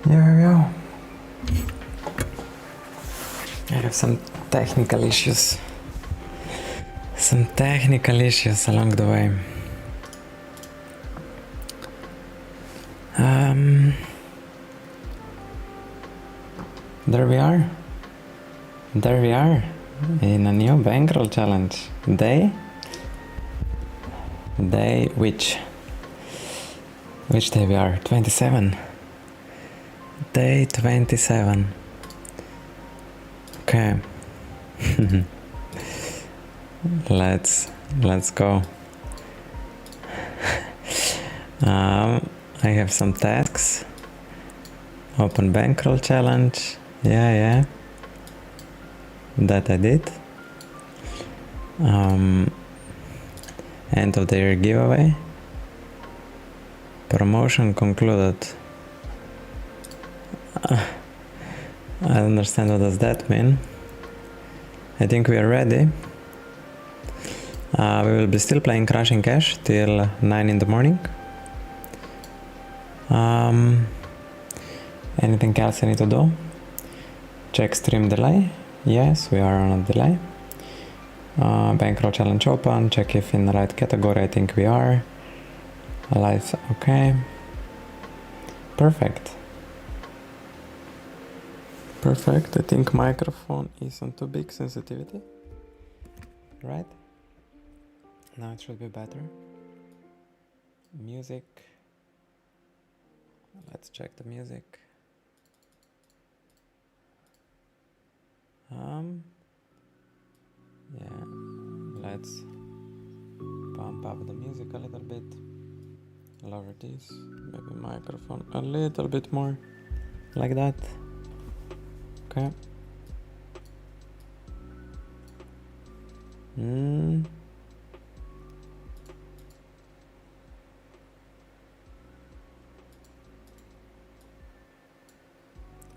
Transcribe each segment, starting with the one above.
Here we go. I have some technical issues. Some technical issues along the way. There we are. There we are in a new Bankroll challenge. Day which day we are? 27. Day 27. Okay. Let's go. I have some tasks. Open Bankroll challenge. Yeah. That I did. End of the year giveaway. Promotion concluded. I don't understand what does that mean. I think we are ready. We will be still playing Crashing Cash till 9 in the morning. Anything else I need to do? Check stream delay. Yes, we are on a delay. Bankroll challenge open. Check if in the right category. I think we are. Live. Okay. Perfect. I think microphone is on too big sensitivity. Right? Now it should be better. Music. Let's check the music. Yeah, let's pump up the music a little bit. Lower this, maybe microphone a little bit more, like that. Okay.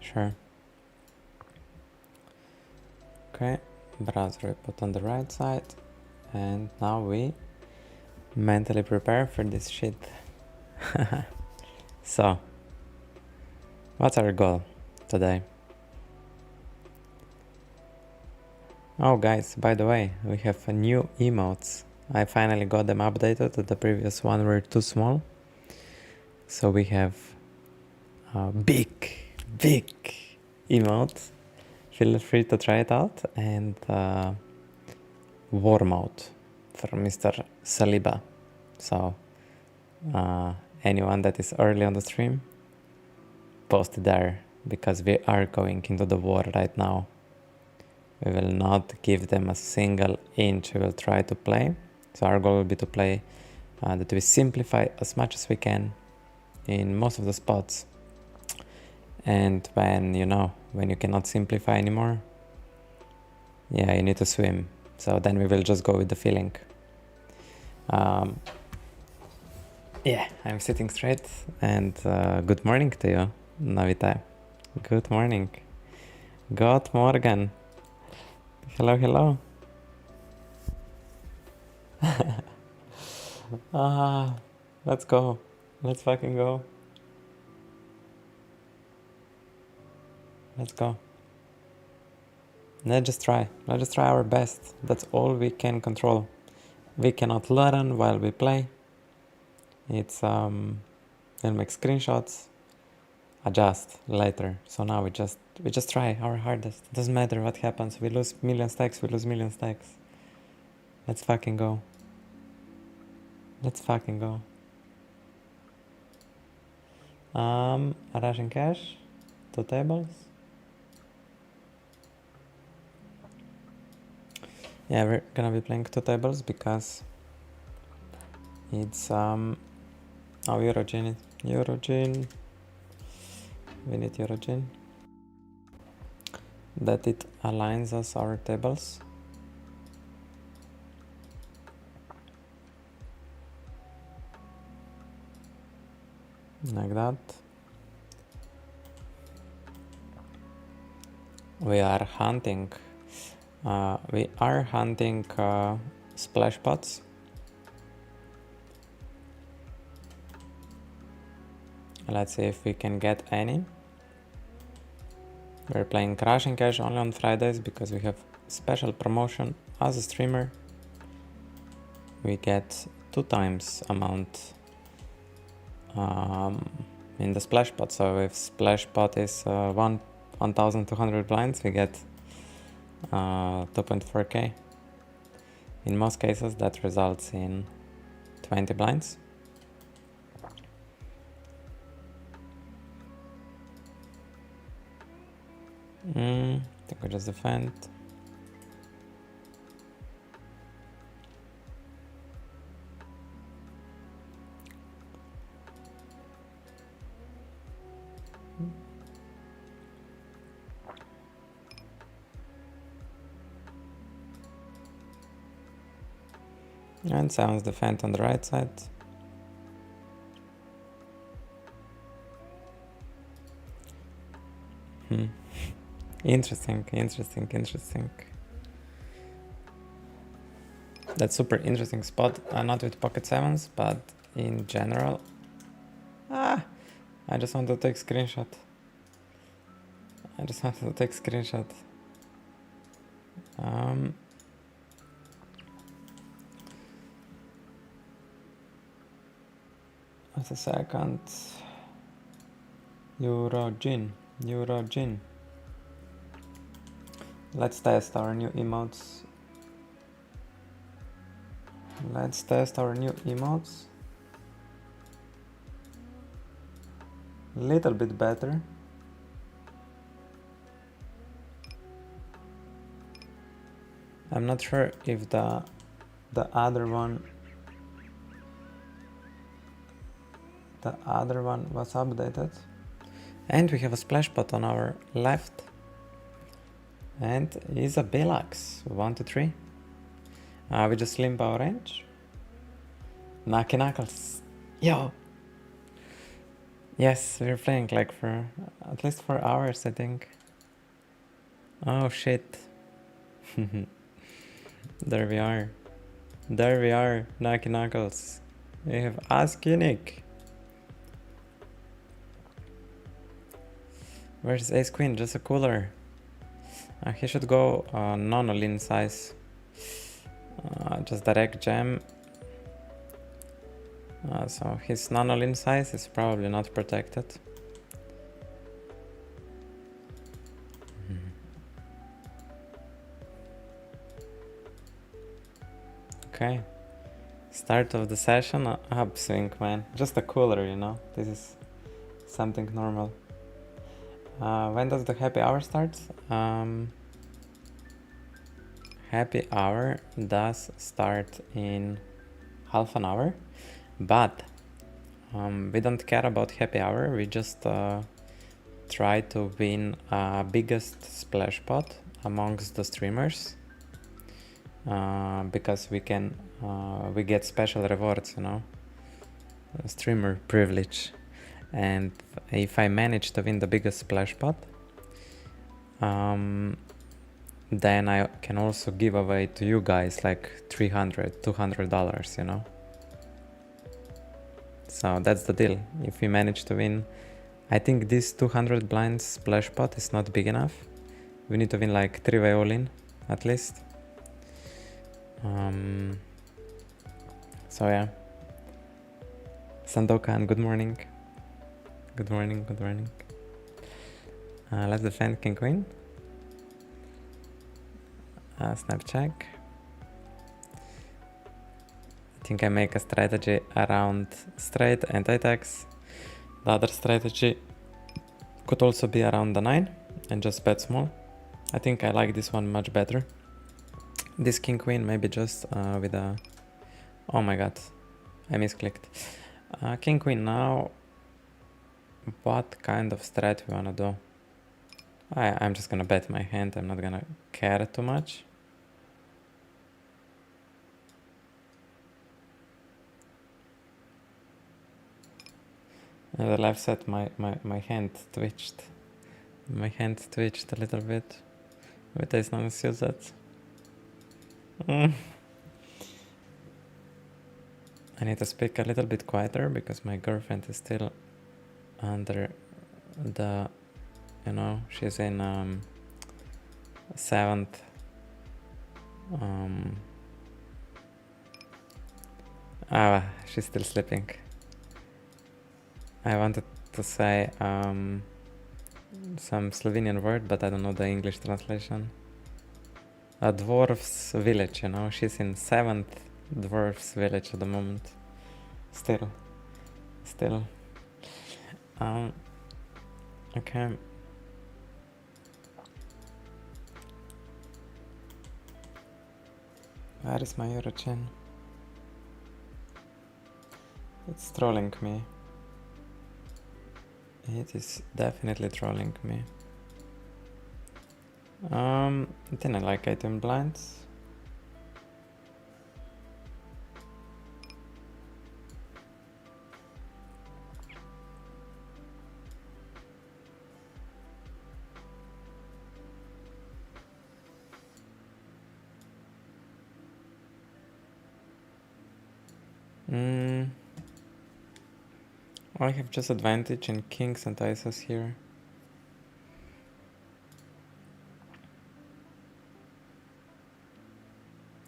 Sure. Okay, browser we put on the right side, and now we mentally prepare for this shit. So, what's our goal today? Oh guys, by the way, we have new emotes. I finally got them updated. The previous one were too small. So we have big emotes. Feel free to try it out. And war mode for Mr. Saliba. So anyone that is early on the stream, post it there, because we are going into the war right now. We will not give them a single inch. We will try to play. So our goal will be to play that we simplify as much as we can in most of the spots. And when you cannot simplify anymore, yeah, you need to swim. So then we will just go with the feeling. Yeah, I'm sitting straight, and good morning to you, Navita. Good morning. God Morgan. Hello. Let's go. Let's fucking go. Let's go. Let's just try our best. That's all we can control. We cannot learn while we play. It's we'll make screenshots, adjust later. So now we just try our hardest. It doesn't matter what happens. We lose million stacks. Let's fucking go. Russian cash, 2 tables. Yeah, we're gonna be playing 2 tables because it's Eurogene. We need Eurogene. That it aligns us our tables. Like that. We are hunting splash pots. Let's see if we can get any. We're playing Crashing Cash only on Fridays because we have special promotion. As a streamer, we get 2 times amount in the splash pot. So if splash pot is 1,200 blinds, we get 2.4k. In most cases, that results in 20 blinds. I think we just defend. And sounds defend on the right side. Interesting. That's super interesting spot. Not with pocket sevens, but in general. I just want to take screenshot. What's a second? Eurogin. Let's test our new emotes. Little bit better. I'm not sure if the other one was updated. And we have a splash pot on our left. And is a Bilax. 1 to 3. We just limp our range. Naki Knuckles. Yo! Yes, we're playing like for at least 4 hours, I think. Oh shit. There we are, Naki Knuckles. We have Ask Unique. Where's Ace Queen? Just a cooler. He should go non-all-in size. Just direct jam. So his non-all-in size is probably not protected. Okay. Start of the session, upswing, man. Just a cooler, you know. This is something normal. When does the happy hour start? Happy hour does start in half an hour, but we don't care about happy hour. We just try to win biggest splash pot amongst the streamers, because we get special rewards, you know, streamer privilege. And if I manage to win the biggest splash pot, then I can also give away to you guys like $200, you know. So that's the deal. If we manage to win, I think this 200 blinds splash pot is not big enough. We need to win like 3-way all-in at least. So yeah. Sandokan, good morning. Good morning. Let's defend king queen. Snap check. I think I make a strategy around straight and attacks. The other strategy could also be around the 9 and just bet small. I think I like this one much better. This king queen maybe just with a... Oh my god, I misclicked. King queen now. What kind of strat we wanna do? I'm just gonna bet my hand. I'm not gonna care too much. The left side, my hand twitched. My hand twitched a little bit. But I not use that. I need to speak a little bit quieter because my girlfriend is still under the you know, she's in 7th. She's still sleeping. I wanted to say some Slovenian word, but I don't know the English translation. A dwarf's village, you know, she's in 7th dwarf's village at the moment. Still. Okay. Where is my Eurochin? It's trolling me. It is definitely trolling me. Then I like 18 blinds. I have just advantage in kings and aces here.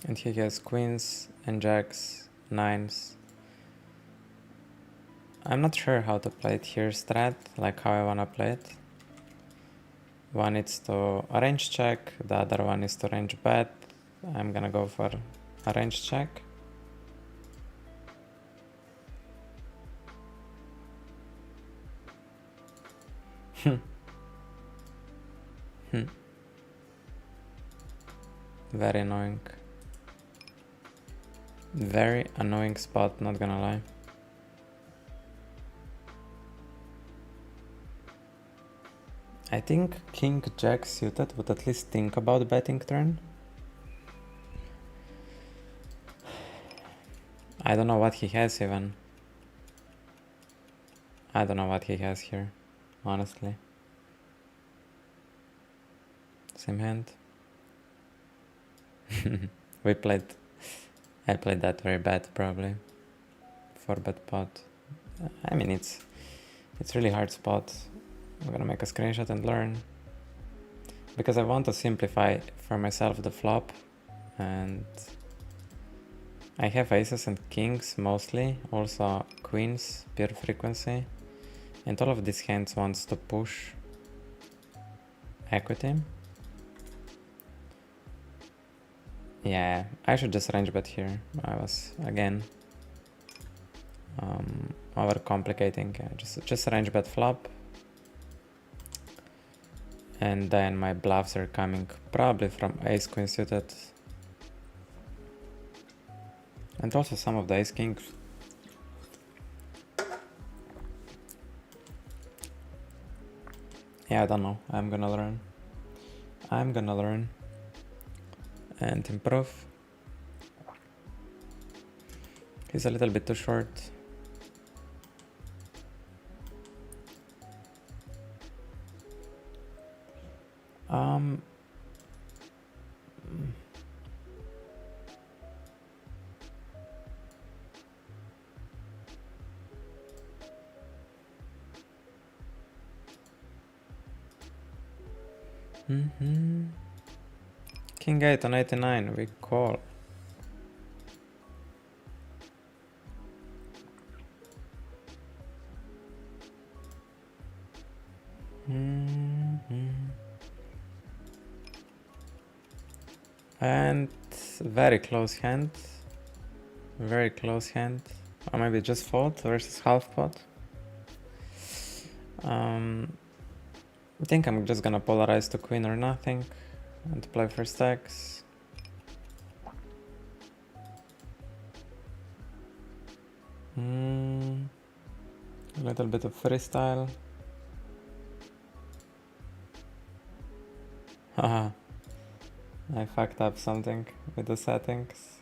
And he has queens and jacks, nines. I'm not sure how to play it here strat, like how I wanna play it. One is to arrange check, the other one is to range bet. I'm gonna go for arrange check. Very annoying. Very annoying spot, not gonna lie. I think king jack suited would at least think about betting turn. I don't know what he has even. I don't know what he has here, honestly. Same hand. I played that very bad probably. 4-bet pot. I mean, it's really hard spot. I'm gonna make a screenshot and learn. Because I want to simplify for myself the flop. And I have aces and kings mostly. Also queens, pure frequency. And all of these hands wants to push equity. Yeah, I should just range bet here. I was, again, overcomplicating. Just range bet flop. And then my bluffs are coming probably from ace queen suited. And also some of the ace kings. Yeah, I don't know. I'm gonna learn. And improve. He's a little bit too short. King 8 on 89, we call. And very close hand. Very close hand. Or maybe just fold versus half pot. I think I'm just gonna polarize to queen or nothing and play for stacks. A little bit of freestyle. Haha. I fucked up something with the settings.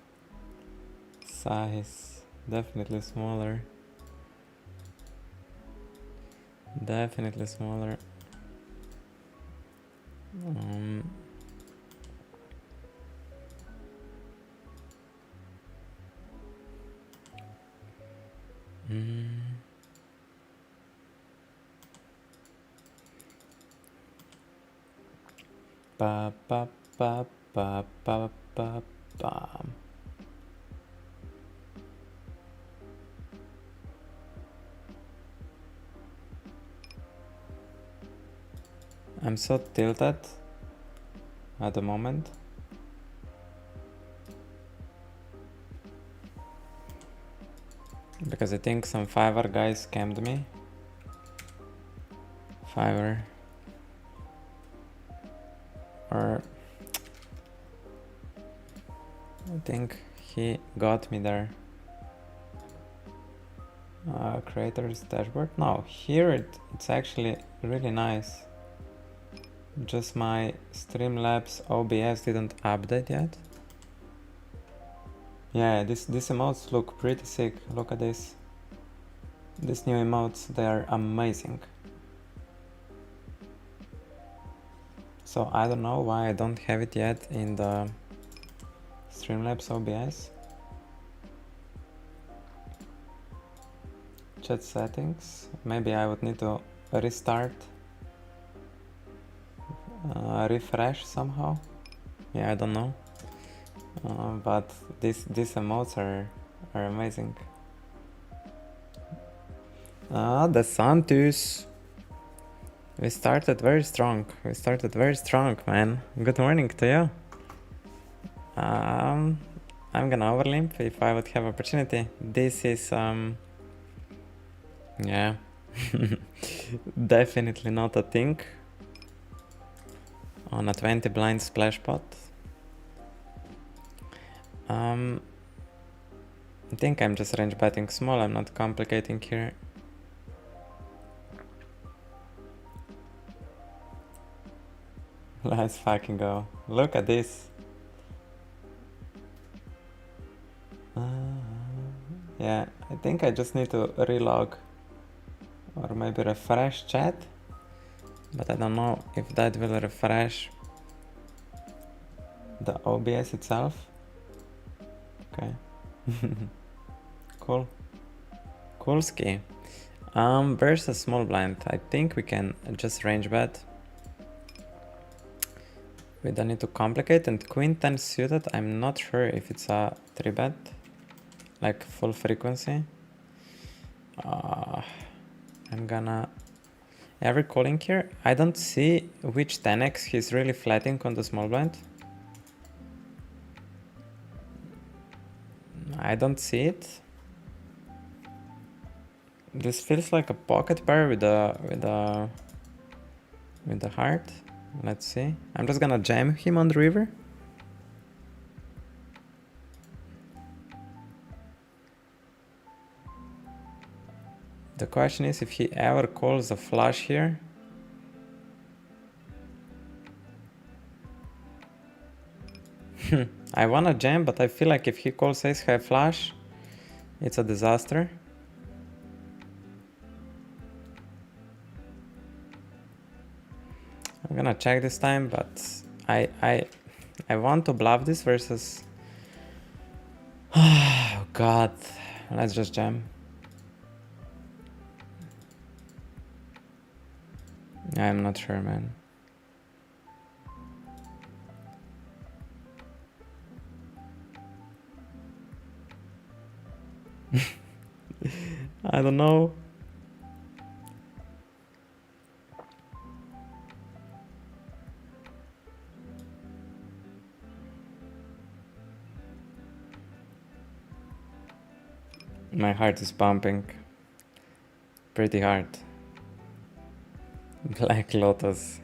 Size. Definitely smaller. Definitely smaller. Ba ba ba ba ba ba ba. I'm so tilted at the moment. Because I think some Fiverr guys scammed me. Fiverr. Or I think he got me there. Creator's dashboard. No, here it's actually really nice. Just my Streamlabs OBS didn't update yet. Yeah, these emotes look pretty sick. Look at this. These new emotes, they are amazing. So I don't know why I don't have it yet in the Streamlabs OBS. Chat settings. Maybe I would need to restart. Refresh somehow. Yeah, I don't know. But these emotes are amazing. The Santus. We started very strong. Man. Good morning to you. I'm gonna overlimp if I would have opportunity. This is yeah. Definitely not a thing on a 20 blind splash pot. I think I'm just range betting small. I'm not complicating here. Let's fucking go. Look at this. Yeah, I think I just need to relog or maybe refresh chat, but I don't know if that will refresh the OBS itself. Okay. Cool ski. Versus small blind, I think we can just range bet. We don't need to complicate. And queen 10 suited, I'm not sure if it's a 3-bet, like full frequency. I'm gonna every calling here. I don't see which 10x he's really flatting on the small blind. I don't see it. This feels like a pocket pair with the heart. Let's see. I'm just gonna jam him on the river. The question is if he ever calls a flush here. I wanna jam, but I feel like if he calls ace high flush, it's a disaster. I'm gonna check this time, but I want to bluff this versus. Oh god, let's just jam. I'm not sure, man. I don't know. My heart is pumping pretty hard. Black Lotus.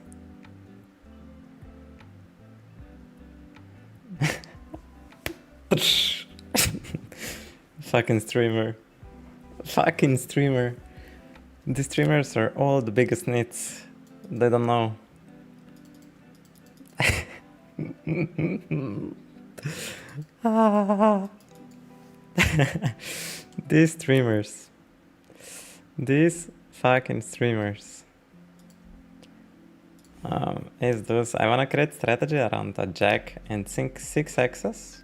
Fucking streamer. Fucking streamer. The streamers are all the biggest nits. They don't know. These streamers. These fucking streamers. Is this? I wanna create strategy around a jack and sink 6x's.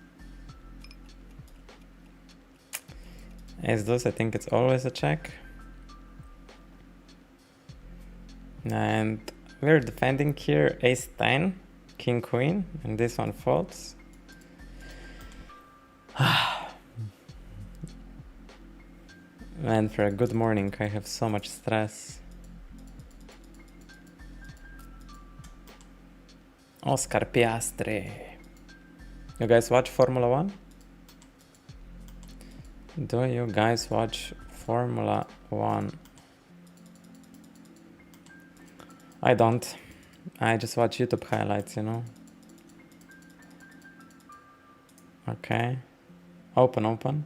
Is this? I think it's always a check. And we're defending here ace 10. king queen, and this one folds. Man, for a good morning, I have so much stress. Oscar Piastri. You guys watch Formula 1? Do you guys watch Formula 1? I don't. I just watch YouTube highlights, you know. Okay. Open.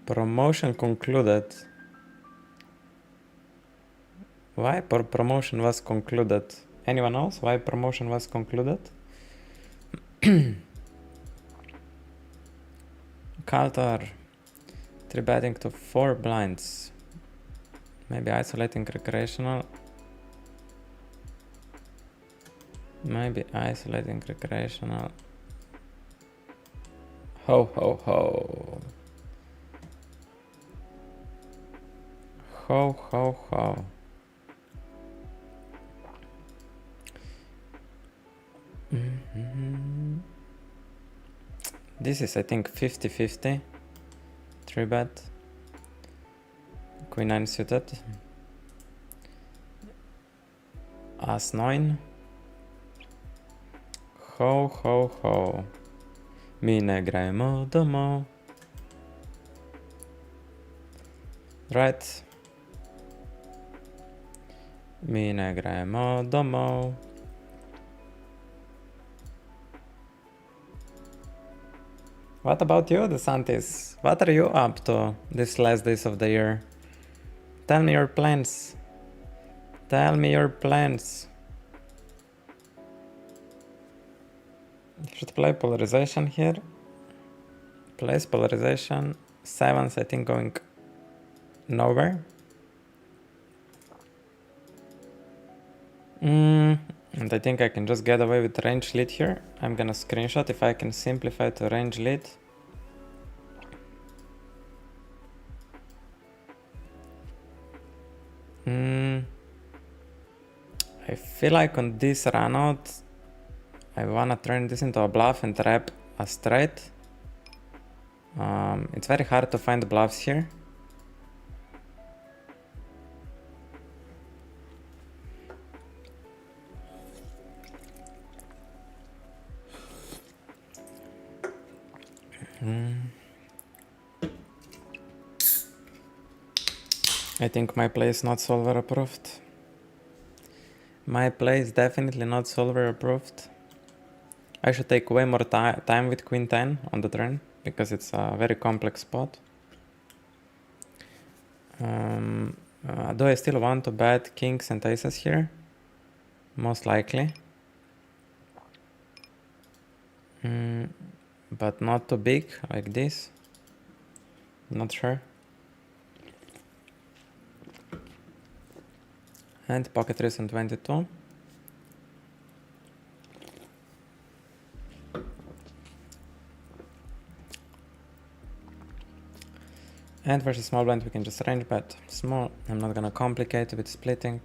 Promotion concluded. Why promotion was concluded? Anyone else? Why promotion was concluded? Kaltar. 3-betting to 4 blinds. Maybe isolating recreational. Ho. Ho. This is, I think, 50-50. 3-bet. Queen 9 suited. As 9. Ho. Mi ne grajemo domov. Right. Mi ne grajemo domov. What about you, DeSantis? What are you up to these last days of the year? Tell me your plans. Should play polarization here. Plays polarization. 7s, I think, going nowhere. And I think I can just get away with range lead here. I'm gonna screenshot if I can simplify to range lead. I feel like on this run out, I wanna turn this into a bluff and trap a straight. It's very hard to find bluffs here. I think my play is not solver approved. My play is definitely not solver approved. I should take way more time with queen 10 on the turn because it's a very complex spot. Do I still want to bet kings and aces here? Most likely. But not too big like this. Not sure. And pocket raise on 22. And versus small blind we can just range bet small. I'm not gonna complicate with splitting.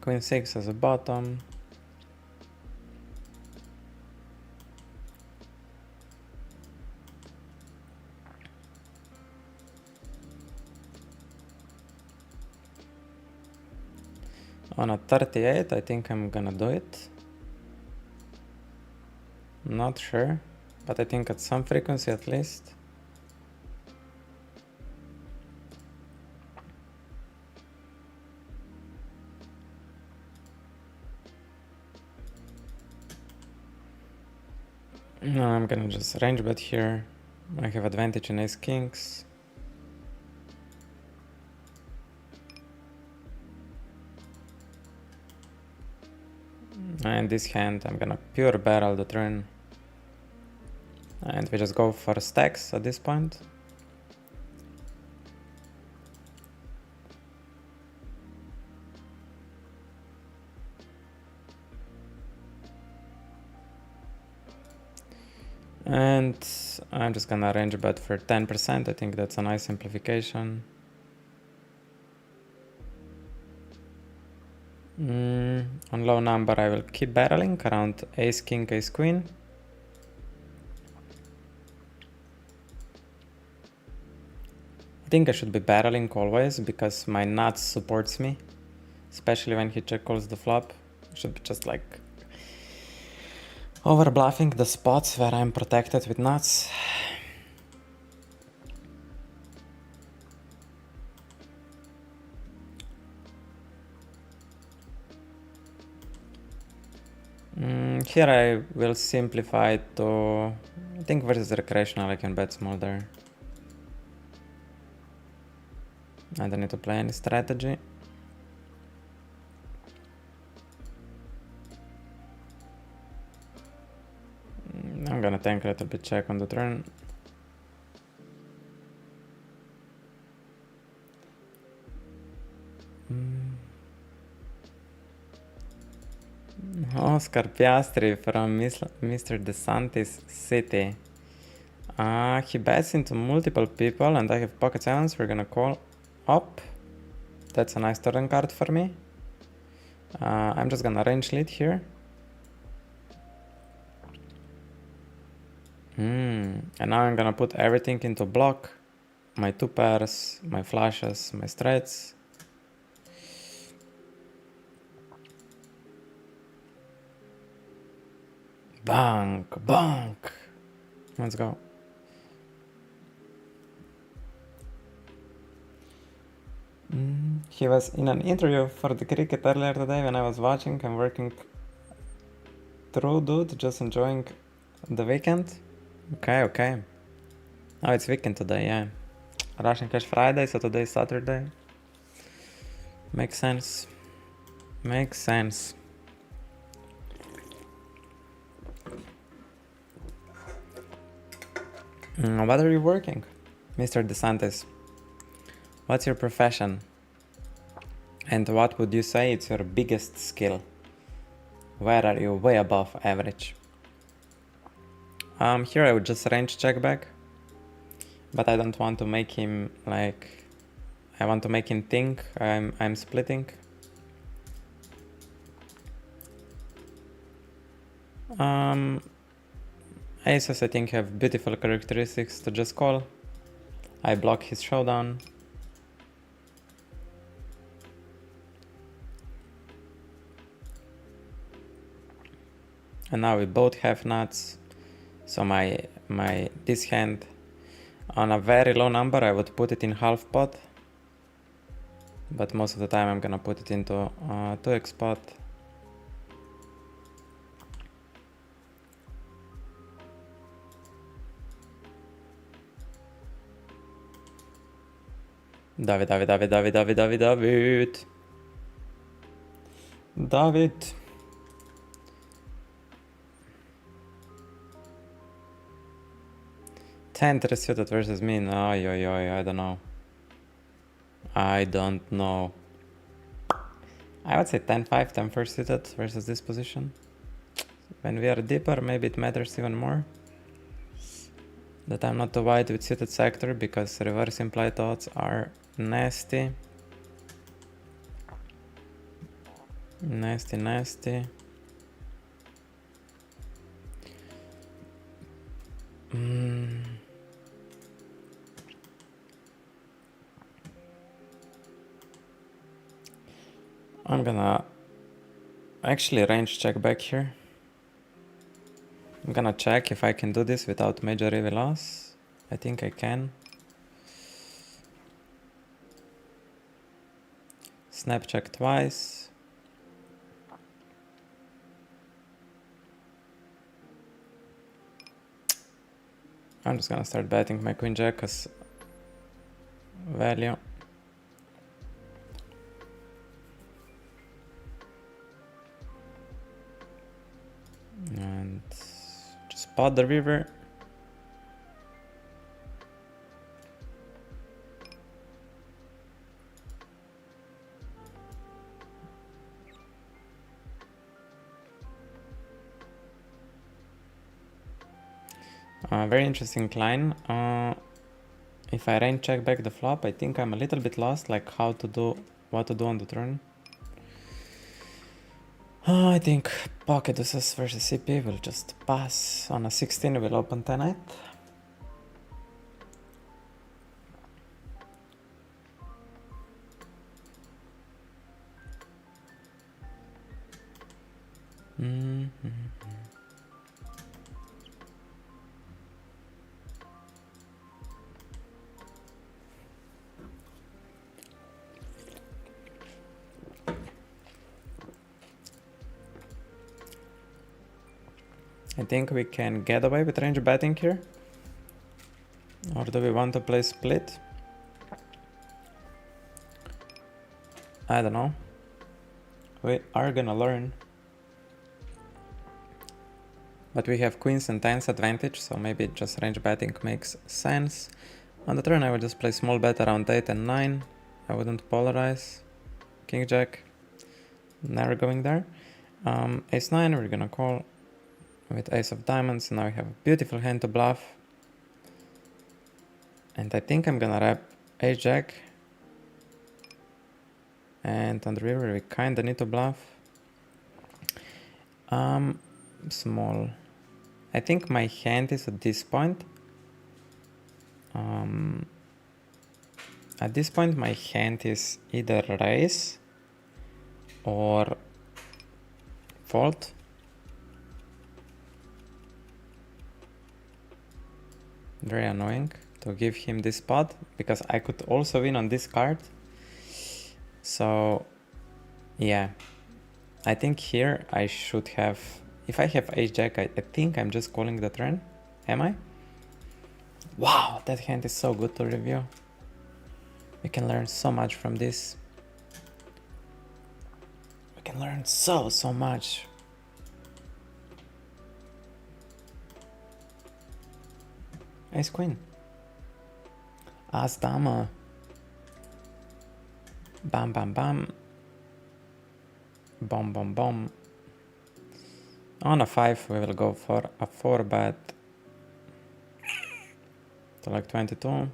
Queen 6 as a bottom. On a 38, I think I'm gonna do it. Not sure, but I think at some frequency at least. No, I'm gonna just range bet here. I have advantage in ace kings. And this hand, I'm gonna pure barrel the turn. And we just go for stacks at this point. And I'm just gonna range bet for 10%. I think that's a nice simplification. On low number, I will keep barreling around ace king, ace queen. I think I should be barreling always because my nuts supports me, especially when he check calls the flop. I should be just like over bluffing the spots where I'm protected with nuts. Here I will simplify to, I think versus recreational I can bet small there. I don't need to play any strategy. I'm gonna tank a little bit check on the turn. Oscar Piastri from Mr. DeSantis City. He bets into multiple people and I have pocket silence. We're gonna call up. That's a nice turn card for me. I'm just gonna range lead here. And now I'm gonna put everything into block. My two pairs, my flushes, my straights. Bank, bank. Let's go. He was in an interview for the cricket earlier today when I was watching. I'm working through, dude, just enjoying the weekend. Okay. Oh, it's weekend today, yeah. Russian Cash Friday, so today is Saturday. Makes sense. Makes sense. What are you working, Mr. DeSantis? What's your profession? And what would you say is your biggest skill? Where are you way above average? Here I would just range check back. But I don't want to make him like, I want to make him think I'm splitting. Aces I think have beautiful characteristics to just call. I block his showdown. And now we both have nuts. So this hand on a very low number I would put it in half pot. But most of the time I'm gonna put it into 2x pot. David. David. 10 suited versus me. No, I don't know. I don't know. I would say 10-5, 10-4 suited versus this position. When we are deeper, maybe it matters even more that I'm not too wide with suited sector because reverse implied odds are nasty. Nasty. I'm gonna actually range check back here. I'm gonna check if I can do this without major EV loss. I think I can. Snap check twice. I'm just gonna start betting my queen jack as value. And just pot the river. Very interesting line. If I range check back the flop, I think I'm a little bit lost, like what to do on the turn. I think pocket deuces versus CP will just pass. On a 16 we'll open 10-8. I think we can get away with range betting here. Or do we want to play split? I don't know. We are gonna learn. But we have queens and tens advantage, so maybe just range betting makes sense. On the turn I would just play small bet around 8 and 9. I wouldn't polarize. King jack. Never going there. Ace 9 we're gonna call with ace of diamonds. Now we have a beautiful hand to bluff. And I think I'm gonna wrap ace jack. And on the river we kinda need to bluff. Small. I think my hand is at this point. At this point my hand is either raise or fold. Very annoying to give him this spot because I could also win on this card. So yeah, I think here I should have, if I have ace jack, I think I'm just calling the turn. Am I? Wow, that hand is so good to review. We can learn so much from this. We can learn so much. Ace queen. As dama. Bam bam bam. Bomb bomb bomb. On a 5 we will go for a 4 bet to like 22.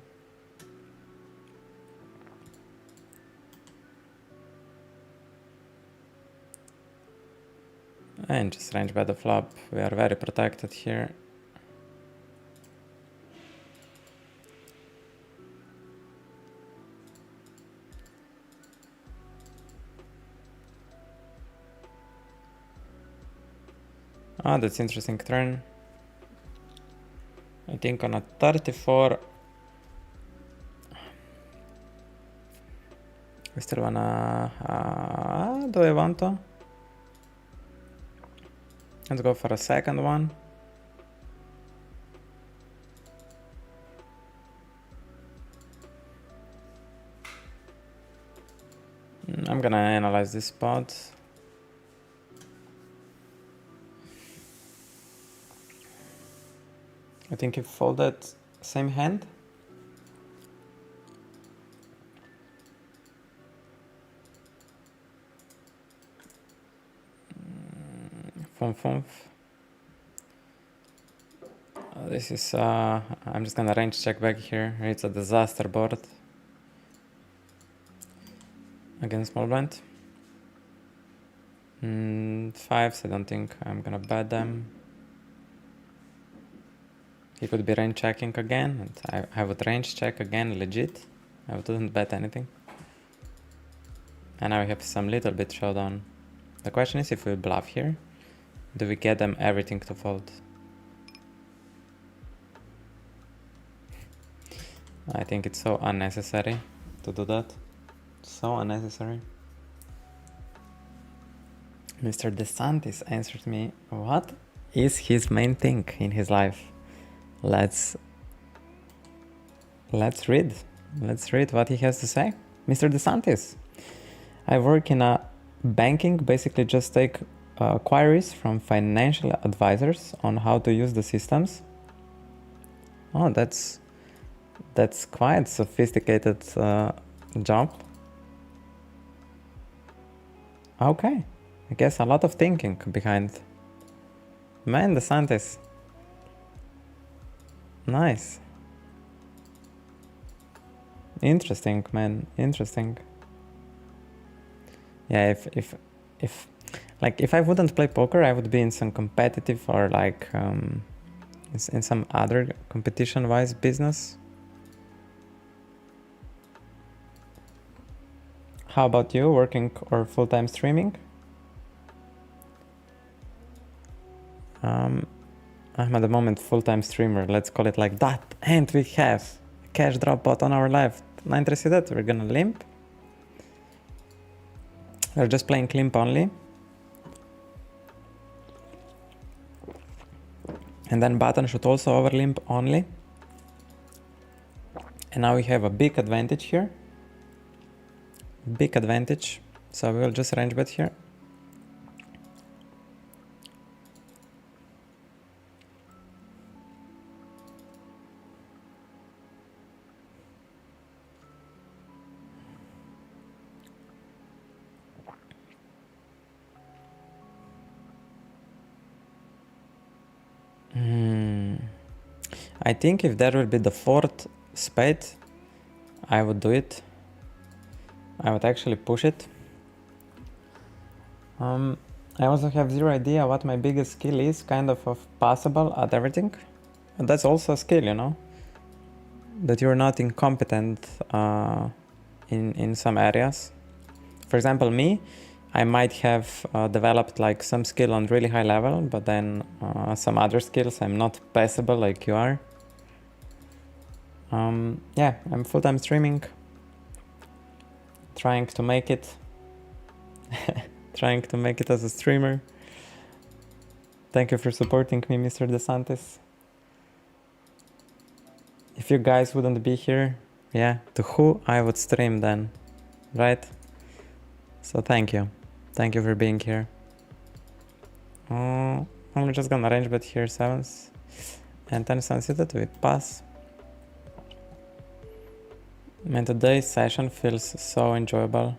And just range bet the flop. We are very protected here. Ah, that's interesting turn. I think on a 34 we still wanna do I want to? Let's go for a second one. I'm gonna analyze this spot. I think he folded same hand. Fumf. This is, I'm just gonna range check back here. It's a disaster board against small blind. 5s, I don't think I'm gonna bet them. He could be range checking again, and I would range check again, legit. I wouldn't bet anything. And now we have some little bit showdown. The question is, if we bluff here, do we get them everything to fold? I think it's so unnecessary to do that. So unnecessary. Mr. DeSantis answered me, what is his main thing in his life? Let's read. Let's read what he has to say. Mr. DeSantis, I work in a banking, basically just take queries from financial advisors on how to use the systems. Oh, that's quite sophisticated job. Okay, I guess a lot of thinking behind. Man, DeSantis. Nice. Interesting, man. Interesting. Yeah, if I wouldn't play poker, I would be in some competitive or like in some other competition-wise business. How about you, working or full-time streaming? I'm at the moment full-time streamer, let's call it like that. And we have a cash drop bot on our left. Not interested, we're gonna limp. We're just playing limp only. And then button should also over limp only. And now we have a big advantage here. Big advantage. So we will just range bet here. I think if there will be the fourth spade, I would do it. I would actually push it. I also have zero idea what my biggest skill is, kind of passable at everything. And that's also a skill, you know, that you're not incompetent in some areas. For example, me, I might have developed like some skill on really high level, but then some other skills I'm not passable like you are. Yeah, I'm full-time streaming, trying to make it, trying to make it as a streamer. Thank you for supporting me, Mr. DeSantis. If you guys wouldn't be here, yeah, to who I would stream then, right? So thank you. Thank you for being here. I'm just gonna range bet here 7s and 10 unsuited, we pass. And today's session feels so enjoyable.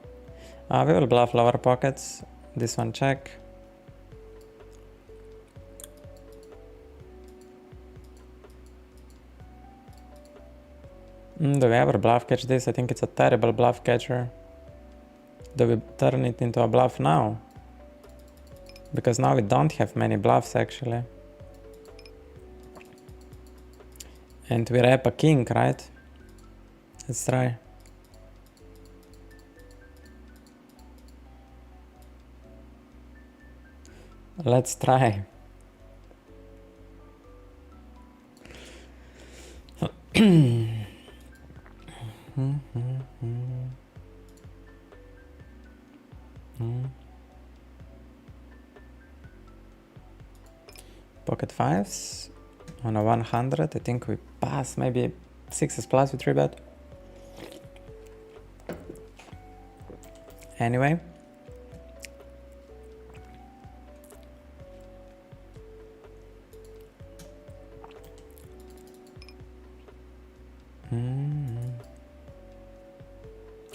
We will bluff lower pockets. This one check. Do we ever bluff catch this? I think it's a terrible bluff catcher. Do we turn it into a bluff now? Because now we don't have many bluffs actually. And we rep a king, right? Let's try. Let's try. Pocket 5s on a 100. I think we pass, maybe 6s plus with 3-bet. Anyway.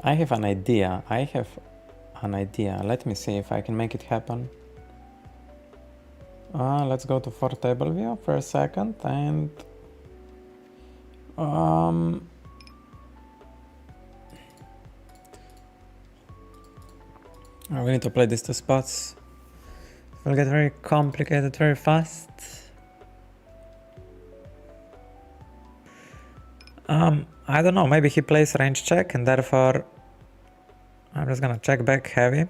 I have an idea. Let me see if I can make it happen. Let's go to 4 table view for a second and we need to play these 2 spots. It will get very complicated very fast. I don't know, maybe he plays range check and therefore I'm just gonna check back heavy.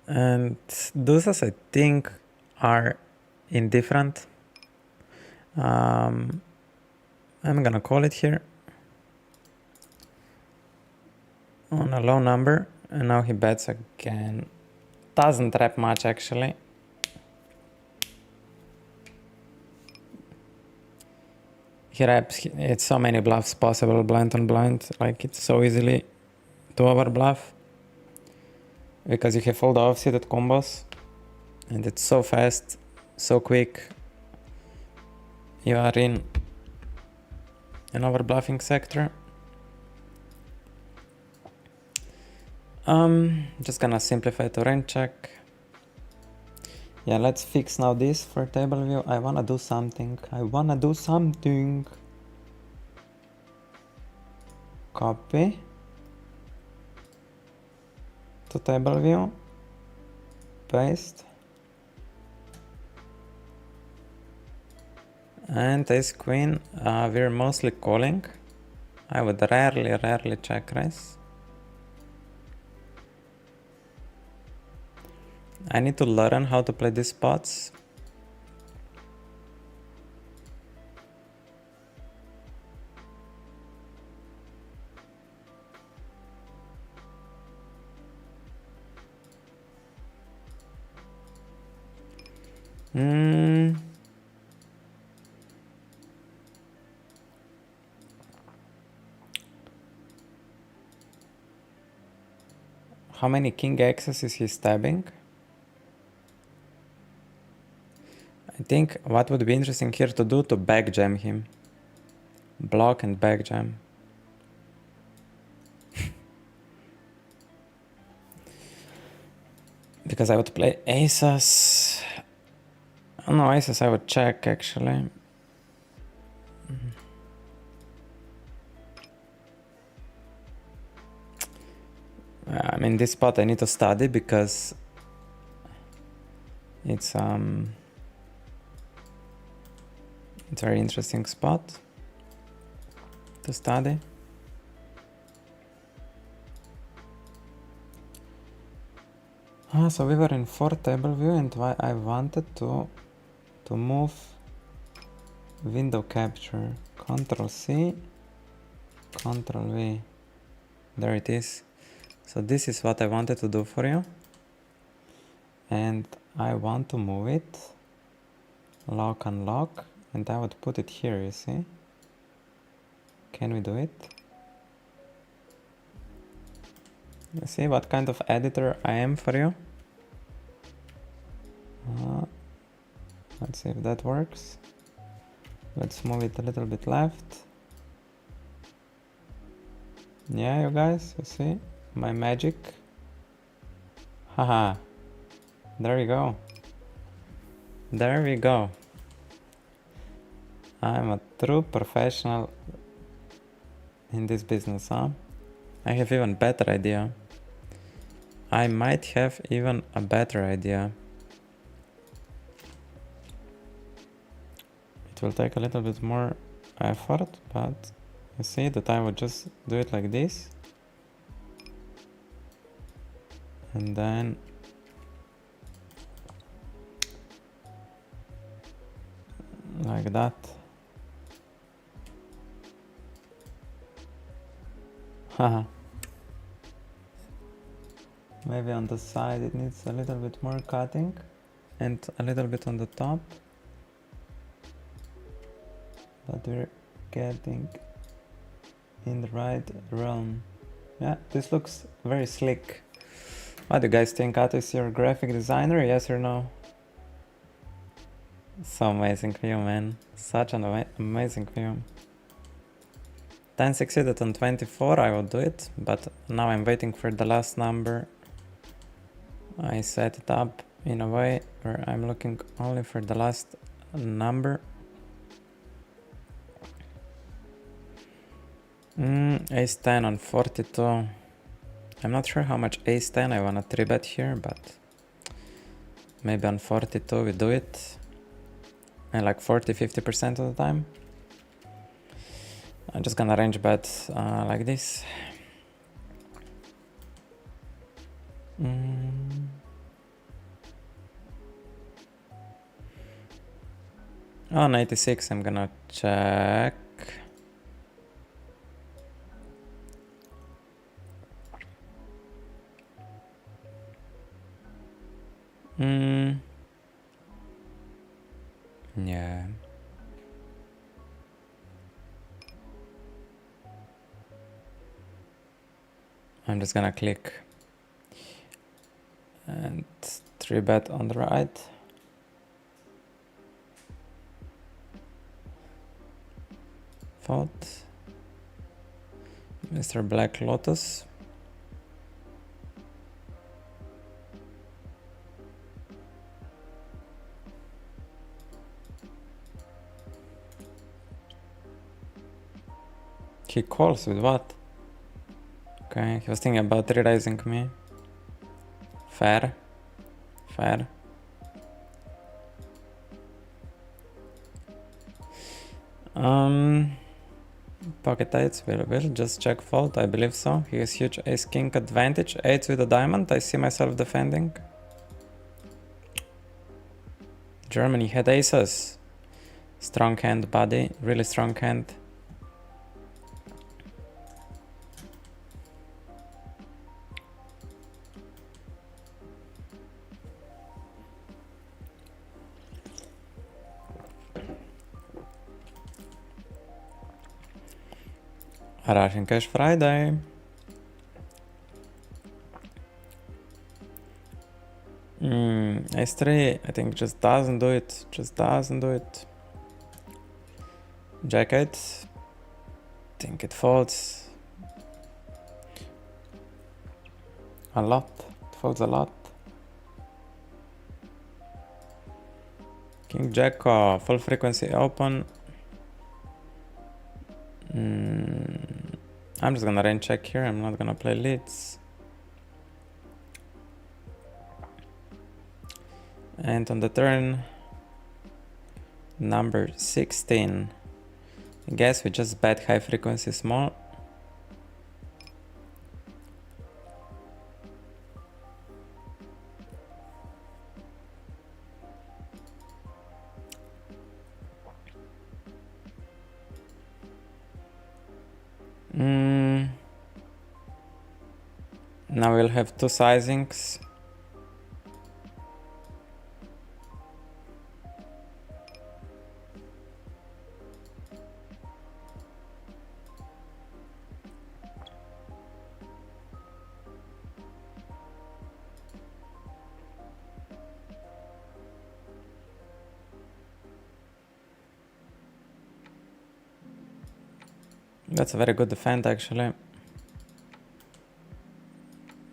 And deuces I think are indifferent. I'm gonna call it here on a low number, and now he bets again. Doesn't rep much actually. He reps, it's so many bluffs possible, blind on blind, like it's so easily to over bluff. Because you have all the offsuited combos and it's so fast, so quick. You are in an over bluffing sector. Just gonna simplify to range check. Yeah, let's fix now this for table view. I wanna do something. Copy to table view, paste, and ace queen, we're mostly calling. I would rarely check raise. I need to learn how to play these spots. How many king X's is he stabbing? I think what would be interesting here to do to back jam him. Block and back jam. Because I would play aces. Oh no, aces I would check actually. I mean, this spot I need to study because it's a very interesting spot to study. So we were in 4 table view, and I wanted to move window capture. Control C, Control V. There it is. So this is what I wanted to do for you. And I want to move it. Lock, unlock. And I would put it here, you see. Can we do it? You see what kind of editor I am for you? Let's see if that works. Let's move it a little bit left. Yeah, you guys, you see my magic? Haha. There we go. There we go. I'm a true professional in this business, huh? I have even better idea. I might have even a better idea. It will take a little bit more effort, but you see that I would just do it like this. And then like that. Haha. Maybe on the side it needs a little bit more cutting and a little bit on the top. But we're getting in the right realm. Yeah, this looks very slick. What do you guys think? Ata is your graphic designer, yes or no? So amazing view, man. Such an amazing view. 10 succeeded on 24, I will do it, but now I'm waiting for the last number. I set it up in a way where I'm looking only for the last number. Ace 10 on 42. I'm not sure how much ace 10 I wanna 3-bet here, but maybe on 42 we do it. And like 40-50% of the time. I'm just gonna range bet like this. On 86 I'm gonna check. Yeah. I'm just gonna click and 3-bet on the right. Fold. Mr. Black Lotus. he calls with what? Okay, he was thinking about re-raising me. Fair. Fair. Pocket 8s will just check fold, I believe so. He has huge ace-king advantage. 8 with a diamond, I see myself defending. Germany had aces. Strong hand, buddy. Really strong hand. Russian Cash Friday. Ace 3, I think just doesn't do it. Just doesn't do it. Jack 8. Think it folds. A lot. It folds a lot. King Jack full frequency open. I'm just gonna range check here. I'm not gonna play leads. And on the turn, number 16. I guess we just bet high frequency small. Now we'll have two sizings. That's a very good defend, actually.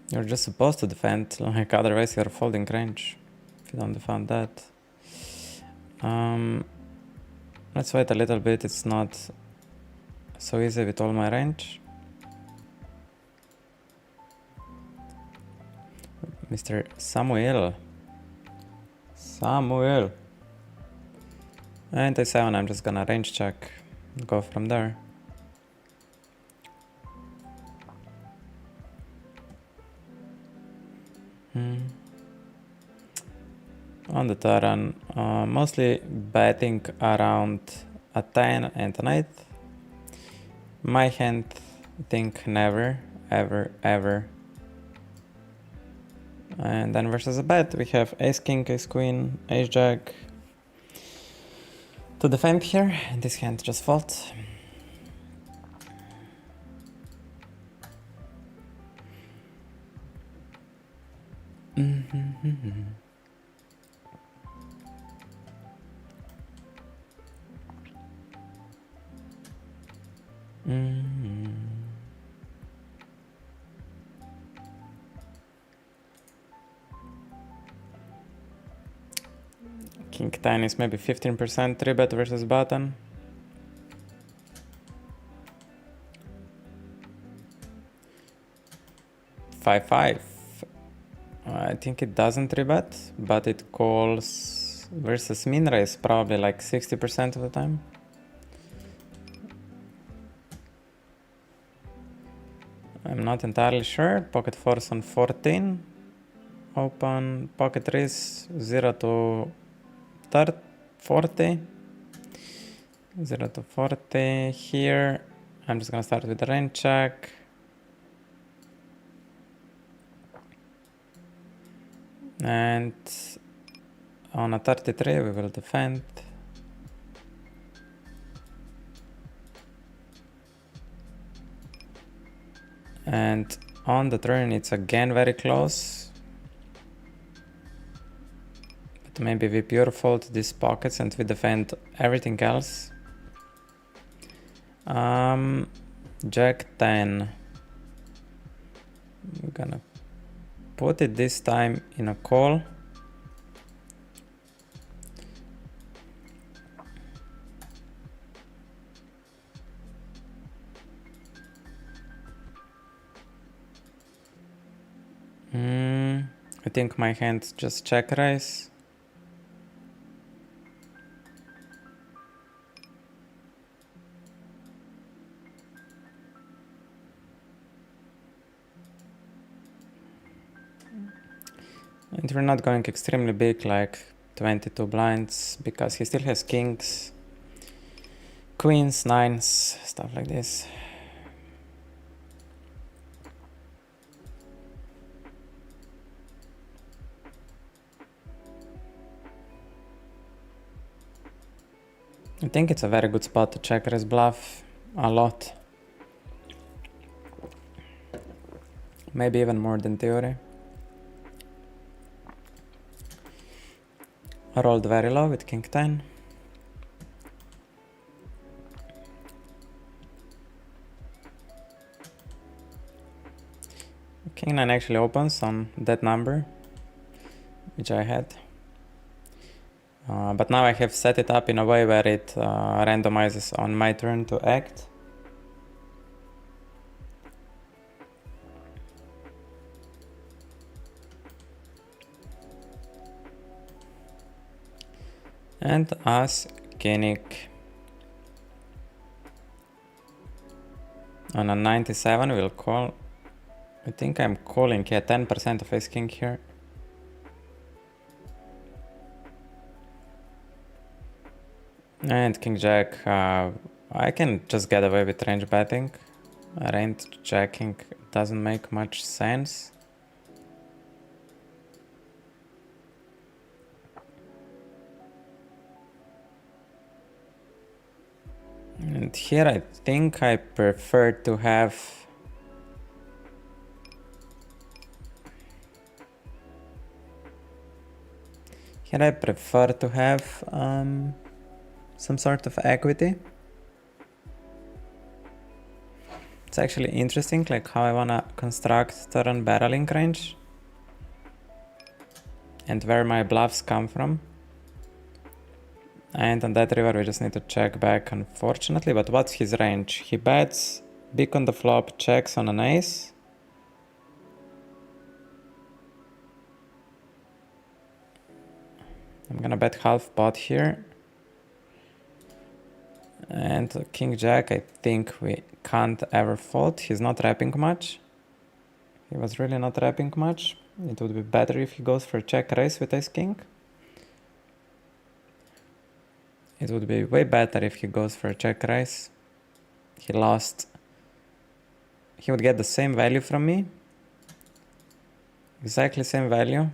You're just supposed to defend, like otherwise you're folding range if you don't defend that. Let's wait a little bit, it's not so easy with all my range. Mr. Samuel. And a7, I'm just gonna range check, go from there. On the turn, mostly betting around a 10 and an 8. My hand, I think never, ever. And then versus a bet, we have ace king, ace queen, ace jack to defend here. This hand just folds. King 10 is maybe 15% 3-bet versus button. Five. I think it doesn't 3-bet, but it calls versus min raise probably like 60% of the time. I'm not entirely sure. Pocket 4s on 14. Open pocket 3s 0 to 40. 0 to 40 here. I'm just gonna start with the range check. And on a 33 we will defend. And on the turn it's again very close. But maybe we pure fold these pockets and we defend everything else. Jack 10. I'm gonna put it this time in a call. I think my hand just check raise. And we're not going extremely big, like 22 blinds, because he still has kings, queens, nines, stuff like this. I think it's a very good spot to check raise bluff a lot. Maybe even more than theory. I rolled very low with king 10. King 9 actually opens on that number, which I had. But now I have set it up in a way where it randomizes on my turn to act. And as king on a 97 we'll call. I think I'm calling, yeah, 10% of ace king here. And king jack, I can just get away with range betting. Range jacking doesn't make much sense. And here I think I prefer to have some sort of equity. It's actually interesting, like how I wanna construct turn barreling range and where my bluffs come from. And on that river we just need to check back, unfortunately. But what's his range? He bets big on the flop, checks on an ace. I'm gonna bet half pot here. And king jack, I think we can't ever fold. He's not wrapping much. He was really not wrapping much. It would be better if he goes for check raise with ace king. It would be way better if he goes for a check raise. He lost. He would get the same value from me. Exactly same value.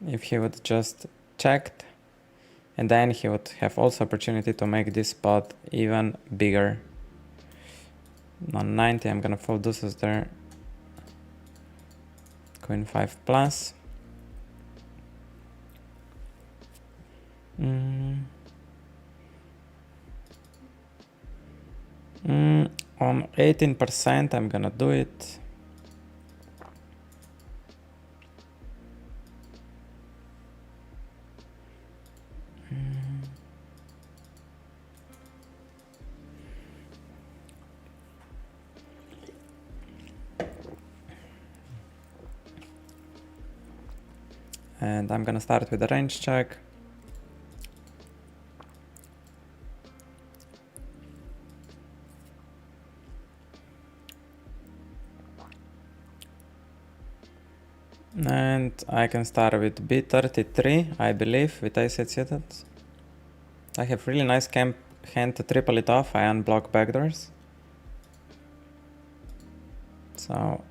If he would just checked. And then he would have also opportunity to make this spot even bigger. On 90 I'm gonna fold deuces there. Queen 5 plus. On 18% I'm gonna do it. And I'm gonna start with a range check. And I can start with B33, I believe, with ace suited. I have really nice hand to triple it off. I unblock backdoors. So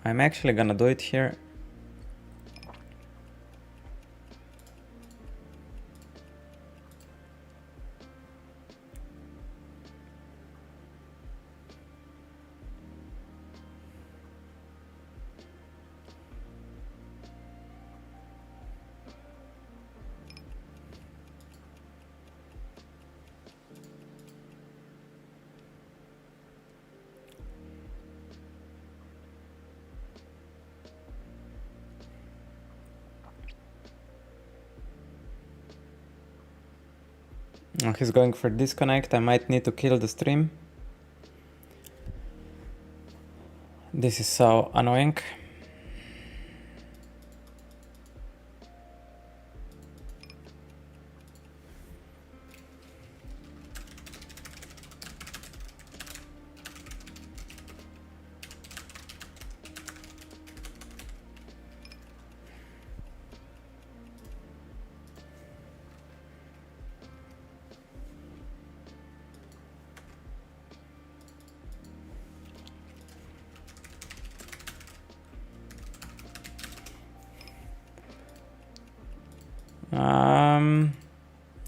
I'm actually gonna do it here. He's going for disconnect. I might need to kill the stream. This is so annoying.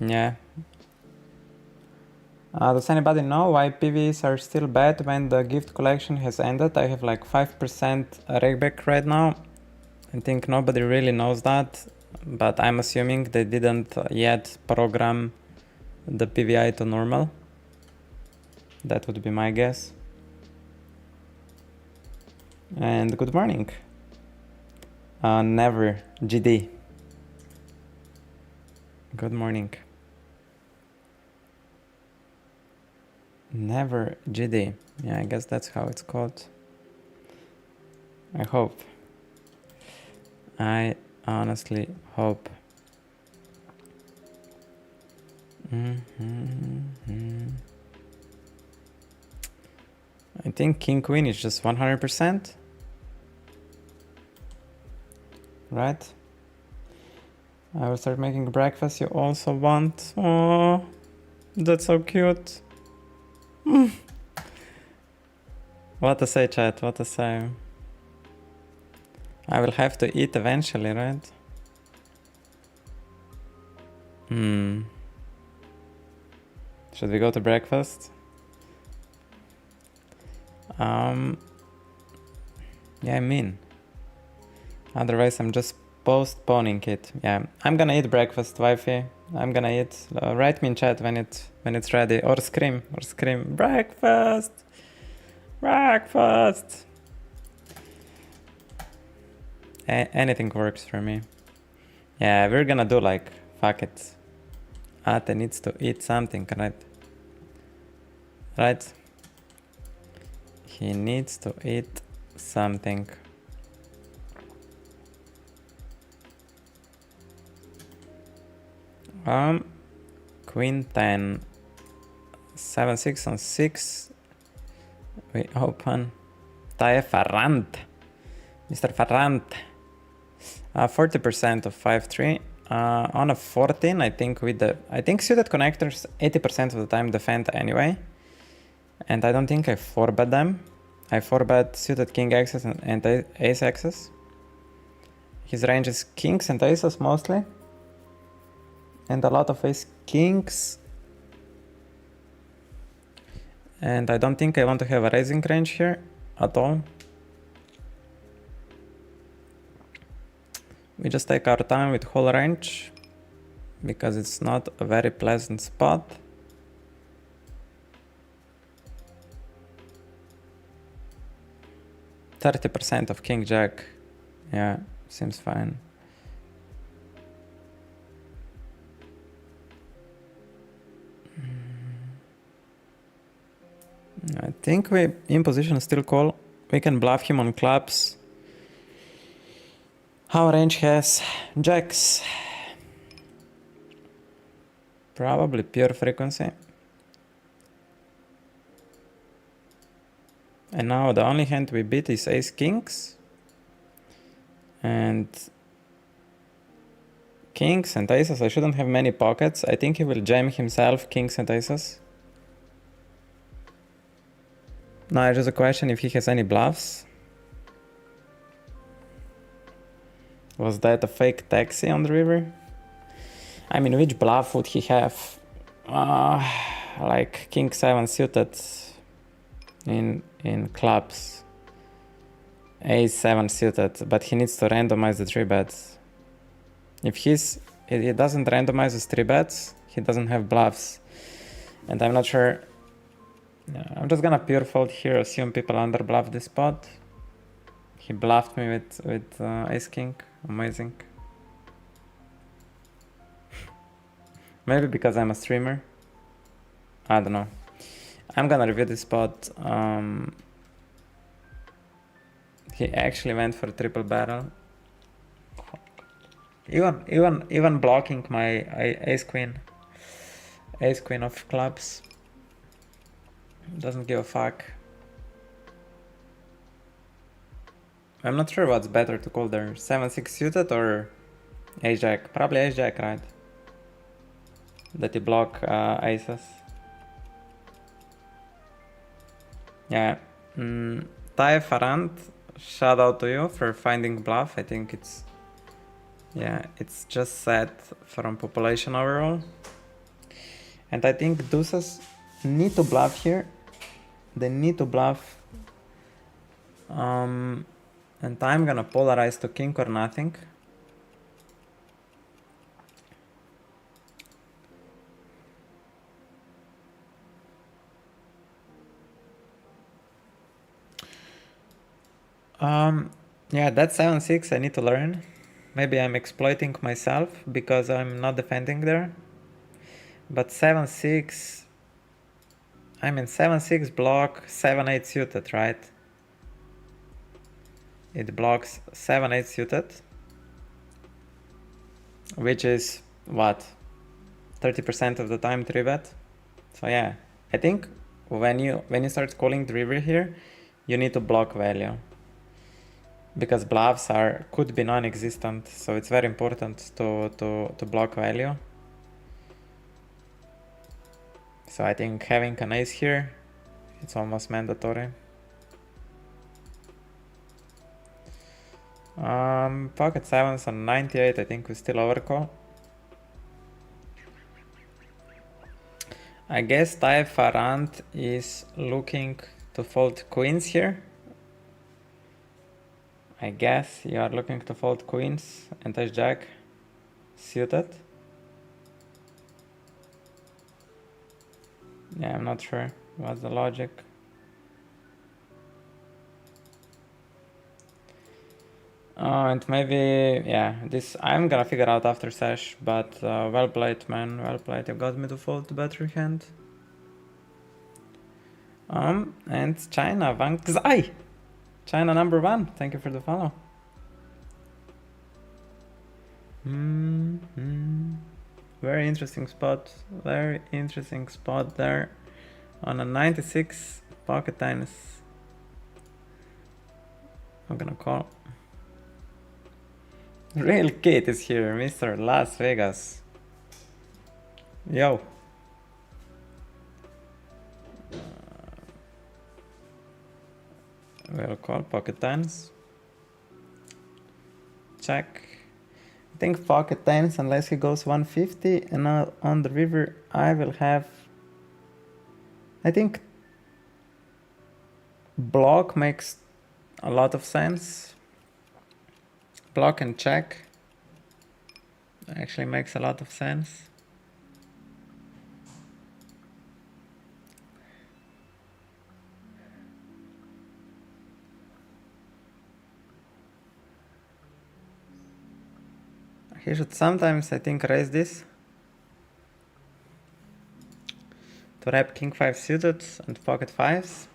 Yeah. Does anybody know why PVs are still bad when the gift collection has ended? I have like 5% rakeback right now. I think nobody really knows that, but I'm assuming they didn't yet program the PVI to normal. That would be my guess. And good morning. Never. GD. Good morning. Never GD. Yeah, I guess that's how it's called. I hope. I honestly hope. I think King Queen is just 100%. Right? I will start making breakfast. You also want? Oh, that's so cute. What to say, chat? What to say? I will have to eat eventually, right? Should we go to breakfast? Yeah, I mean. Otherwise, I'm just postponing it. Yeah, I'm gonna eat breakfast, wifey. I'm gonna eat. Write me in chat when it's ready, or scream, breakfast, breakfast. Anything works for me. Yeah, we're gonna do like fuck it. Ate needs to eat something, right? Right? He needs to eat something. Queen 10, 7-6 on 6. We open. Tae Farrant. Mr. Farrant. 40% of 5-3. On a 14, I think suited connectors 80% of the time defend anyway. And I don't think I 4-bet them. I 4-bet suited king axes and ace axes. His range is kings and aces mostly. And a lot of ace kings. And I don't think I want to have a raising range here at all. We just take our time with whole range because it's not a very pleasant spot. %30 of king jack. Yeah, seems fine. I think we in position still call. We can bluff him on clubs. Our range has jacks. Probably pure frequency. And now the only hand we beat is ace kings. And kings and aces, I shouldn't have many pockets. I think he will jam himself kings and aces. Now just a question if he has any bluffs. Was that a fake taxi on the river? I mean, which bluff would he have? Like king 7 suited in clubs. Ace 7 suited, but he needs to randomize the 3 bets. If he doesn't randomize his 3 bets, he doesn't have bluffs. And I'm not sure. I'm just gonna pure fold here, assume people under bluff this spot. He bluffed me with ace king. Amazing. Maybe because I'm a streamer. I don't know. I'm gonna review this spot. He actually went for a triple barrel. Even blocking my ace queen of clubs. Doesn't give a fuck. I'm not sure what's better to call there. 7-6 suited or ace jack? Probably ace jack, right? That you block aces. Yeah. Tae Farrant, shout out to you for finding bluff. I think it's Yeah, it's just set from population overall. And I think deuces need to bluff here. They need to bluff. And I'm gonna polarize to king or nothing. Yeah, that's 7-6 I need to learn. Maybe I'm exploiting myself because I'm not defending there. But 7-6, I mean 7-6 block 7-8 suited, right? It blocks 7-8 suited, which is what, 30% of the time 3-bet. So yeah, I think when you start calling the river here, you need to block value because bluffs could be non-existent. So it's very important to block value. So I think having an ace here, it's almost mandatory. Pocket sevens on 98, I think we still overcall. I guess Taif Farand is looking to fold queens here. I guess you are looking to fold queens and ace jack suited. Yeah, I'm not sure what's the logic. And maybe, yeah, this I'm gonna figure out after sesh, but well played, man, well played. You got me to fold the better hand. And China, Wang Zai! China number 1, thank you for the follow. Very interesting spot there on a 96 pocket tennis. I'm gonna call. Real Kid is here, Mr. Las Vegas. Yo. We'll call pocket tens. Check. I think pocket tens, unless he goes 150, and now on the river I will have, I think block makes a lot of sense. Block and check actually makes a lot of sense. He should sometimes, I think, raise this to wrap king 5 suited and pocket 5s.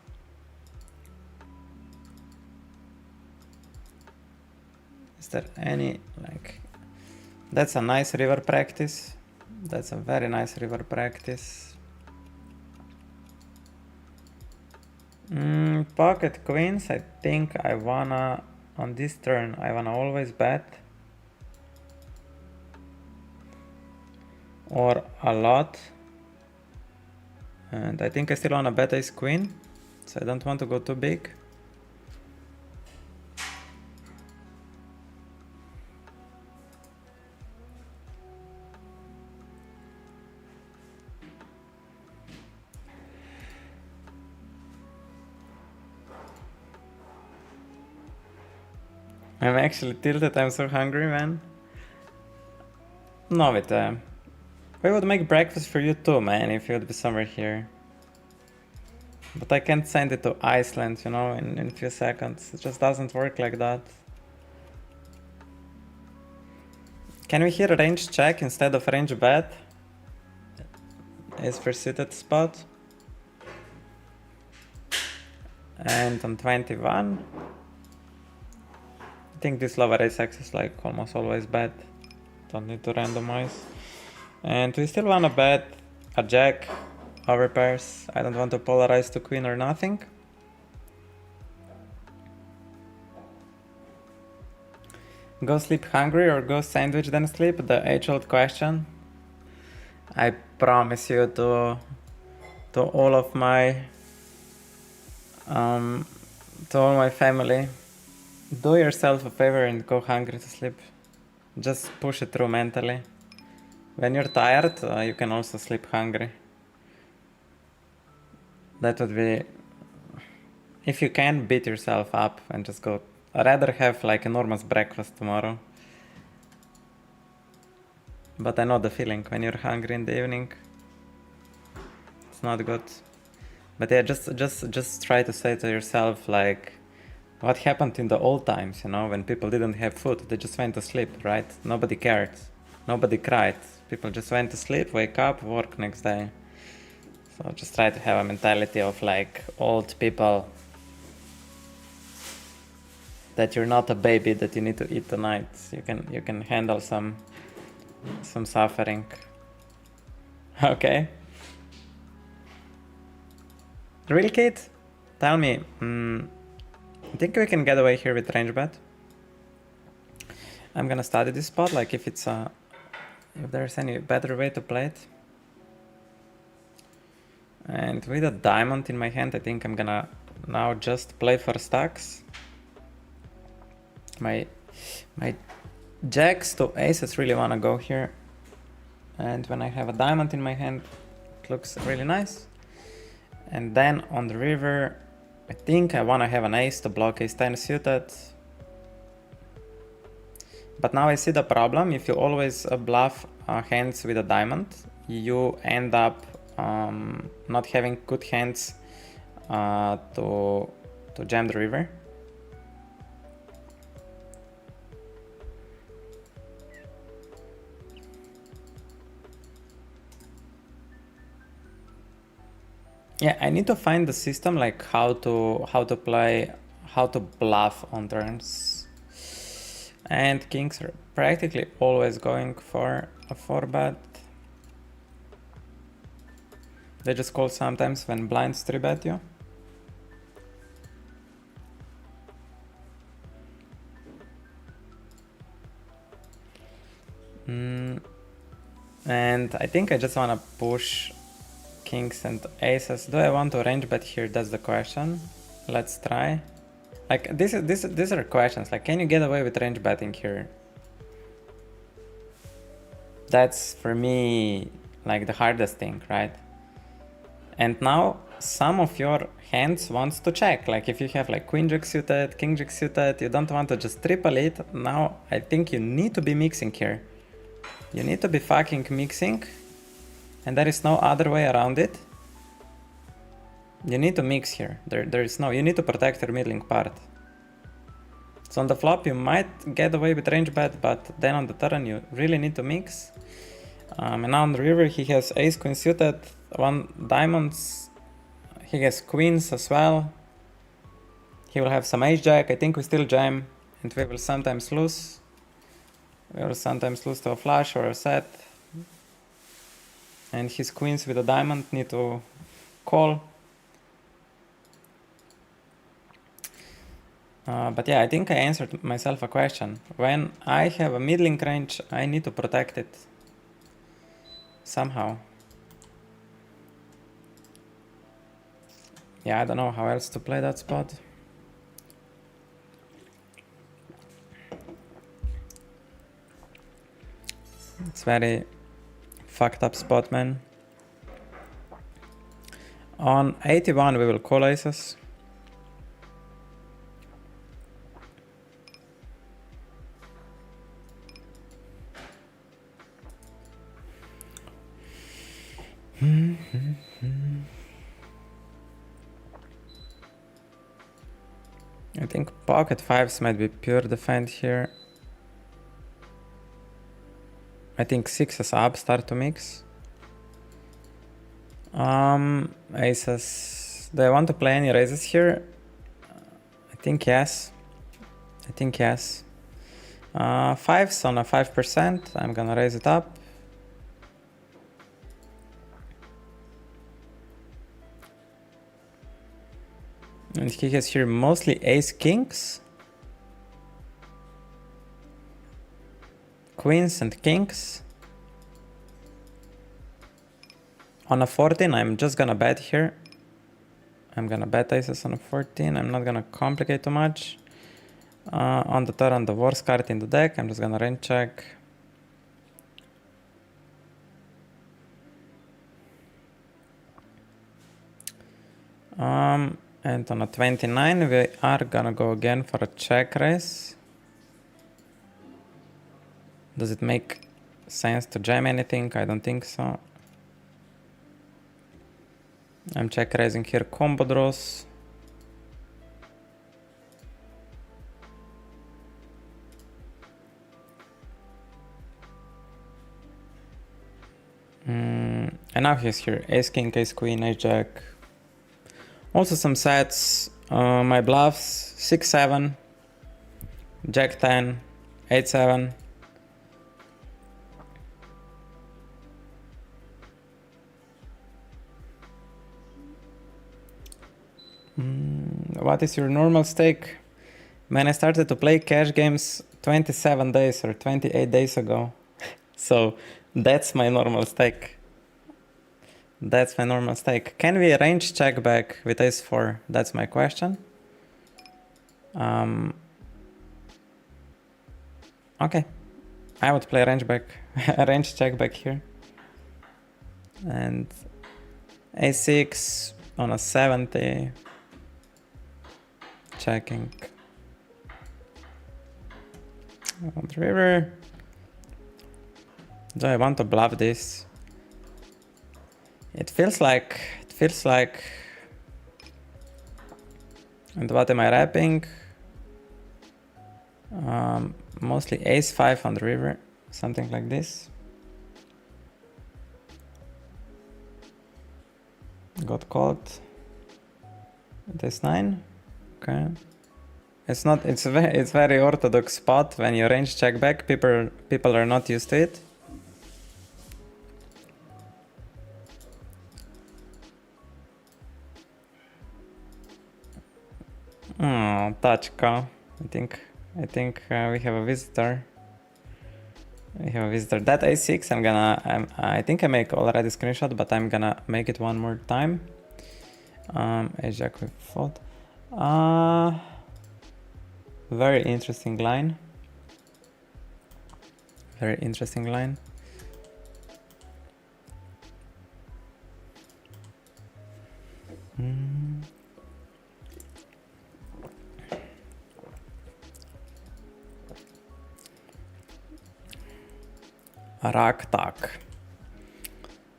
Is there any, like, that's a nice river practice. That's a very nice river practice. Pocket queens, I think I wanna, on this turn, I wanna always bet. Or a lot. And I think I still wanna bet ace queen, so I don't want to go too big. I'm actually tilted, I'm so hungry, man. No, we would make breakfast for you too, man, if you would be somewhere here. But I can't send it to Iceland, you know, in a few seconds. It just doesn't work like that. Can we hear range check instead of range bet? Is for suited spot. And on 21. I think this lower ace X is like almost always bet. Don't need to randomize. And we still wanna bet a jack over pairs. I don't want to polarize to queen or nothing. Go sleep hungry or go sandwich then sleep? The age-old question. I promise you to all of my to all my family, do yourself a favor and go hungry to sleep. Just push it through mentally. When you're tired, you can also sleep hungry. That would be... If you can, beat yourself up and just go. I'd rather have like enormous breakfast tomorrow. But I know the feeling when you're hungry in the evening. It's not good. But yeah, just try to say to yourself like, what happened in the old times, you know, when people didn't have food, they just went to sleep, right? Nobody cared. Nobody cried. People just went to sleep, wake up, work next day. So just try to have a mentality of like old people, that you're not a baby that you need to eat tonight. You can handle some suffering. Okay. Real kid? Tell me, I think we can get away here with range bet. I'm gonna study this spot, like if there's any better way to play it. And with a diamond in my hand, I think I'm gonna now just play for stacks. My jacks to aces really wanna go here. And when I have a diamond in my hand, it looks really nice. And then on the river, I think I wanna have an ace to block ace 10 suited. But now I see the problem. If you always bluff hands with a diamond, you end up not having good hands to jam the river. Yeah, I need to find the system, like how to bluff on turns. And kings are practically always going for a 4-bet. They just call sometimes when blinds 3-bet you. And I think I just want to push kings and aces. Do I want to range bet here? That's the question. Let's try. Like these are questions. Like, can you get away with range betting here? That's for me like the hardest thing, right? And now some of your hands wants to check. Like if you have like queen jack suited, king jack suited, you don't want to just triple it. Now I think you need to be mixing here. You need to be fucking mixing, and there is no other way around it. You need to mix here. There is no, you need to protect your middling part. So on the flop you might get away with range bet, but then on the turn you really need to mix. And now on the river he has ace queen suited, 1 diamonds, he has queens as well. He will have some ace jack. I think we still jam, and we will sometimes lose. We will sometimes lose to a flush or a set. And his queens with a diamond need to call. But yeah, I think I answered myself a question. When I have a middling range, I need to protect it somehow. Yeah, I don't know how else to play that spot. It's very fucked up spot, man. On 81 we will call aces. I think pocket fives might be pure defend here. I think sixes up start to mix. Aces. Do I want to play any raises here? I think yes. I think yes. Fives on a 5%. I'm gonna raise it up. And he has here mostly ace kings, queens and kings. On a 14 I'm just gonna bet here. I'm gonna bet aces on a 14. I'm not gonna complicate too much. On the turn, the worst card in the deck, I'm just gonna range check. And on a 29, we are gonna go again for a check raise. Does it make sense to jam anything? I don't think so. I'm check raising here combo draws. And now he's here. Ace king, ace queen, ace jack. Also some sets. My bluffs 6-7, jack 10, 8-7. What is your normal stake? Man, I started to play cash games 27 days or 28 days ago. So that's my normal stake. That's my normal stake. Can we range check back with ace 4? That's my question. Okay. I would play range back, range check back here. And a6 on a 70. Checking. On the river. Do I want to bluff this? It feels like. And what am I wrapping? Mostly ace 5 on the river, something like this. Got caught. This 9. Okay. It's not. It's very orthodox spot when you range check back. People are not used to it. Oh, touch call. I think we have a visitor. That a6. I think I make already screenshot, but I'm gonna make it one more time. Ace jack with fold. Very interesting line. Very interesting line.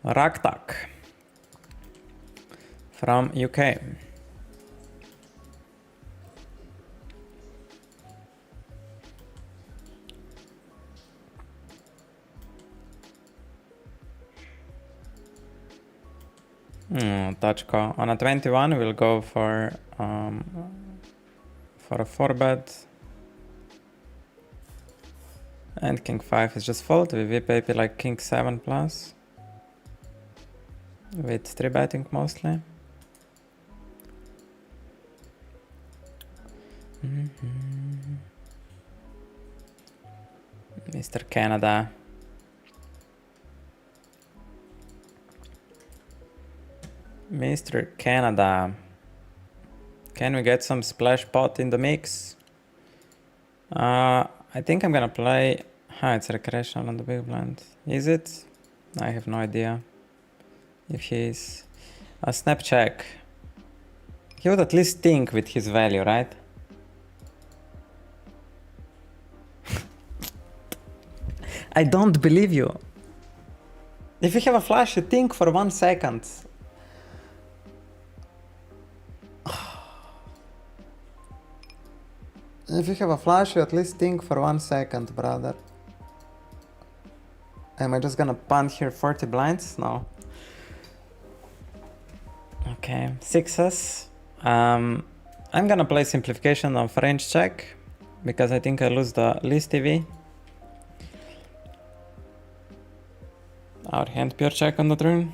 Raktak from UK. Touch call. On a 21 we'll go for a 4-bet. And king 5 is just fold. We whip maybe like king 7 plus. With 3-betting mostly. Mr. Canada. Mr. Canada. Can we get some splash pot in the mix? I think I'm gonna play. It's recreational on the big blind. Is it? I have no idea. If he's a snap check, he would at least think with his value, right? I don't believe you. If you have a flash, you think for 1 second. If you have a flash, you at least think for 1 second, brother. Am I just gonna punt here 40 blinds? No. Okay, 6s. I'm gonna play simplification of range check because I think I lose the least EV. Our hand pure check on the turn.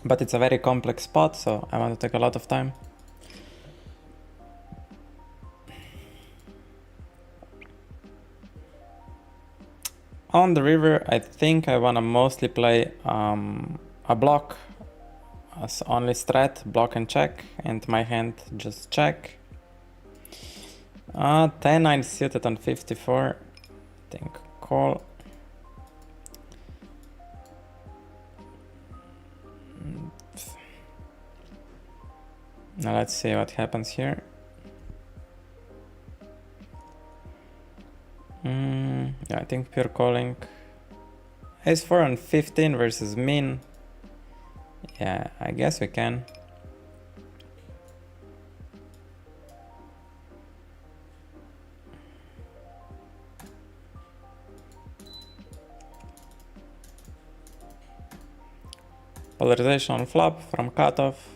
But it's a very complex spot, so I want to take a lot of time. On the river, I think I wanna mostly play a block as only strat, block and check, and my hand just check. 10-9 suited on 54. I think call. Now let's see what happens here. Yeah, I think pure calling. Ace 4 on 15 versus min. Yeah, I guess we can. Polarization on flop from cutoff.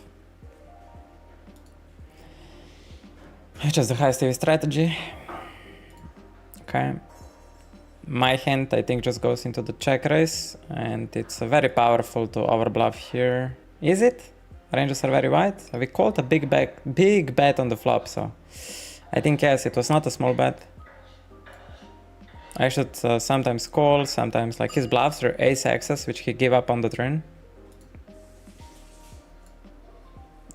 Which is the highest EV strategy. Okay. My hand, I think, just goes into the check raise, and it's very powerful to overbluff here. Is it? Ranges are very wide. We called a big bet on the flop, so I think yes, it was not a small bet. I should sometimes call, sometimes like his bluffs are ace access, which he gave up on the turn.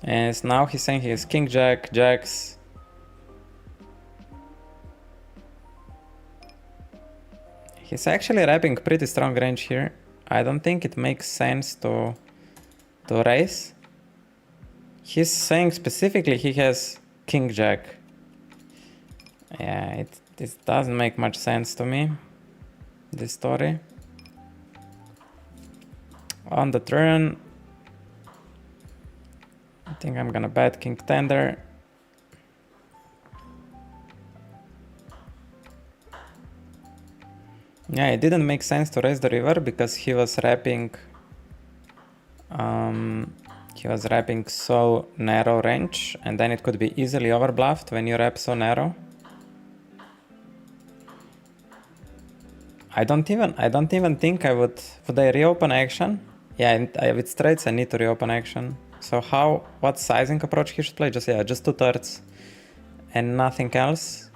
And now he's saying he has king jack, jacks. He's actually wrapping pretty strong range here. I don't think it makes sense to raise. He's saying specifically he has king jack. Yeah, this doesn't make much sense to me, this story. On the turn, I think I'm gonna bet king tender. Yeah, it didn't make sense to raise the river because he was wrapping so narrow range, and then it could be easily overbluffed when you wrap so narrow. I don't even think I would I reopen action? Yeah, with straights I need to reopen action. So what sizing approach he should play? Just 2/3 and nothing else.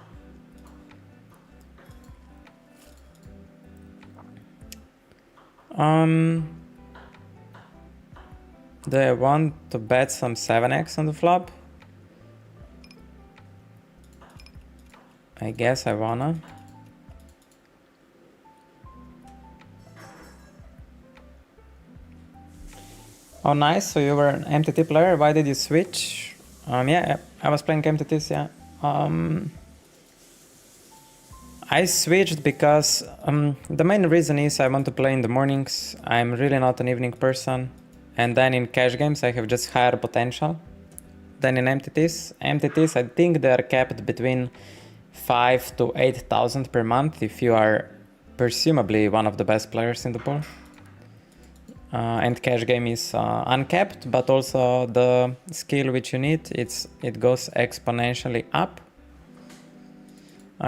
Do I want to bet some 7x on the flop? I guess I wanna. Oh nice, so you were an MTT player, why did you switch? Yeah, I was playing MTTs, yeah. I switched because the main reason is I want to play in the mornings. I'm really not an evening person. And then in cash games I have just higher potential than in MTTs. MTTs, I think they are capped between 5,000 to 8,000 per month if you are presumably one of the best players in the pool. And cash game is uncapped, but also the skill which you need, it goes exponentially up.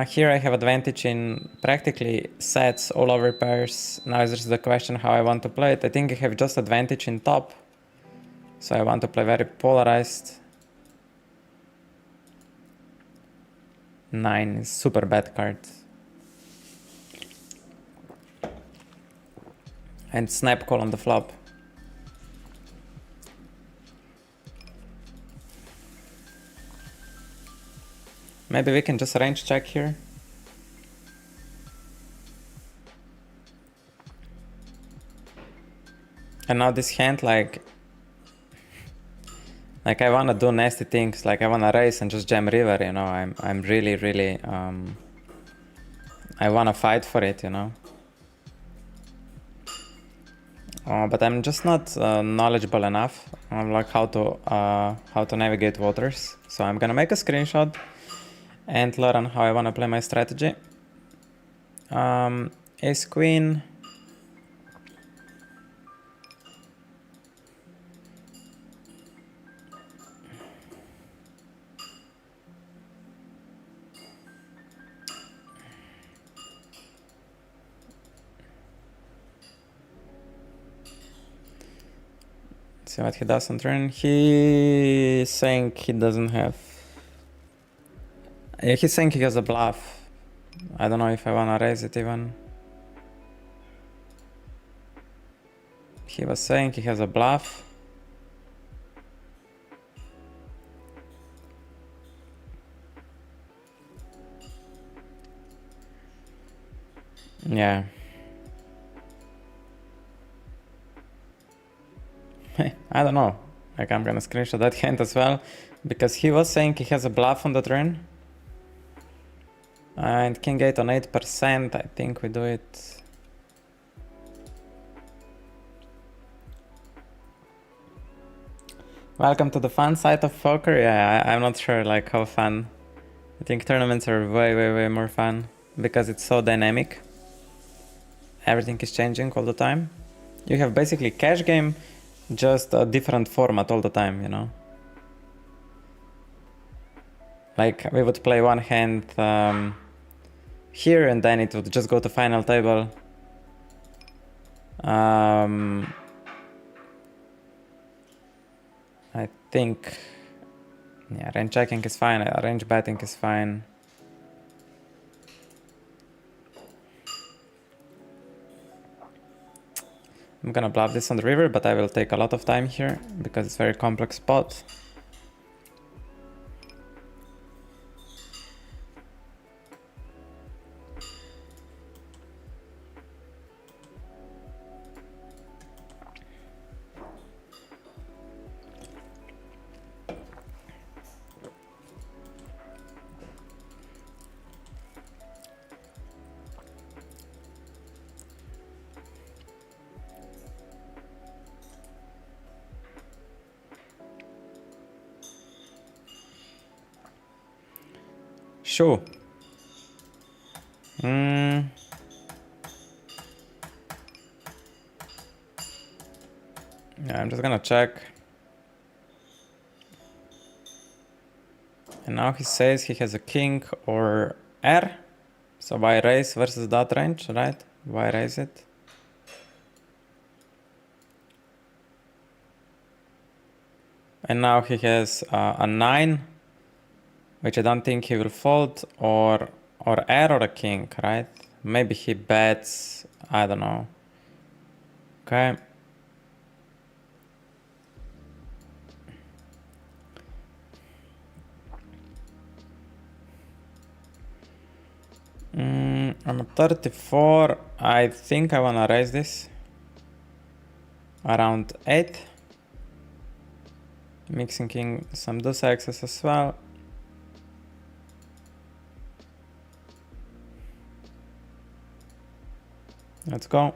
Here I have advantage in practically sets all over pairs. Now is just the question how I want to play it. I think I have just advantage in top, so I want to play very polarized. 9 is super bad card. And snap call on the flop. Maybe we can just range check here. And now this hand, like I wanna do nasty things, like I wanna raise and just jam river, you know. I'm really I wanna fight for it, you know. But I'm just not knowledgeable enough on like how to navigate waters. So I'm gonna make a screenshot and learn how I wanna play my strategy. Ace queen. See what he does on turn. He's saying he doesn't have. Yeah, he's saying he has a bluff. I don't know if I wanna raise it even. He was saying he has a bluff. Yeah. I don't know. Like, I'm gonna screenshot that hand as well, because he was saying he has a bluff on the turn. And king 8 on 8%, I think we do it. Welcome to the fun side of poker. Yeah, I'm not sure like how fun. I think tournaments are way more fun because it's so dynamic. Everything is changing all the time. You have basically cash game, just a different format all the time, you know? Like, we would play one hand here and then it would just go to final table. I think, yeah, range checking is fine, range betting is fine. I'm gonna bluff this on the river, but I will take a lot of time here because it's a very complex spot. Sure. Yeah, I'm just gonna check. And now he says he has a king or R. So why raise versus that range, right? Why raise it? And now he has a 9, which I don't think he will fold, or R or a king, right? Maybe he bets, I don't know. Okay. I'm at 34. I think I wanna raise this around 8. Mixing in some deuce X's as well. Let's go.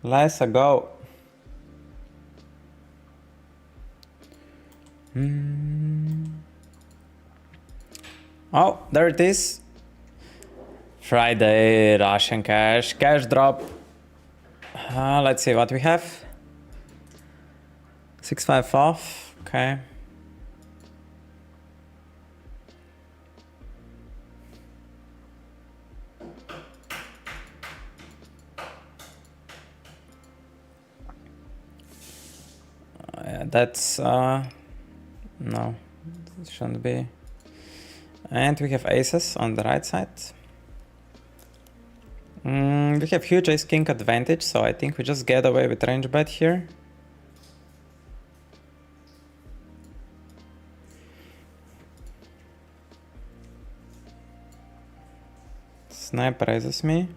Let's go. Oh, there it is. Friday, Russian cash, cash drop. Let's see what we have. 6-5 off, okay. Yeah, that's, no, it shouldn't be. And we have aces on the right side. We have huge ace king advantage, so I think we just get away with range bet here. Snap raises me.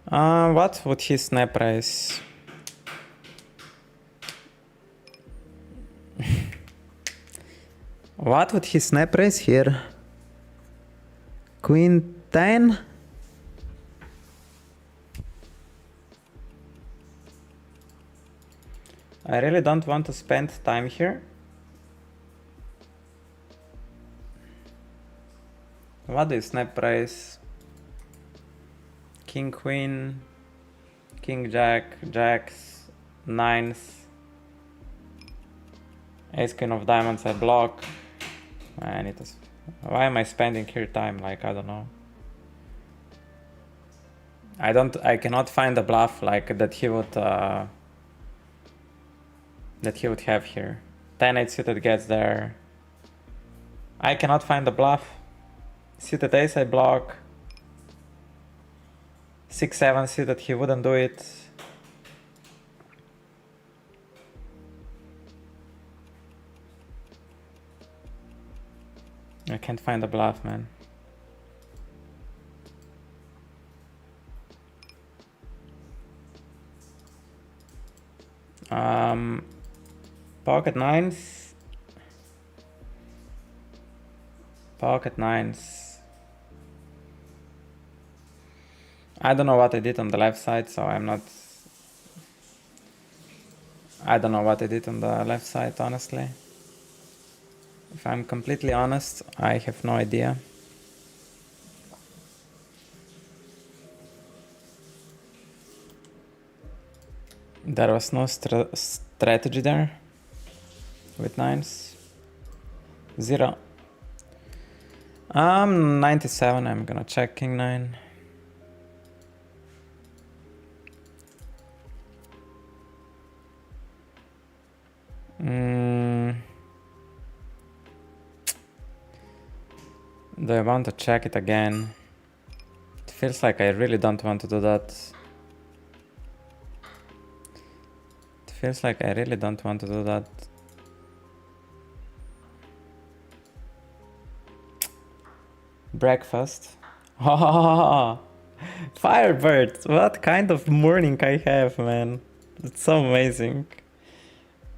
What would he snap raise? What would he snap raise here? Queen 10? I really don't want to spend time here. What is snap raise? King, queen, king, jack, jacks, nines, ace, queen of diamonds, I block. I need to. Why am I spending here time? Like, I don't know. I cannot find a bluff like that he would have here. 10-8 suited gets there. I cannot find the bluff. Suited ace I block. 6-7 suited, he wouldn't do it. I can't find the bluff, man. Pocket nines. Pocket nines. I don't know what I did on the left side, so I don't know what I did on the left side, honestly. If I'm completely honest, I have no idea. There was no strategy there with nines. 0. 97, I'm gonna check king 9. Do I want to check it again? It feels like I really don't want to do that. It feels like I really don't want to do that. Breakfast. Oh, Firebird! What kind of morning I have, man. It's so amazing.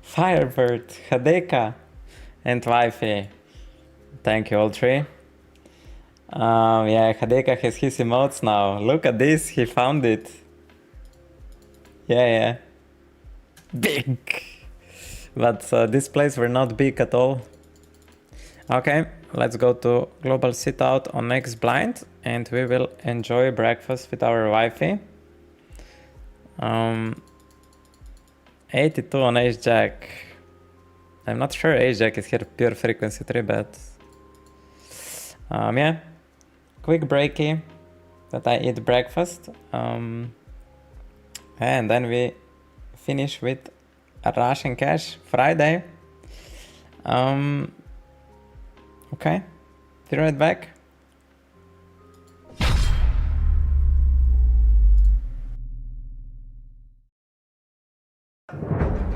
Firebird, Hadeka, and Wi-Fi. Thank you all three. Yeah, Hadeka has his emotes now. Look at this, he found it. Yeah. Big! But these plays were not big at all. Okay, let's go to global sit out on next blind and we will enjoy breakfast with our Wi-Fi. 82 on ace jack. I'm not sure ace jack is here pure frequency 3-bet. Yeah, quick breaky that I eat breakfast. And then we finish with a Russian cash Friday. Okay, be right back.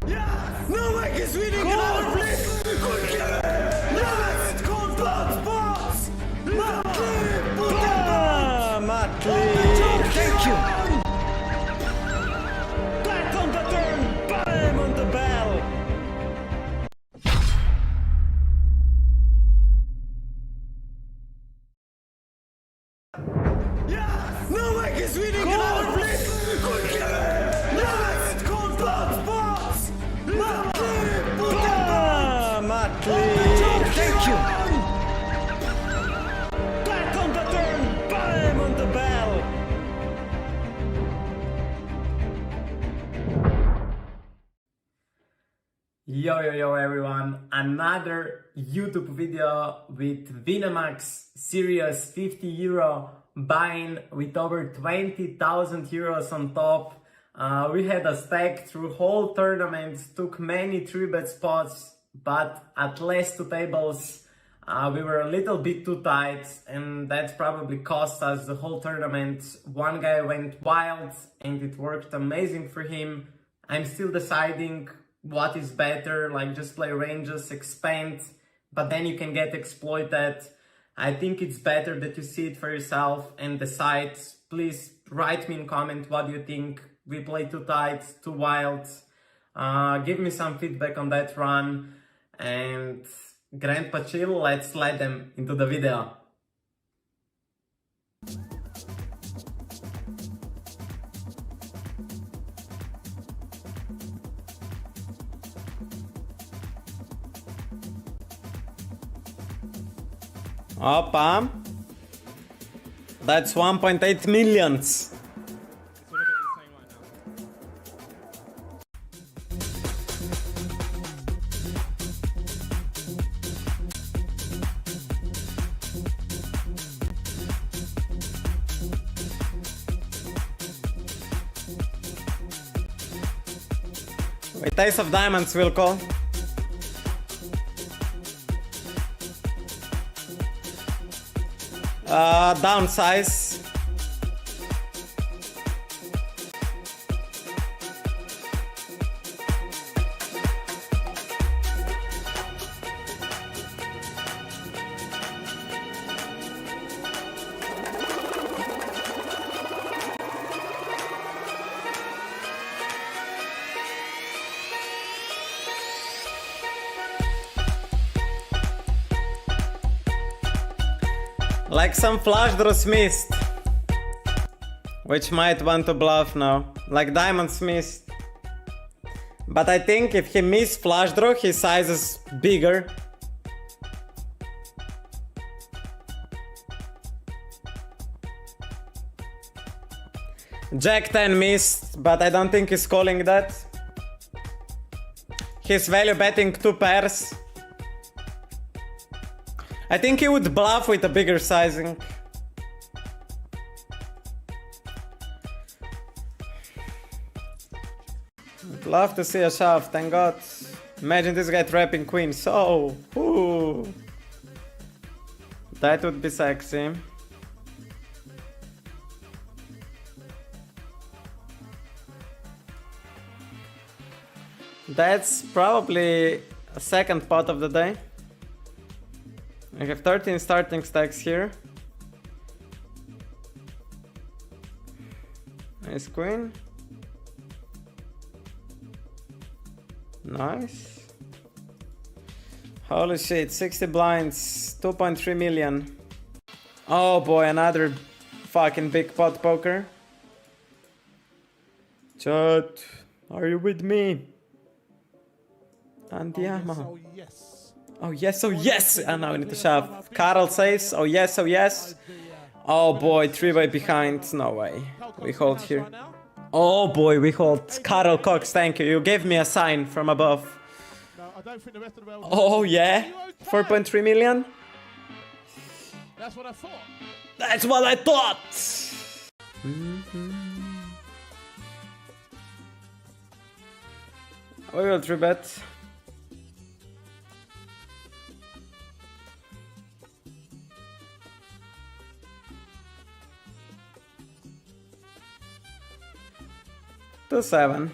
Yes! Novak is winning another blitz! Good game! Yes! Cold bots! Matli! Thank you! Back on the turn! Bam on the bell! Yes! Novak is winning another blitz! Good game! Yes! Cold bots! Matli! Thank you! Back on the turn! Bam on the bell! Yo everyone, another YouTube video with Winamax Series 50 euro buying with over 20,000 euros on top. We had a stack through whole tournament, took many 3-bet spots, but at last 2 tables we were a little bit too tight and that probably cost us the whole tournament. One guy went wild and it worked amazing for him. I'm still deciding what is better, like just play ranges, expand, but then you can get exploited. I think it's better that you see it for yourself and decide. Please write me in comment what you think. We play too tight, too wild. Give me some feedback on that run. And Grandpa Chill, let's let them into the video. Opa! That's 1.8 millions! With ace of diamonds, we'll call. Downsize. Like some flush draws missed. Which might want to bluff now. Like diamonds missed. But I think if he missed flush draw, his size is bigger. Jack 10 missed, but I don't think he's calling that. He's value betting 2 pairs. I think he would bluff with a bigger sizing. I'd love to see a shove, thank God. Imagine this guy trapping queen, so... Ooh. That would be sexy. That's probably a second pot of the day. I have 13 starting stacks here. Nice queen. Nice. Holy shit, 60 blinds, 2.3 million. Oh boy, another fucking big pot poker. Chat, are you with me? Andiamo. Oh yes. Oh yes, oh yes! And now we need to shove. Carl says, oh yes, oh yes. Oh boy, 3-way behind, no way. We hold here. Oh boy, we hold. Carl Cox, thank you. You gave me a sign from above. No, I don't think the rest of the world. Oh yeah? 4.3 million? That's what I thought. That's what I thought! We will 3-bet. To 7.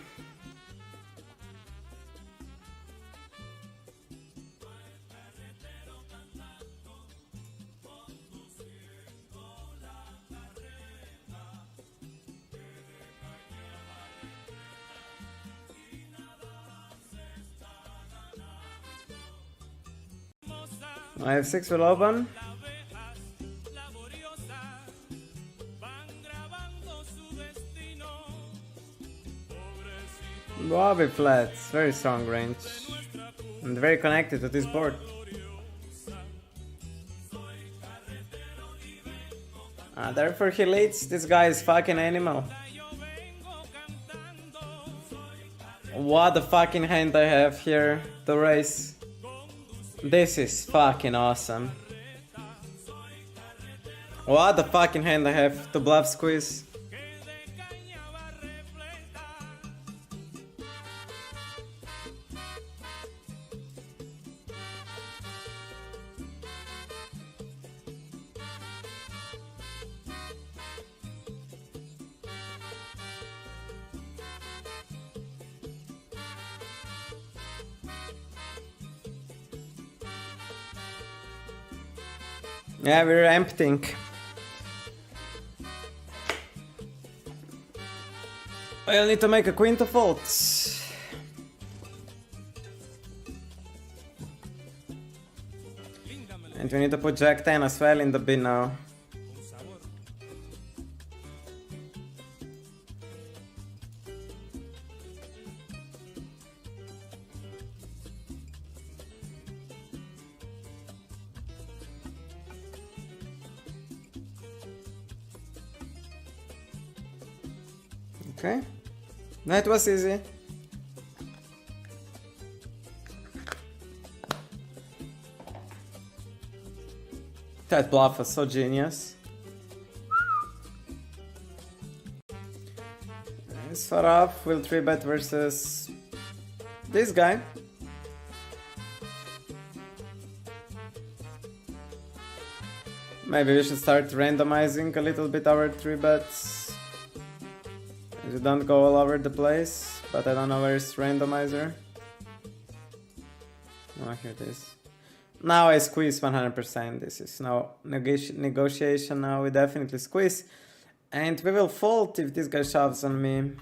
I have 6 will open. Bobby flats, very strong range. And very connected to this board. Therefore he leads, this guy is fucking animal. What a fucking hand I have here to raise. This is fucking awesome. What a fucking hand I have to bluff squeeze. Yeah, we're emptying. I'll need to make a queen to fold. And we need to put Jack 10 as well in the bin now. Okay, that was easy. That bluff was so genius. As far up, we'll 3-bet versus this guy. Maybe we should start randomizing a little bit our 3-bets. You don't go all over the place, but I don't know where's randomizer. Oh, here it is. Now I squeeze 100%. This is no negotiation now. We definitely squeeze. And we will fold if this guy shoves on me.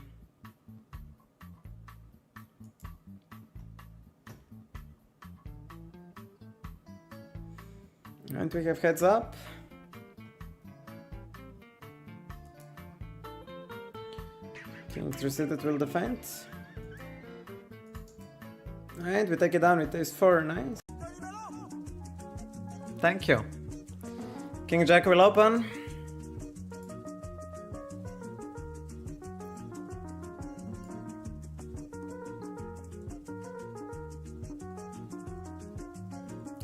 And we have heads up. King 3 suited will defend. And we take it down with ace 4, nice. Thank you. King Jack will open.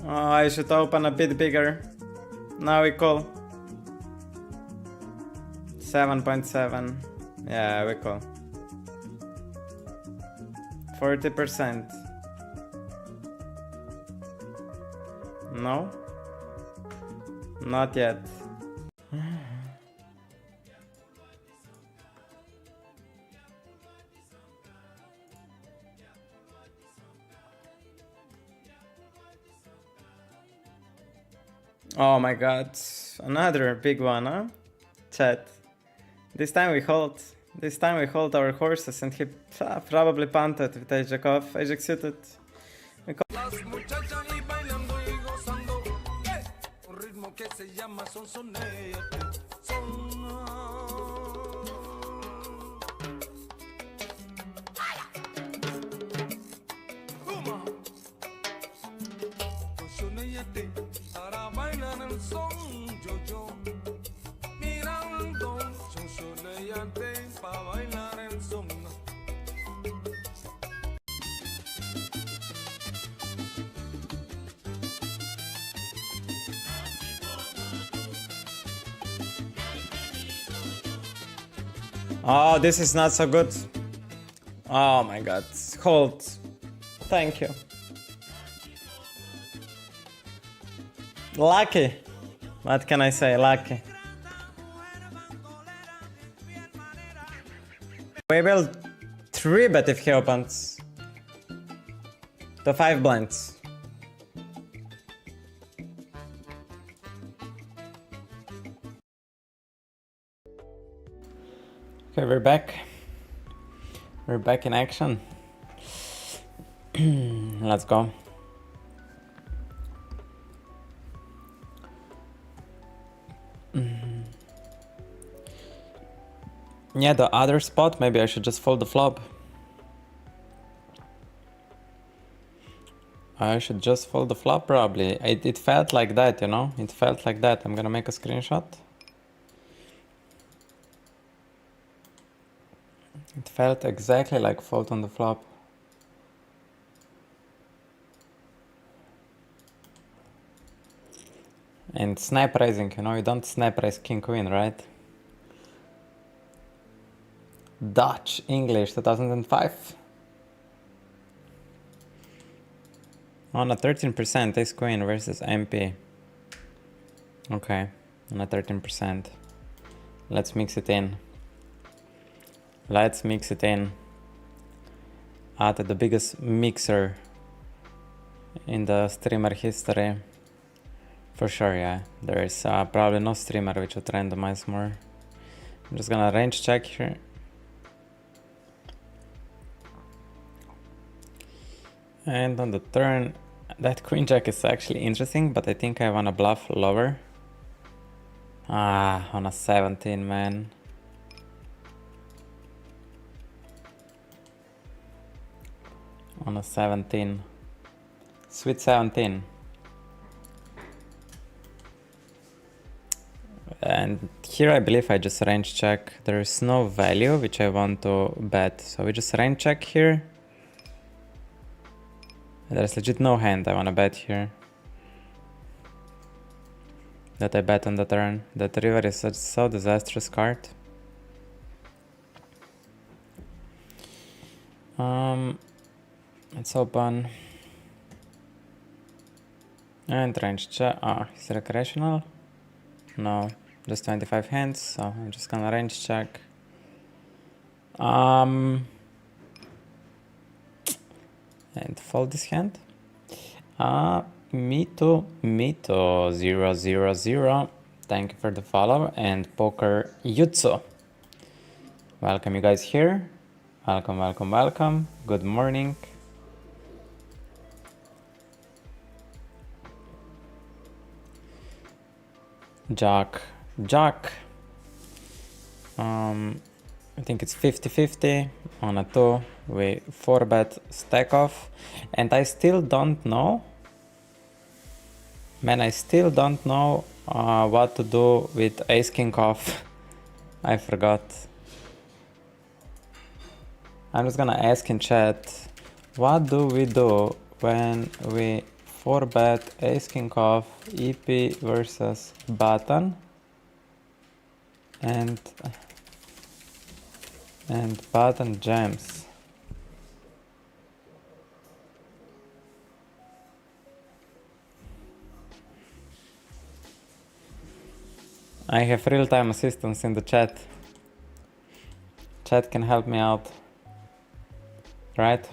Oh, I should open a bit bigger. Now we call. 7.7. Yeah, we call. 40%. No? Not yet. Oh my god, another big one, huh? Chat. This time we hold. This time we hold our horses and he probably punted with ace jack off, ace jack suited. Las muchachas y bailando y gozando, un ritmo que se llama sonsonete, sonsonete, para bailar el son, yo, mirando, sonsonete, para bailar el son. Oh, this is not so good. Oh my god. Hold. Thank you. Lucky. What can I say? Lucky. We will 3-bet if he opens. The 5 blinds. Okay, we're back. We're back in action. Let's go. Yeah, the other spot, maybe I should just fold the flop. I should just fold the flop probably. It felt like that, you know? It felt like that. I'm gonna make a screenshot. It felt exactly like fold on the flop. And snap raising, you know, you don't snap raise king queen, right? Dutch, English, 2005. On a 13% ace queen versus MP. Okay, on a 13%. Let's mix it in. Let's mix it in. The biggest mixer in the streamer history. For sure, yeah. There is probably no streamer which would randomize more. I'm just gonna range check here. And on the turn, that queen jack is actually interesting, but I think I wanna bluff lower. On a 17, man. On a 17. Sweet 17. And here I believe I just range check. There is no value which I want to bet. So we just range check here. There's legit no hand I want to bet here. That I bet on the turn. That river is such so disastrous card. Let's open. And range check. Is it recreational? No, just 25 hands, so I'm just gonna range check. And fold this hand. Mito 000. Thank you for the follow. And Poker Yutsu. Welcome you guys here. Welcome, welcome, welcome. Good morning. Jack. I think it's 50-50 on a 2. We 4-bet stack off. And I still don't know. Man, I still don't know what to do with ace king off. I forgot. I'm just gonna ask in chat, what do we do when we 4-bet ace king off EP versus button and button jams? I have real-time assistance in the chat. Chat can help me out, right?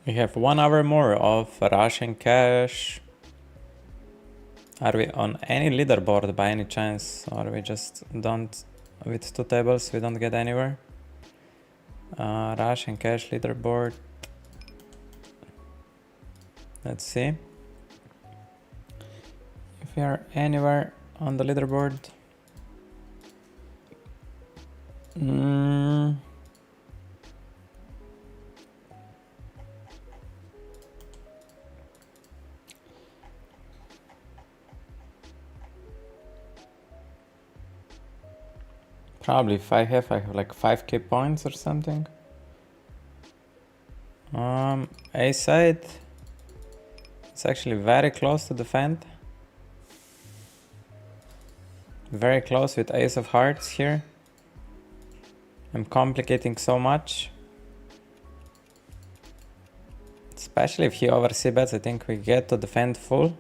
We have 1 hour more of Russian cash. Are we on any leaderboard by any chance? Or we just don't, with 2 tables, we don't get anywhere? Russian cash leaderboard. Let's see if we are anywhere on the leaderboard. Probably if I have like 5k points or something. A side, it's actually very close to defend. Very close with ace of hearts here. I'm complicating so much. Especially if he over c-bets, I think we get to defend full.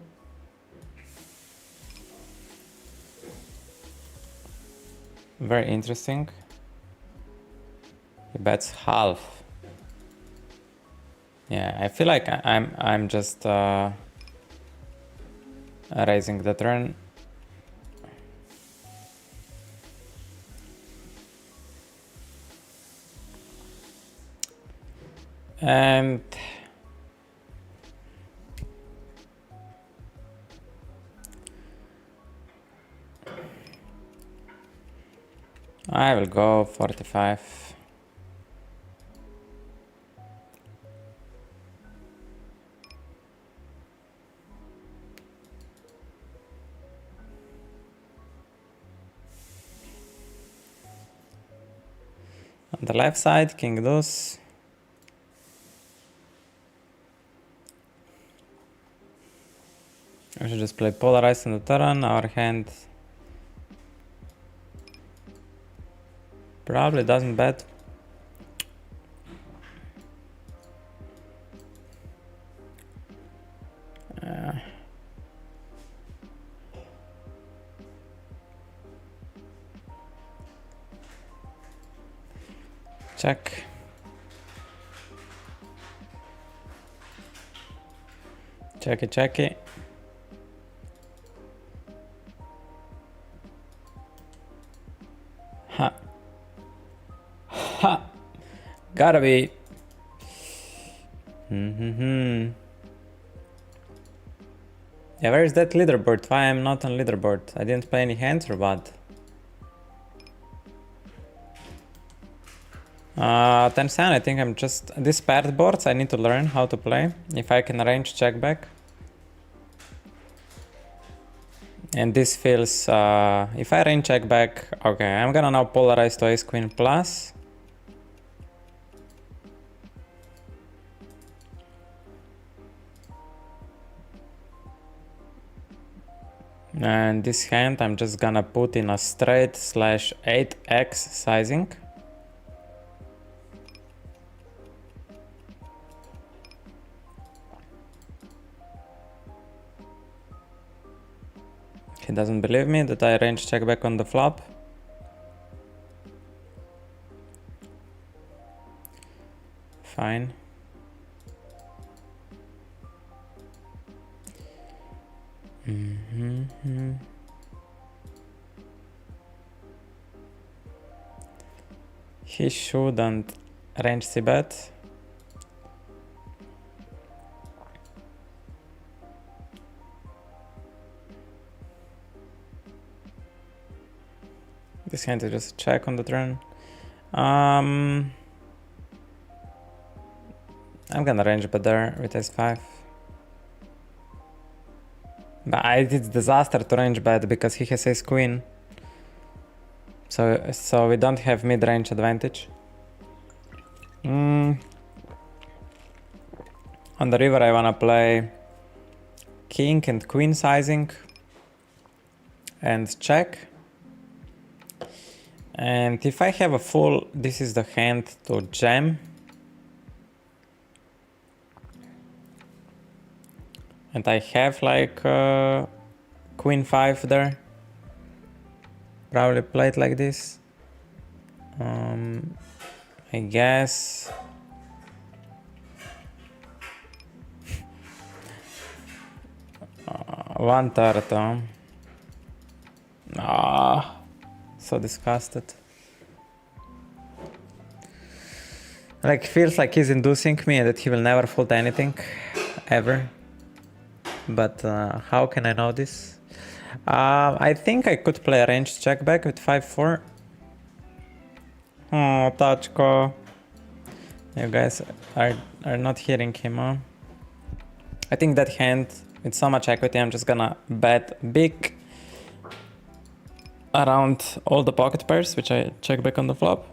Very interesting. He bets half. Yeah, I feel like I'm just raising the turn. And I will go 45. On the left side, king deuce. I should just play polarized on the turn. Our hand probably doesn't bet. Check. Checky, checky. Ha. Ha. Gotta be. Yeah, where is that leaderboard? Why I'm not on leaderboard? I didn't play any hands or what? 10-7, I think I'm just... These paired boards I need to learn how to play. If I can arrange check back. And this feels... if I arrange check back... Okay, I'm gonna now polarize to ace queen plus. And this hand I'm just gonna put in a straight /8x sizing. He doesn't believe me that I arrange check back on the flop. Fine. He shouldn't range c-bet. This hand is just a check on the turn. I'm gonna range bet there with ace-5. But it's disaster to range bet because he has ace-queen. So we don't have mid-range advantage. On the river I wanna play king and queen sizing and check. And if I have a full, this is the hand to jam. And I have like queen 5 there. Probably play it like this. I guess. One third. So disgusted. Like feels like he's inducing me that he will never fold anything ever. But how can I know this? I think I could play a range check back with 5-4. Oh, Tachko. You guys are not hearing him, huh? I think that hand with so much equity, I'm just gonna bet big around all the pocket pairs, which I check back on the flop.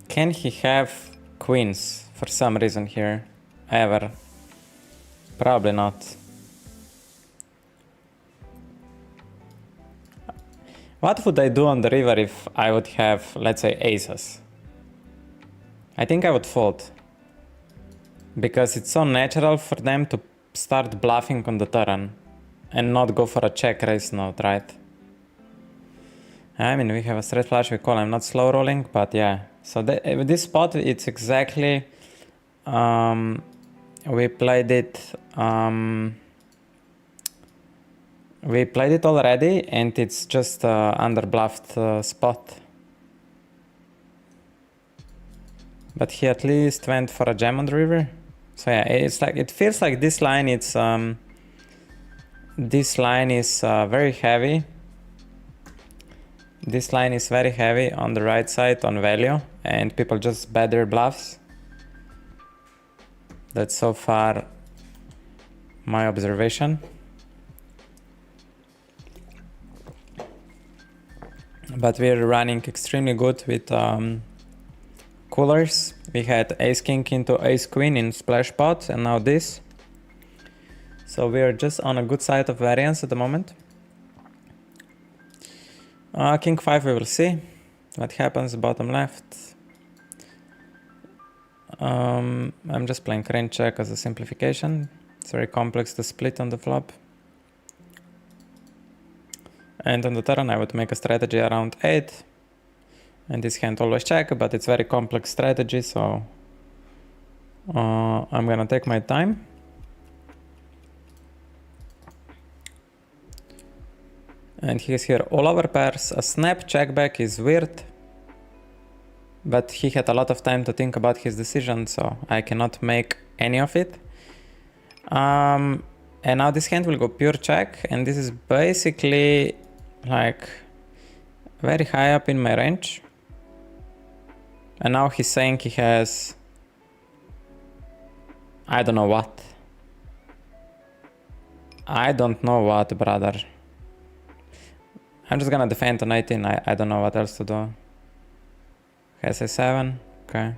Can he have queens for some reason here? Ever? Probably not. What would I do on the river if I would have, let's say, aces? I think I would fold. Because it's so natural for them to start bluffing on the turn and not go for a check raise note, right? I mean, we have a straight flush, we call. I'm not slow rolling, but yeah. So this spot, it's exactly, we played it already, and it's just under bluffed spot. But he at least went for a jam on the river. So yeah, it's like, it feels like this line, it's this line is very heavy. This line is very heavy on the right side on value, and people just bet their bluffs. That's so far my observation. But we're running extremely good with coolers. We had ace king into ace queen in splash pot, and now this. So we are just on a good side of variance at the moment. King 5, we will see what happens bottom left. I'm just playing range check as a simplification. It's very complex to split on the flop. And on the turn I would make a strategy around 8. And this hand always check, but it's very complex strategy, so I'm gonna take my time. And he has here all over pairs. A snap check back is weird, but he had a lot of time to think about his decision, so I cannot make any of it. And now this hand will go pure check, and this is basically like very high up in my range. And now he's saying he has, I don't know what. I don't know what, brother. I'm just gonna defend on 18, I don't know what else to do. Has a7, okay.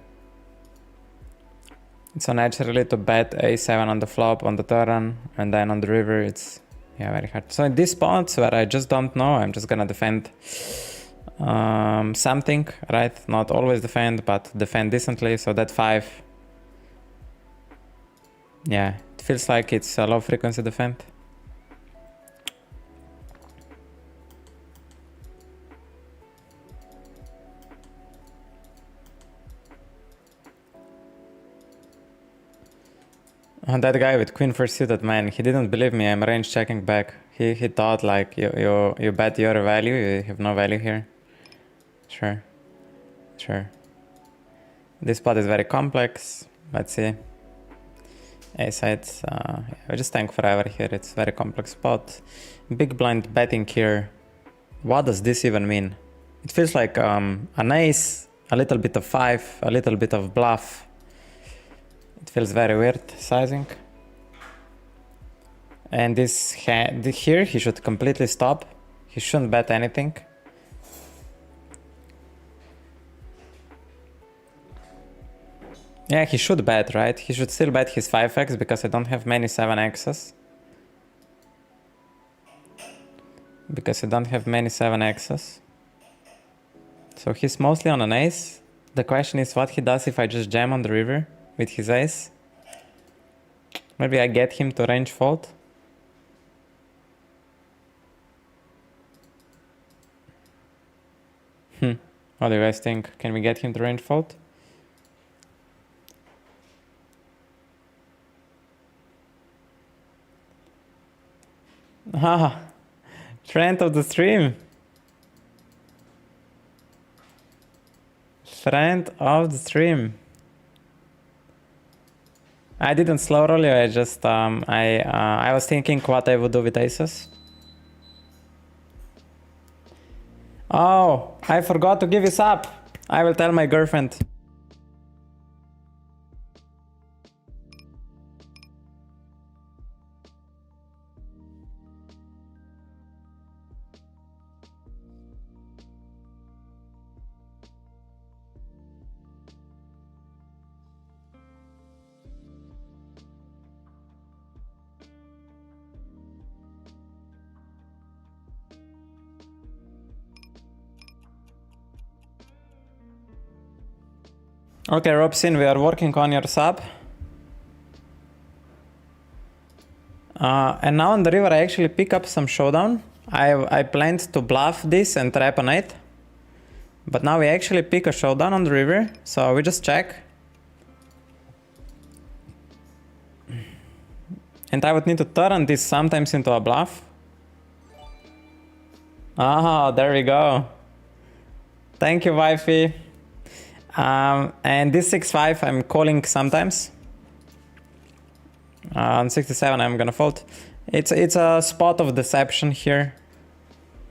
It's so naturally to bet a7 on the flop, on the turn, and then on the river it's, yeah, very hard. So in these spots where I just don't know, I'm just gonna defend something, right? Not always defend, but defend decently. So that 5. Yeah, it feels like it's a low frequency defend. That guy with queen first suited, man, he didn't believe me. I'm range checking back. He thought like you bet your value, you have no value here. Sure. This spot is very complex. Let's see. A sides, we just tank forever here. It's very complex spot. Big blind betting here. What does this even mean? It feels like an ace, a little bit of 5, a little bit of bluff. It feels very weird sizing. And this here, he should completely stop. He shouldn't bet anything. Yeah, he should bet, right? He should still bet his 5x because I don't have many 7x's. So he's mostly on an ace. The question is what he does if I just jam on the river with his ace. Maybe I get him to range fold. What do you guys think? Can we get him to range fold? Ah, friend of the stream. Friend of the stream. I didn't slow roll you, I just I was thinking what I would do with aces. Oh, I forgot to give you sub. I will tell my girlfriend. Okay, Robson, we are working on your sub. And now on the river I actually pick up some showdown. I planned to bluff this and trap on 8. But now we actually pick a showdown on the river, so we just check. And I would need to turn this sometimes into a bluff. Ah, there we go. Thank you, wifey. And this 6-5 I'm calling sometimes. On 67 I'm gonna fold. It's a spot of deception here.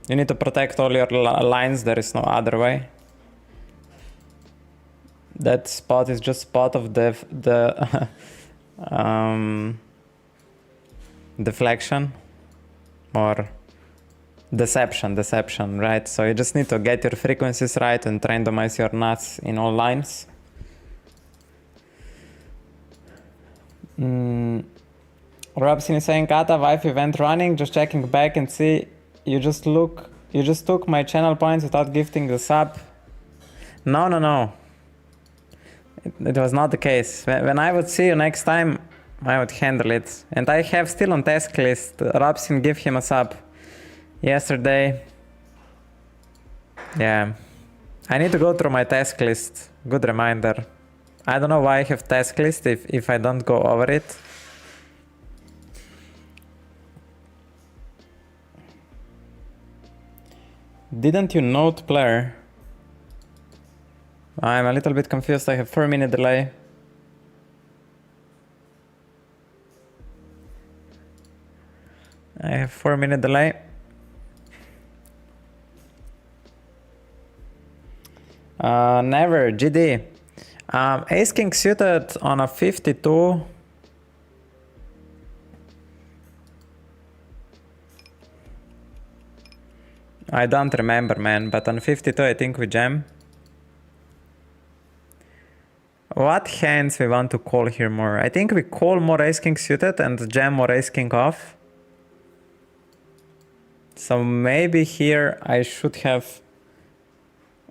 You need to protect all your lines, there is no other way. That spot is just spot of the deflection or deception, right? So you just need to get your frequencies right and randomize your nuts in all lines. Robson is saying, Ata, wife event running, just checking back and see. You just took my channel points without gifting the sub. No. It was not the case. When I would see you next time, I would handle it. And I have still on task list, Robson, give him a sub. Yesterday. Yeah. I need to go through my task list. Good reminder. I don't know why I have task list if I don't go over it. Didn't you note player? I'm a little bit confused. I have 4-minute delay. I have 4-minute delay. Never, GD. Ace King suited on a 52. I don't remember, man, but on 52 I think we jam. What hands we want to call here more? I think we call more Ace King suited and jam more Ace King off. So maybe here I should have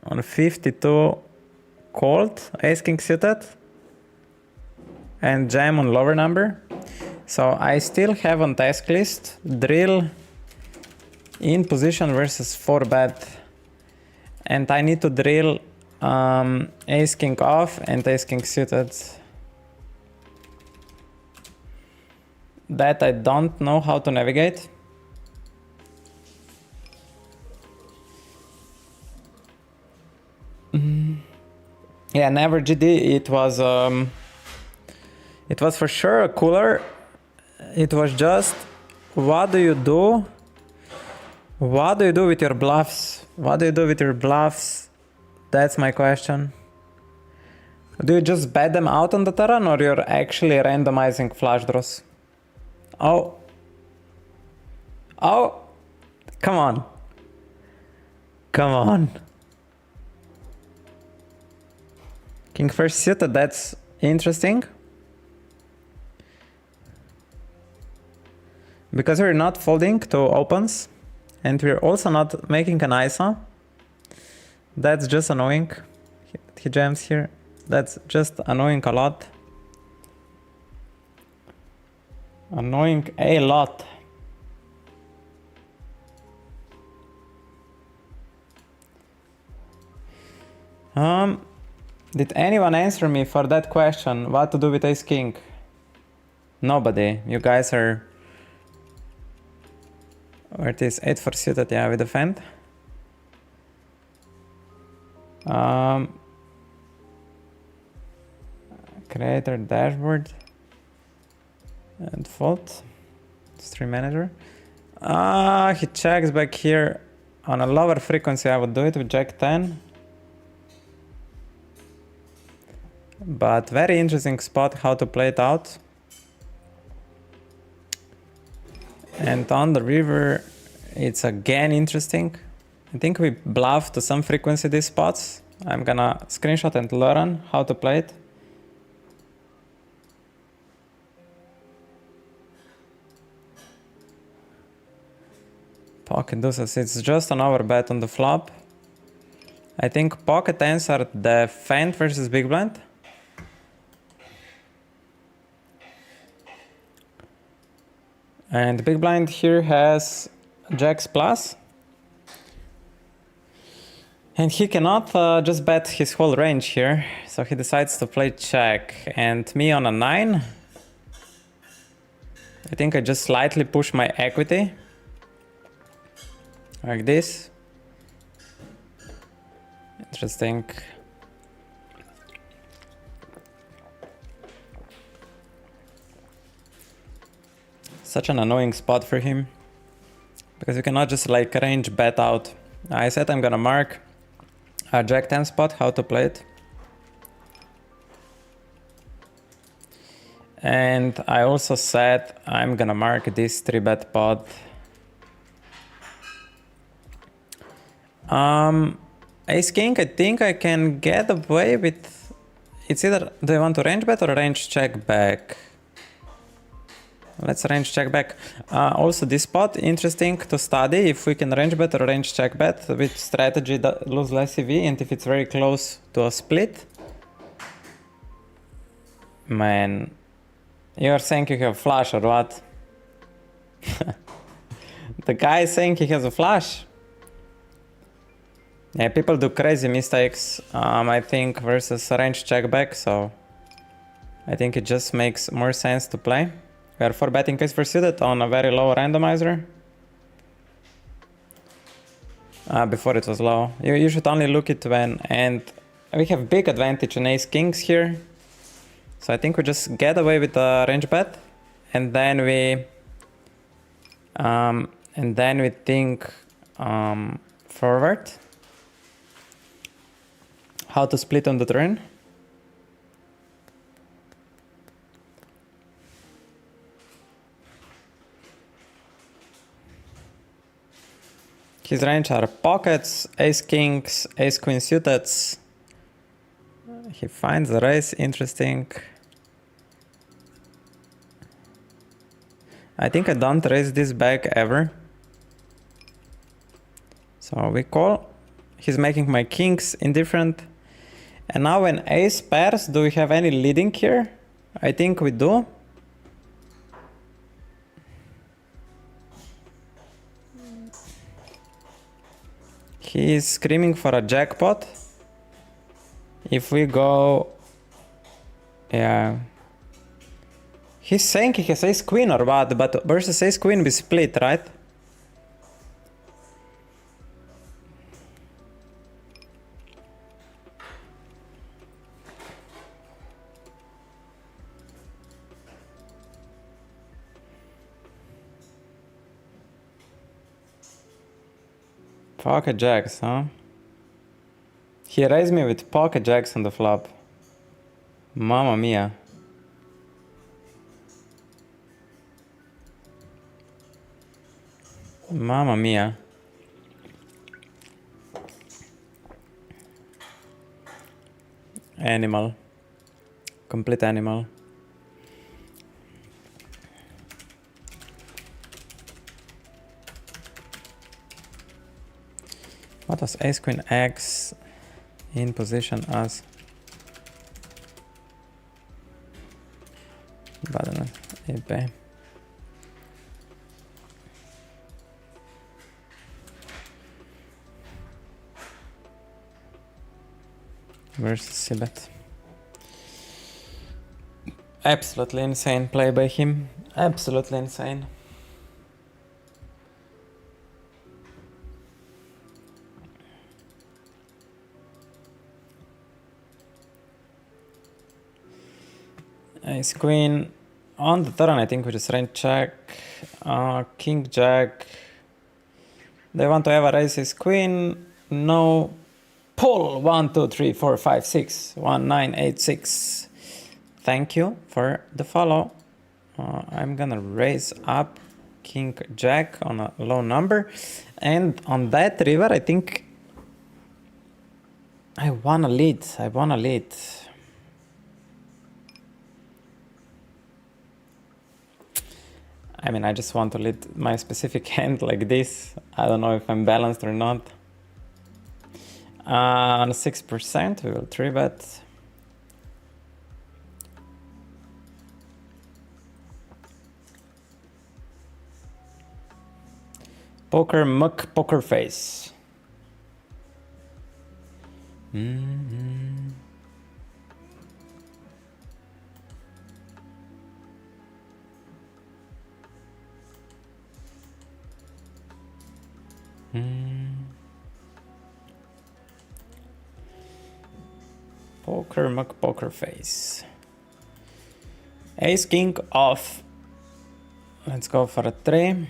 on 52 called, ace king suited, and jam on lower number. So I still have on task list drill in position versus 4-bet, and I need to drill ace king off and ace king suited. That I don't know how to navigate. Yeah, never GD. It was for sure a cooler. It was just, what do you do? What do you do with your bluffs? What do you do with your bluffs? That's my question. Do you just bet them out on the turn, or you're actually randomizing flush draws? Oh. Oh. Come on. Come on. King first suited, that's interesting. Because we're not folding to opens, and we're also not making an ISO. That's just annoying. He jams here. That's just annoying a lot. Annoying a lot. Did anyone answer me for that question? What to do with ace king? Nobody. You guys are... Where it is? 8 for suited, yeah, we defend. Creator dashboard. And fold. Stream manager. He checks back here. On a lower frequency I would do it with jack 10. But very interesting spot how to play it out. And on the river, it's again interesting. I think we bluff to some frequency these spots. I'm gonna screenshot and learn how to play it. Pocket deuces, it's just an overbet on the flop. I think pocket tens are defend versus big blind. And big blind here has jacks plus. And he cannot just bet his whole range here. So he decides to play check. And me on a 9. I think I just slightly push my equity. Like this. Interesting. Such an annoying spot for him. Because you cannot just like range bet out. I said I'm gonna mark a jack 10 spot, how to play it. And I also said I'm gonna mark this 3-bet pot. Ace king, I think I can get away with... It's either, do I want to range bet or range check back? Let's range check back. Also this spot, interesting to study if we can range bet or range check bet with strategy that lose less EV, and if it's very close to a split. Man, you're saying you have flush or what? The guy is saying he has a flush. Yeah, people do crazy mistakes, I think, versus range check back, so I think it just makes more sense to play. We are 4-betting ace first suited on a very low randomizer. Before it was low. You should only look it when, and we have big advantage in ace kings here. So I think we just get away with a range bet, and then we think forward. How to split on the turn. His range are pockets, ace kings, ace queen suited. He finds the raise interesting. I think I don't raise this back ever. So we call. He's making my kings indifferent. And now when ace pairs, do we have any leading here? I think we do. He's screaming for a jackpot. If we go... Yeah. He's saying he has ace queen or what, but versus ace queen we split, right? Pocket jacks, huh? He raised me with pocket jacks on the flop. Mamma mia. Mamma mia. Animal. Complete animal. What was ace queen X in position as button EP? Versus Sibet. Absolutely insane play by him. Absolutely insane. Ace queen on the turn, I think we just range check. King jack. They want to have a raise ace queen. No. Pull 1, 2, 3, 4, 5, 6. 1, 9, 8, 6. Thank you for the follow. I'm gonna raise up king jack on a low number. And on that river, I think I wanna lead. I wanna lead. I mean, I just want to lead my specific hand like this. I don't know if I'm balanced or not. On 6%, we will 3-bet. Poker muck, poker face. Poker muck, poker face. Ace king off. Let's go for a 3.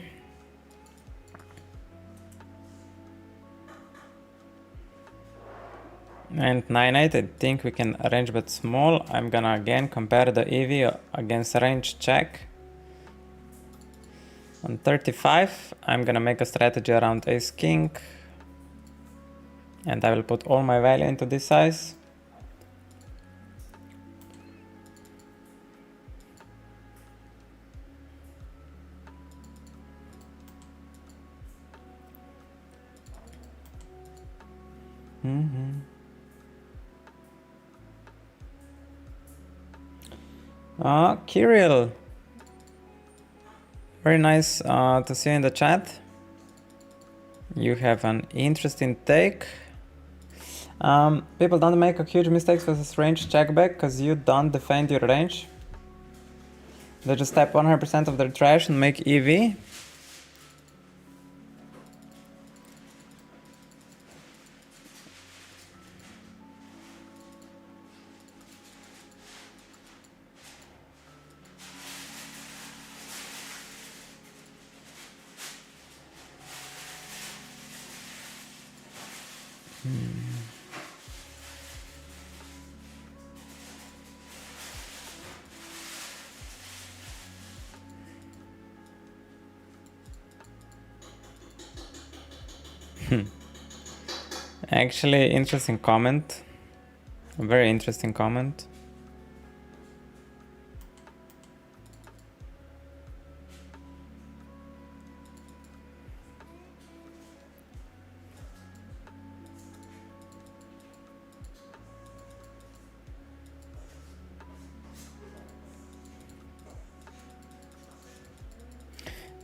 And 9-8, I think we can arrange bet small. I'm gonna again compare the EV against range check. On 35, I'm gonna make a strategy around ace king. And I will put all my value into this size. Kirill, very nice to see you in the chat. You have an interesting take. People don't make a huge mistakes versus range check back because you don't defend your range. They just tap 100% of their trash and make EV. Actually, interesting comment. A very interesting comment.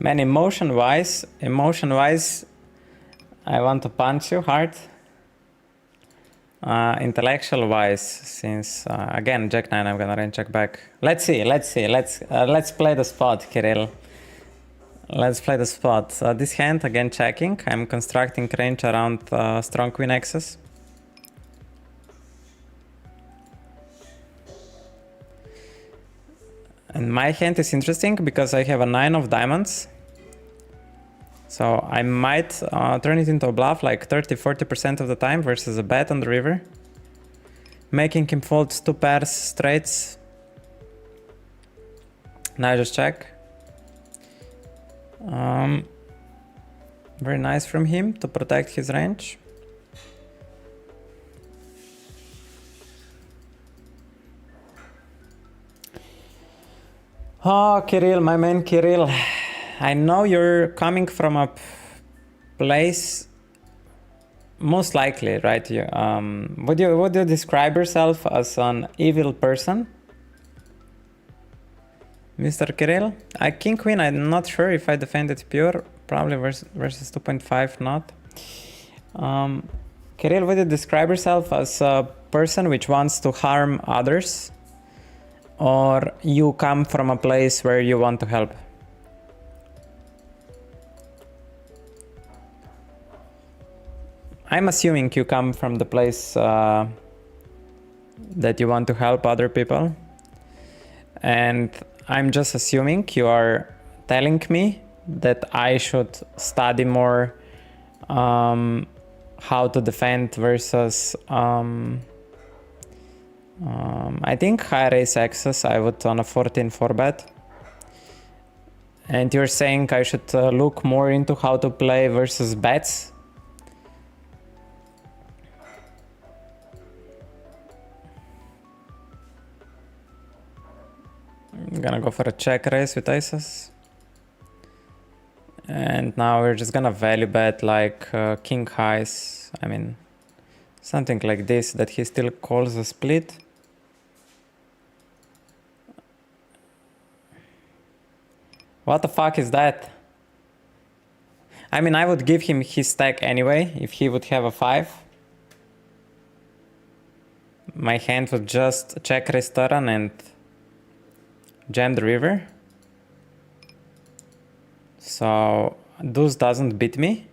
Man, emotion-wise, I want to punch you hard. Intellectual-wise, since again Jack 9, I'm gonna range check back. Let's see. Let's play the spot, Kirill. Let's play the spot. This hand again checking. I'm constructing range around strong queen axis. And my hand is interesting because I have a 9 of diamonds. So I might turn it into a bluff like 30-40% of the time versus a bet on the river. Making him fold 2 pairs straights. Now I just check. Very nice from him to protect his range. Oh, Kirill, my man Kirill. I know you're coming from a place, most likely, right? You, would you describe yourself as an evil person, Mr. Kirill? King Queen, I'm not sure if I defended pure, probably versus 2.5 not. Kirill, would you describe yourself as a person which wants to harm others? Or you come from a place where you want to help? I'm assuming you come from the place that you want to help other people. And I'm just assuming you are telling me that I should study more how to defend versus I think high raise access I would on a 14 4-bet. And you're saying I should look more into how to play versus bets. I'm gonna go for a check raise with aces. And now we're just gonna value bet like king highs. I mean, something like this that he still calls a split. What the fuck is that? I mean, I would give him his stack anyway if he would have a 5. My hand would just check raise turn and jam the river. So deuce doesn't beat me.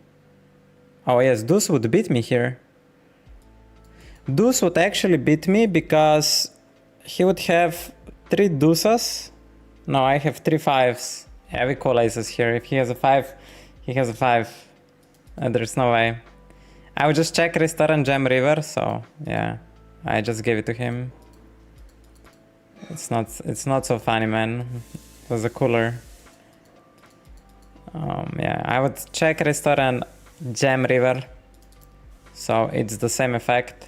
Oh yes, deuce would beat me here. Deuce would actually beat me because he would have 3 deuces. No, I have 3 5s. Yeah, we call aces here. If he has a 5, he has a 5. There's no way. I would just check raise turn and jam river. So yeah, I just gave it to him. It's not so funny, man. It was a cooler. Yeah, I would check raise turn and jam river. So it's the same effect.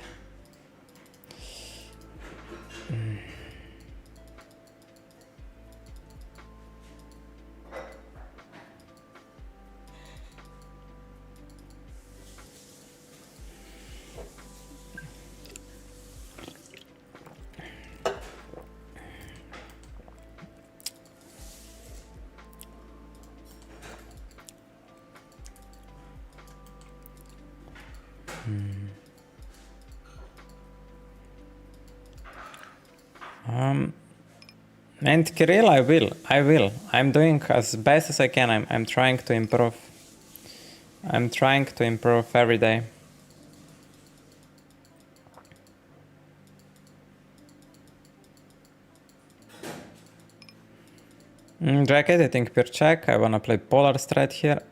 And Kirill, I will. I'm doing as best as I can. I'm trying to improve. I'm trying to improve every day. Jacket, I think pure check. I wanna play polar strat here.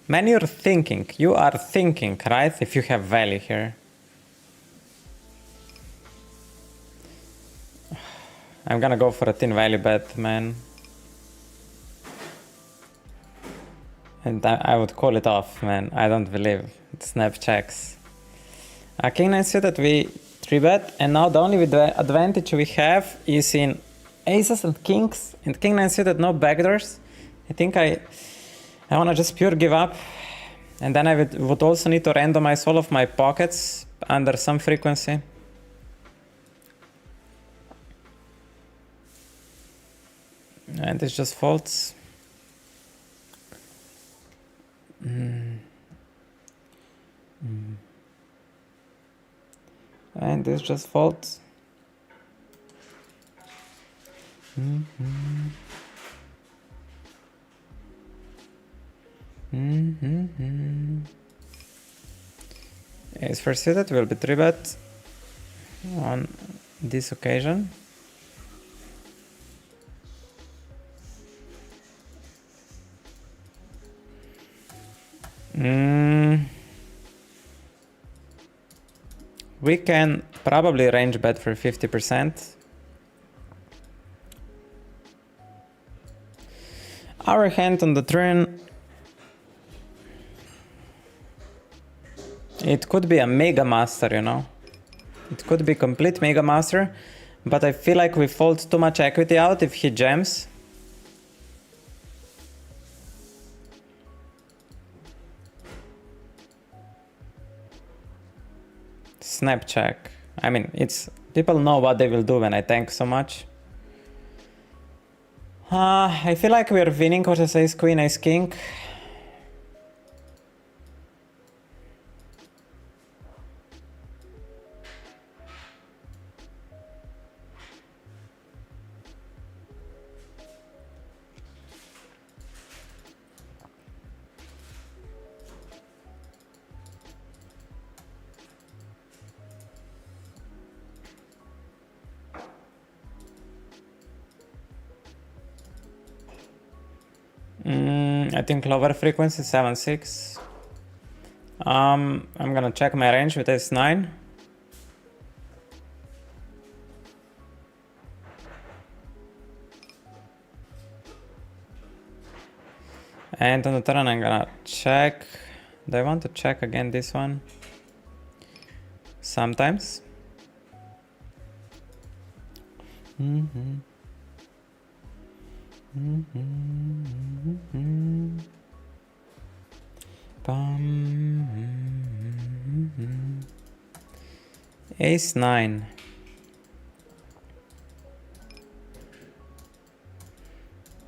Man, you're thinking. You are thinking, right? If you have value here. I'm gonna go for a thin value bet, man. And I would call it off, man. I don't believe it. Snap checks. King 9 suited we 3-bet, and now the only advantage we have is in aces and kings, and king 9 suited no backdoors. I think I wanna just pure give up, and then I would also need to randomize all of my pockets under some frequency. And this just folds. And this just folds. Ace first suited will be 3-bet on this occasion. We can probably range bet for 50%. Our hand on the turn, it could be a Mega Master, you know. It could be complete Mega Master, but I feel like we fold too much equity out if he jams. Snap check. I mean, it's people know what they will do when I tank so much. I feel like we're winning versus ace queen, ace king. I think lower frequency 7-6. I'm gonna check my range with ace 9. And on the turn I'm gonna check. Do I want to check again this one? Sometimes. Ace 9.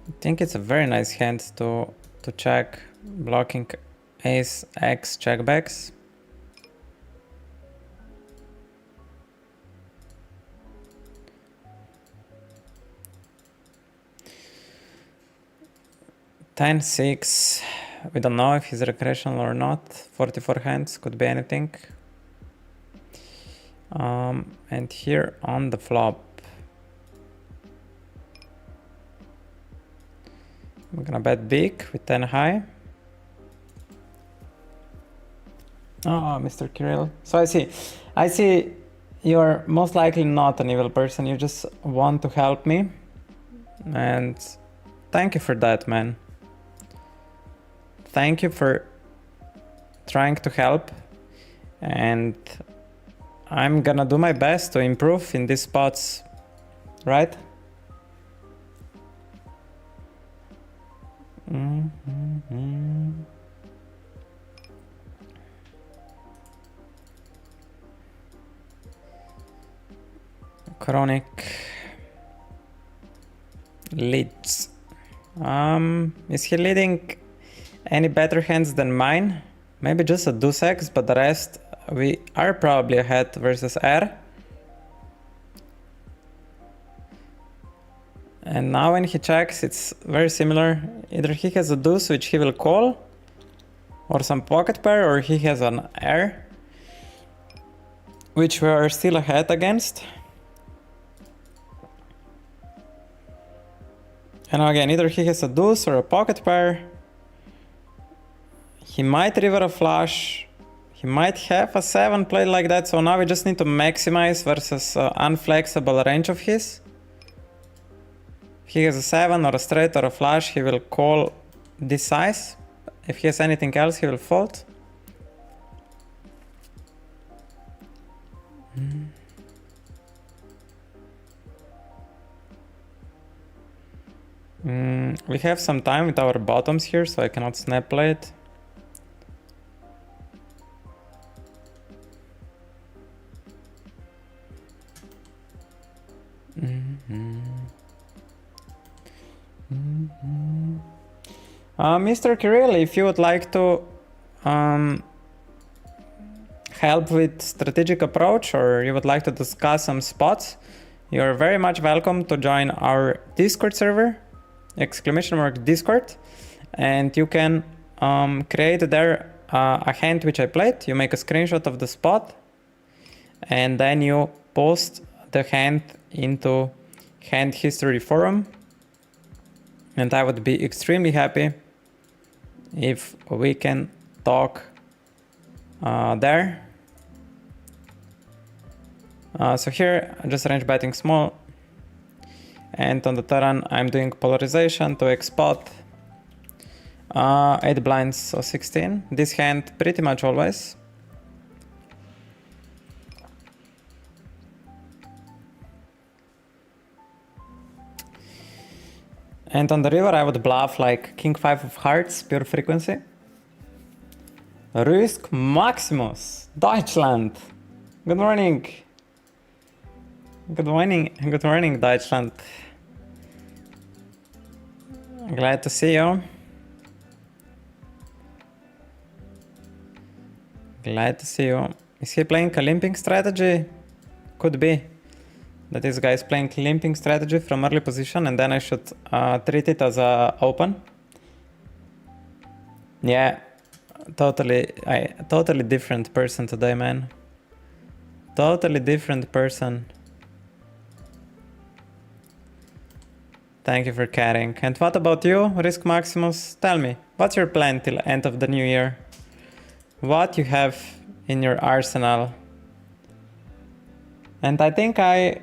I think it's a very nice hand to check, blocking ace x checkbacks. Ten six. We don't know if he's recreational or not. 44 hands, could be anything. And here on the flop, I'm gonna bet big with 10 high. Oh, Mr. Kirill. So I see you're most likely not an evil person. You just want to help me. And thank you for that, man. Thank you for trying to help. And I'm gonna do my best to improve in these spots, right? Chronic leads. Is he leading any better hands than mine? Maybe just a deuce X, but the rest we are probably ahead versus R. And now when he checks, it's very similar. Either he has a deuce, which he will call, or some pocket pair, or he has an R, which we are still ahead against. And again, either he has a deuce or a pocket pair. He might river a flush. He might have a 7 played like that. So now we just need to maximize versus unflexible range of his. If he has a 7 or a straight or a flush, he will call this size. If he has anything else, he will fold. We have some time with our bottoms here, so I cannot snap play it. Mr. Kirill, if you would like to help with strategic approach, or you would like to discuss some spots, you're very much welcome to join our Discord server, !Discord, and you can create there a hand which I played. You make a screenshot of the spot, and then you post the hand into hand history forum, and I would be extremely happy if we can talk there. So here I just range betting small, and on the turn I'm doing polarization to X spot, 8 blinds, so 16. This hand pretty much always. And on the river I would bluff like King 5 of hearts, pure frequency. Risk Maximus, Deutschland. Good morning. Good morning, Deutschland. Glad to see you. Glad to see you. Is he playing a limping strategy? Could be. That this guy is playing limping strategy from early position, and then I should treat it as a open. Yeah, totally different person today, man. Totally different person. Thank you for caring. And what about you, Risk Maximus? Tell me, what's your plan till end of the new year? What you have in your arsenal? And I think are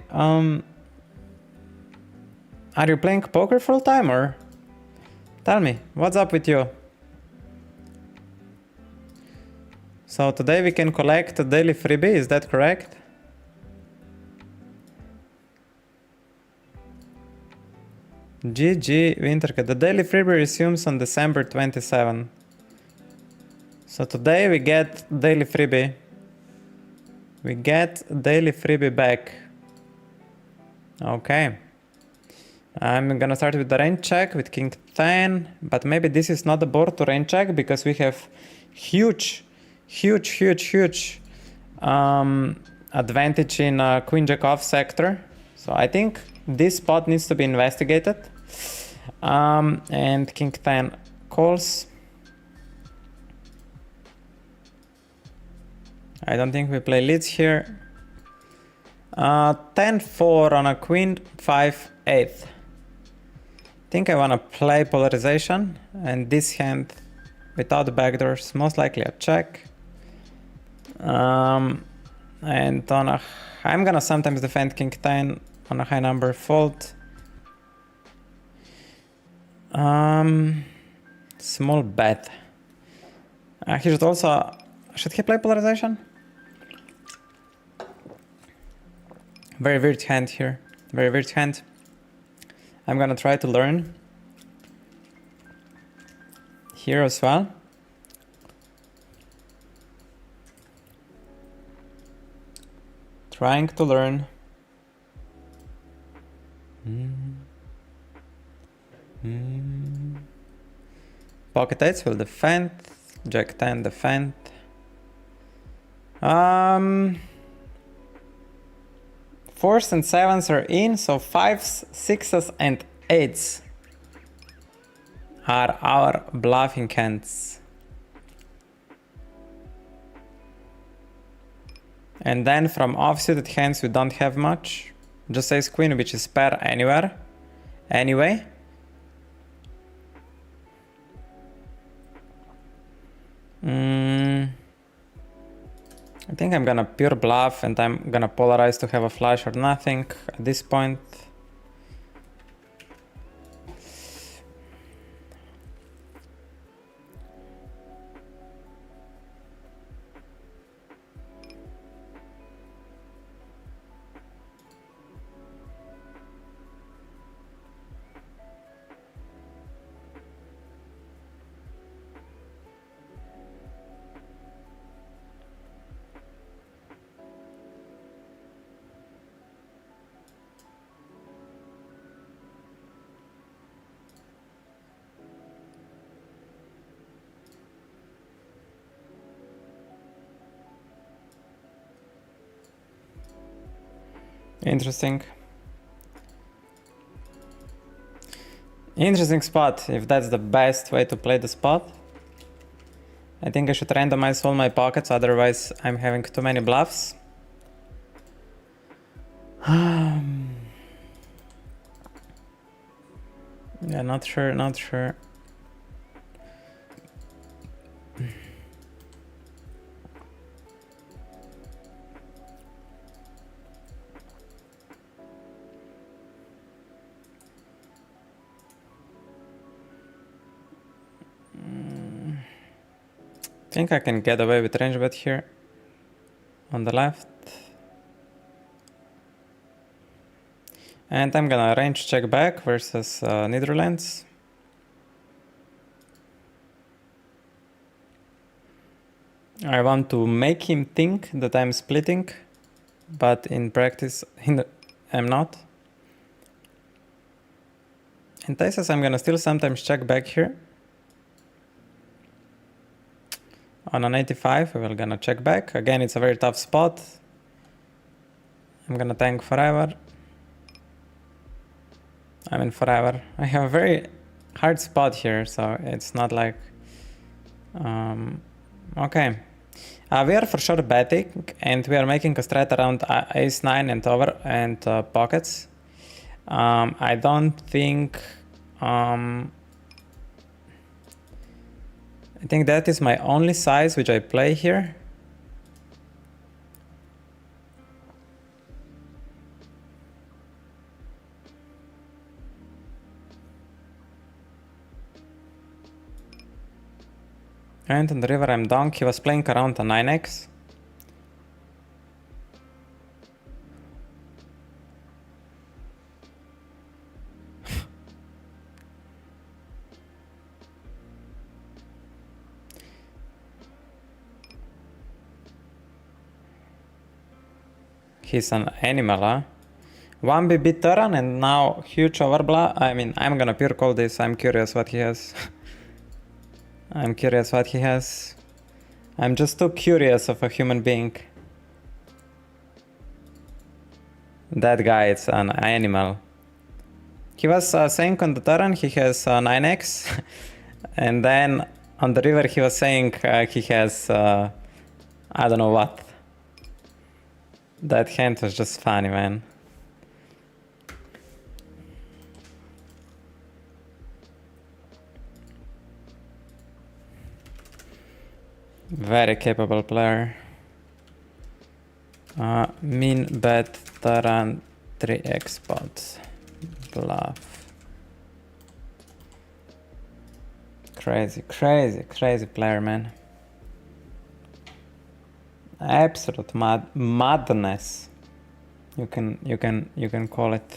you playing poker full time, or? Tell me, what's up with you? So today we can collect a daily freebie, is that correct? GG Wintercat. The daily freebie resumes on December 27. So today we get daily freebie. We get daily freebie back. Okay. I'm gonna start with the range check with King 10, but maybe this is not the board to range check because we have huge advantage in Queen Jack off sector. So I think this spot needs to be investigated. And King 10 calls. I don't think we play leads here. 10-4 on a Queen 5-8. Think I want to play polarization, and this hand without the backdoors, most likely a check. And on a, I'm gonna sometimes defend King 10 on a high number fold. Small bet. He should also, should he play polarization? Very weird hand here, very weird hand. I'm gonna try to learn here as well. Trying to learn. Pocket 8s will defend. Jack 10 defend. Fours and sevens are in, so fives, sixes, and eights are our bluffing hands. And then from offsuited hands we don't have much. Just ace queen, which is pair anywhere. Anyway. I think I'm gonna pure bluff and I'm gonna polarize to have a flush or nothing at this point. Interesting. Interesting spot, if that's the best way to play the spot. I think I should randomize all my pockets, otherwise I'm having too many bluffs. Yeah, not sure, not sure. I think I can get away with range bet here on the left. And I'm gonna range check back versus Netherlands. I want to make him think that I'm splitting, but in practice I'm not. In Texas I'm gonna still sometimes check back here. On an 85, we're gonna check back. Again, it's a very tough spot. I'm gonna tank forever. I mean forever. I have a very hard spot here, so it's not like... okay. We are for sure betting, and we are making a strat around ace-9 and over and pockets. I don't think... I think that is my only size which I play here. And on the river I'm donk. He was playing around a 9x. He's an animal, huh? 1BB turn and now huge overbluff. I mean, I'm gonna pure call this. I'm curious what he has. I'm curious what he has. I'm just too curious of a human being. That guy is an animal. He was saying on the turn he has 9x. And then on the river he was saying he has I don't know what. That hand was just funny, man. Very capable player. Min bet turn 3x spot. Bluff. Crazy, crazy, crazy player, man. Absolute madness. You can call it.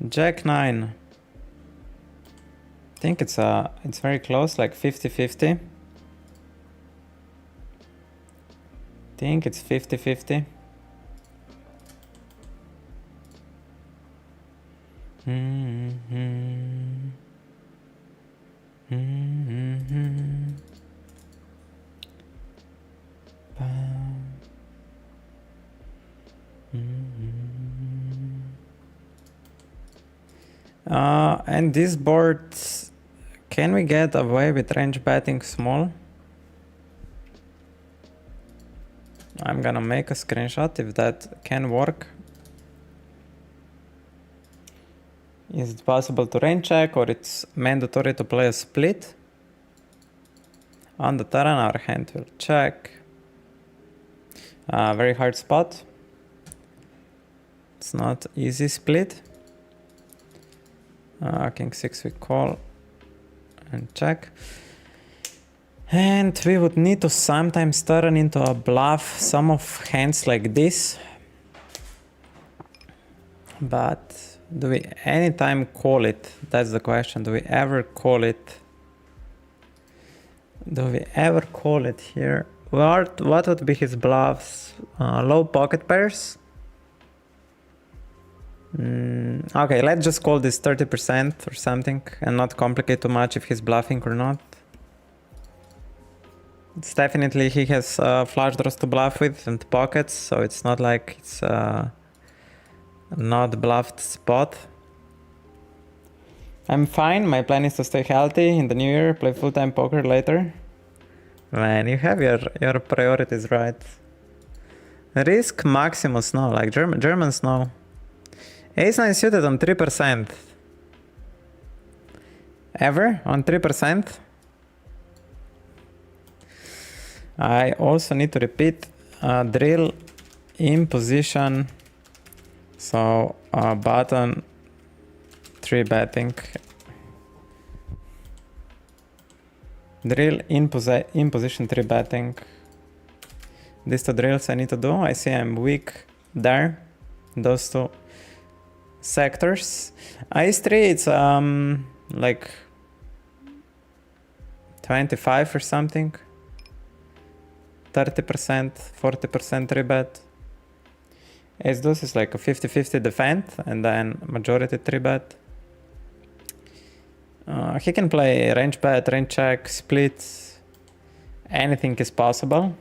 Jack 9. I think it's very close, like 50-50. I think it's 50-50. And this board, can we get away with range betting small? I'm gonna make a screenshot if that can work. Is it possible to range check, or it's mandatory to play a split? On the turn our hand will check. Very hard spot. It's not easy split. King 6 we call and check. And we would need to sometimes turn into a bluff some of hands like this. But do we anytime call it? That's the question. Do we ever call it? Do we ever call it here? What would be his bluffs? Low pocket pairs? Okay, let's just call this 30% or something and not complicate too much if he's bluffing or not. It's definitely he has flush draws to bluff with and pockets, so it's not like it's not bluffed spot. I'm fine, my plan is to stay healthy in the new year, play full-time poker later. Man, you have your priorities right. Risk Maximus, no, like Germans, no. Ace-9 suited on 3%. Ever? On 3%? I also need to repeat drill in position. So button 3 betting. Drill in position 3 betting. These two drills I need to do. I see I'm weak there. Those two sectors. Ace-3 it's like 25 or something. 30%, 40% rebet. Ace-deuce is like a 50-50 defend and then majority 3-bet. He can play range bet, range check, split. Anything is possible.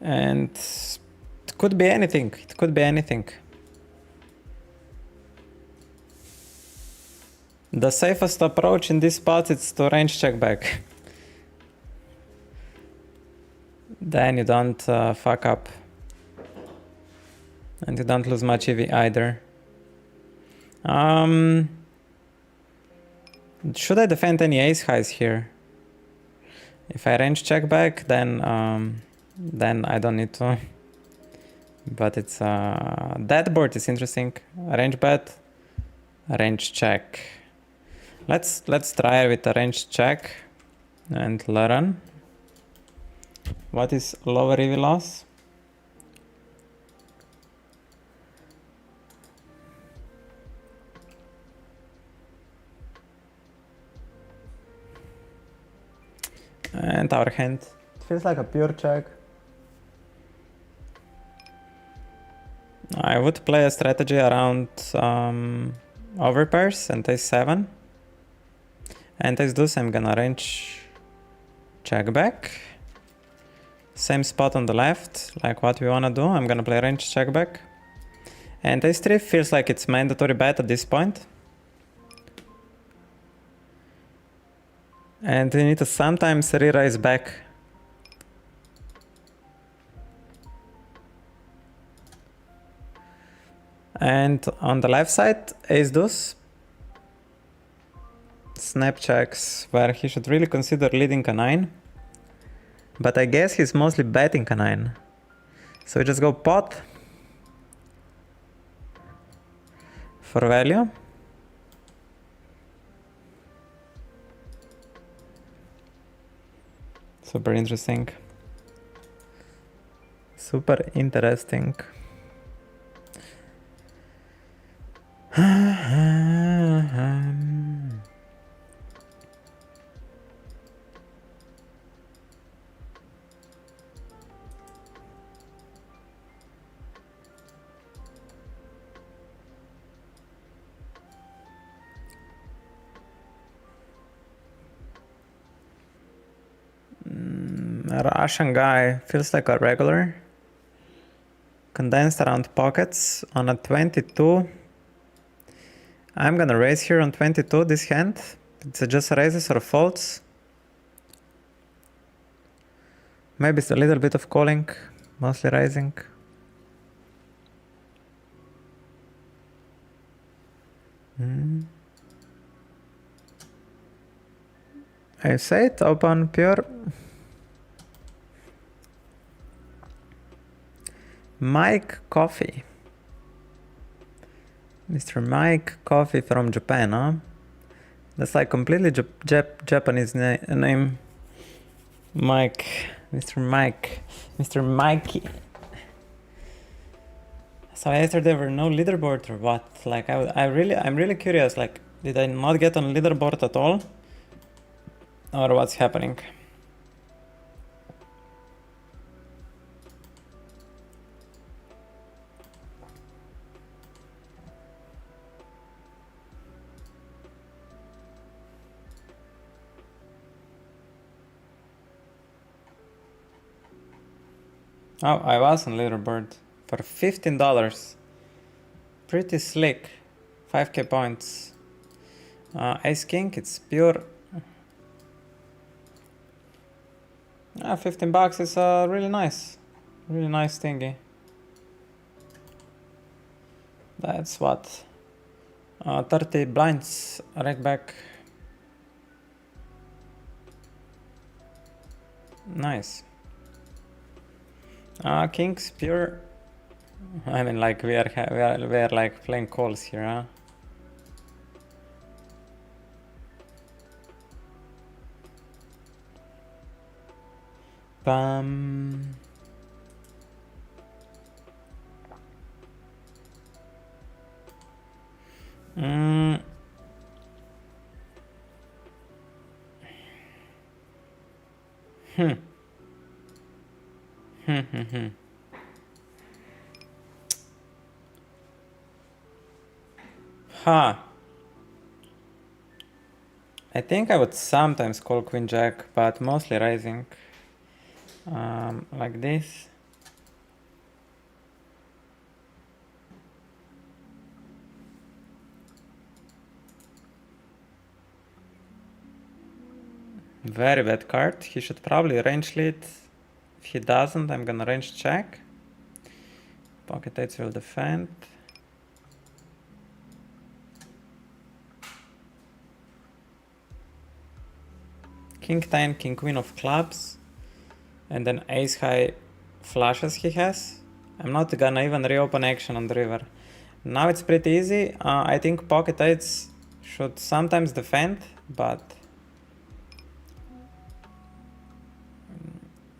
And it could be anything. It could be anything. The safest approach in this spot is to range check back. Then you don't fuck up. And you don't lose much EV either. Should I defend any ace highs here? If I range check back, then I don't need to. But it's that board is interesting. Range bet, range check. Let's try with a range check and learn. What is lower EV loss? And our hand. It feels like a pure check. I would play a strategy around overpairs and ace-7. And ace-deuce I'm gonna range check back. Same spot on the left, like what we wanna do. I'm gonna play range check back. And ace-3 feels like it's mandatory bet at this point. And we need to sometimes re-raise back. And on the left side, ace-deuce. Snap checks where he should really consider leading a 9. But I guess he's mostly betting a 9. So we just go pot for value. Super interesting. Super interesting. Russian guy feels like a regular. Condensed around pockets on a 22. I'm gonna raise here on 22 this hand. It's just raises or folds. Maybe it's a little bit of calling, mostly raising. I say it, open pure. Mike Coffee. Mr. Mike Coffee from Japan, huh? That's like completely Japanese name. Mike. Mr. Mike. Mr. Mikey. So yesterday there were no leaderboard or what? Like I'm really curious. Like, did I not get on leaderboard at all? Or what's happening? Oh, I was on leaderboard for $15. Pretty slick. 5k points. Ace King, it's pure. 15 bucks is really nice. Really nice thingy. That's what? 30 blinds, rack back. Nice. Kings pure. I mean, like we are like playing calls here, huh? Bam. Hmm. Huh. I think I would sometimes call Queen Jack, but mostly raising. Like this. Very bad card. He should probably range lead. If he doesn't, I'm gonna range check. Pocket eights will defend. King 10, King Queen of clubs. And then ace high flushes he has. I'm not gonna even reopen action on the river. Now it's pretty easy. I think pocket eights should sometimes defend, but